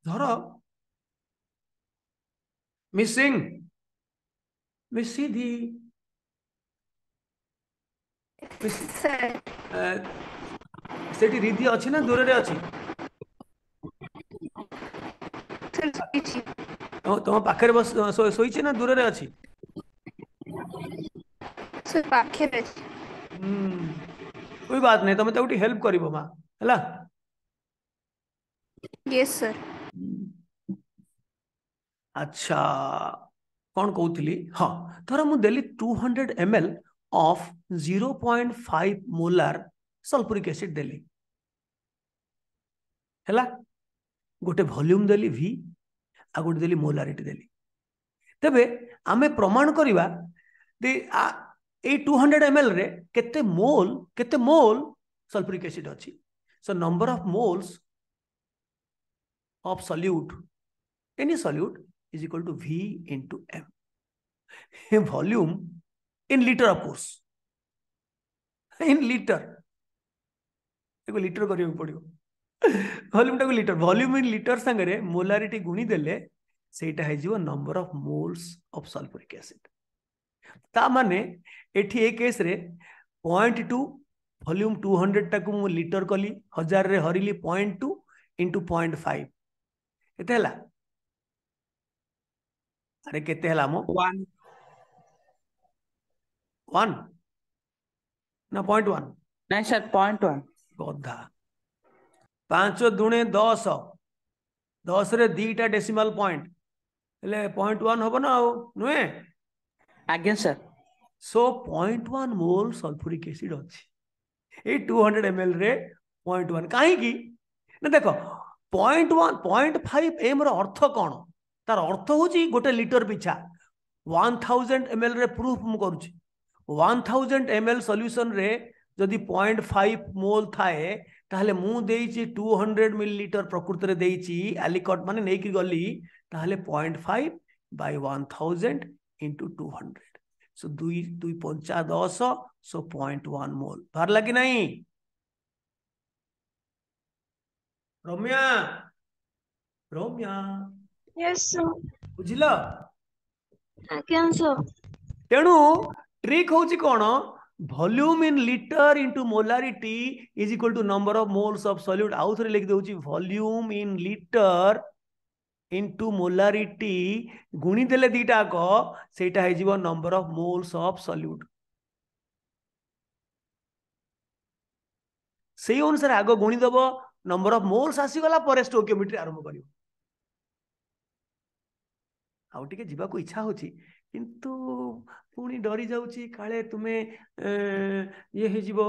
धर मिसिंग मिसी दी सेठी रिधि अछि ना दूर रे अछि तुम पाखरे बस सोईचे ना दूर रे अछि सर पाखरे कोई बात नहीं तुम तो हेल्प करिवो मा हला यस सर अच्छा कौन कहूली हाँ थोड़ा मुझे देली 200 ml of 0.5 molar sulphuric acid देली हैला गोटे वॉल्यूम देली V आ गोटे देली मोलारिटी देली तबे आमे प्रमाण करिवा दे ए 200 ml रे केते मोल सल्फ्यूरिक एसिड अछि so number of moles of solute any solute is equal to V into M. A volume in liter of course. In liter. देखो लीटर करियो पड़ियो वॉल्यूम टाको लीटर वॉल्यूम इन लीटर संगे molarity गुणी देले सेटा है जीव number of moles of sulphuric acid ता माने एठी ए केस रे 0.2 वॉल्यूम 200 टाको मु लीटर कली 1000 रे हरिली 0.2 into 0.5 एते हला अरे केते हला मो 1 ना 0.1 नहीं सर 0.1 गधा 5 दुणे 10 10 रे दीटा डेसिमल पॉइंट हेले 0.1 हबो ना नुहे आज्ञा सर सो 0.1 मोल सल्फ्यूरिक एसिड अछि ए 200 ml रे 0.1 काहे की ना देखो 0.1 0.5 m रो अर्थ कोन तार अर्थ होची गोटे लीटर पिछा 1000 ml रे प्रूफ मु करूची 1000 ml सॉल्यूशन रे जदि 0.5 मोल थाए ताहले मु देइची 200 मिलीलीटर प्रकृति रे देइची एलिकट माने नै कि गली ताहले 0.5 by 1000 into 200 सो 2 पंचा 10 सो 0.1 मोल बाहर कि नहीं रम्या रम्या यस सर बुझिल आज्ञा सर तेणु ट्रिक होची कोन volume in litre into molarity is equal to number of moles of solute आउ थरे लिख देउची volume in litre into molarity गुणी देले दीटा को सेटा हे जीवो number of moles of solute से अनुसार आगो गुणी देबो नंबर ऑफ मोल्स आसी गला पर स्टोइकियोमेट्री आरंभ करियो आउ टिके जीवा को इच्छा होची किंतु पुणी डरी जाउची काले तुमे ये हे जीवो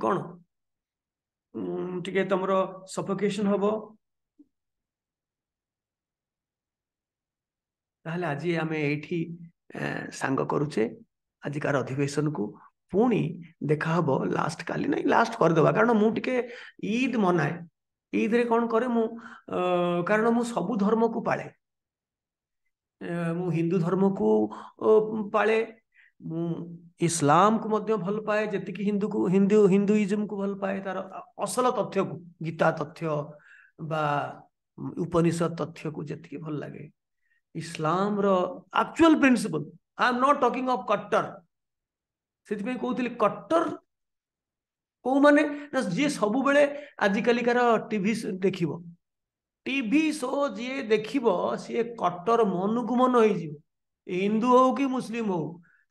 कोन टिके तमरो सफोकेशन हबो ताहले आज आम ये सांग करुचे आजिकार अधिवेशन को पुणी देखा हबो लास्ट काली नहीं लास्ट करदेवा कारण मु टिके ईद मनाए ईद रे कौन करे मु कारण मु सबु धर्म को पाले मु हिंदू धर्म को पाले मु इस्लाम को मध्य भल पाए जेतिकी हिंदू को हिंदुइज्म को भल पाए तार असल तथ्य को गीता तथ्य बा उपनिषद तथ्य को जेतिकी भल लगे इस्लाम रो actual principle I am not talking of कट्टर सेति पे कहउतली कट्टर को माने ना जे सब बेले आजिकली कार टीवी देखिबो टीवी शो जे देखिबो से कट्टर मन को मन होई जिवो हिंदू हो कि मुस्लिम हो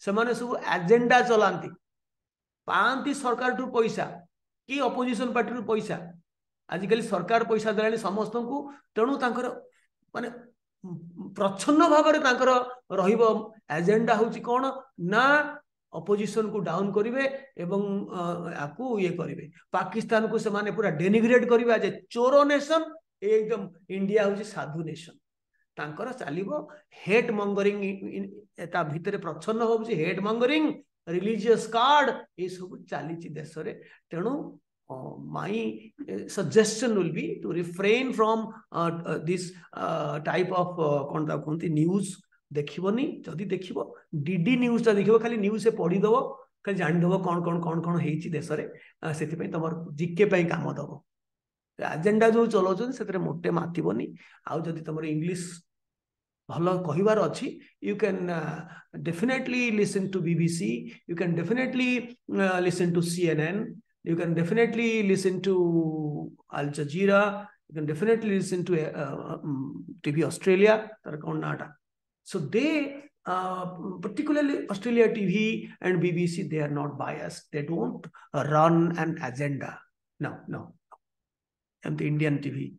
से माने सब एजेंडा चलांती पांती सरकार ठू पैसा कि अपोजिशन पार्टी रू पैसा आजिकली सरकार पैसा देलानी समस्त को तेणु तांकर माने प्रच्छन्न भाव में एजेंडा हूँ कौन ना अपोजिशन को डाउन करेंगे एवं आपको ये करेंगे पाकिस्तान को से माने पूरा डेनिग्रेट करेंगे एज ए चोर नेशन एकदम इंडिया हूँ साधु नेशन तांकर चलिबो हेट मंगरिंग ता भितर प्रच्छन्न हो हेट मंगरिंग रिलीजियस कार्ड ये सब चली देश रे तेणु my suggestion will be to refrain from this type of कौन ता कहते न्यूज देखिबनी जदि देखिबो डीडी न्यूज ता देखिबो खाली न्यूज से पढ़ी दबो खाली जानि दबो कौन कौन कौन कौन हेची देश रे सेति पई तमर जीके पई काम दबो एजेंडा जो चलाउछन सेतरे मोटे मातिबनी आउ जदि तमर इंग्लिश भलो कहिबार अछि you can definitely listen to BBC you can definitely listen to CNN you can definitely listen to Al Jazeera you can definitely listen to TV Australia so they particularly Australia TV and BBC they are not biased they don't run an agenda no and the Indian TV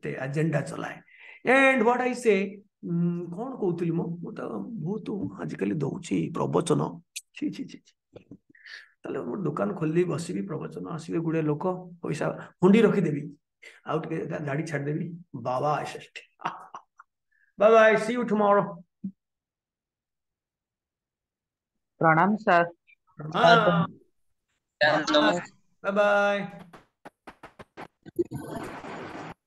the agenda चलाए and what I say कौन कहतली मो तो बहुत आजिकली दउची प्रवचन छी छी छी दुकान खोल बसबी प्रवचन आसवे गुड़े लोक पैसा हुंडी रखीदेवी आउ दाढ़ी छाड़देवी बाबा bye bye see you tomorrow प्रणाम सर बाय बाय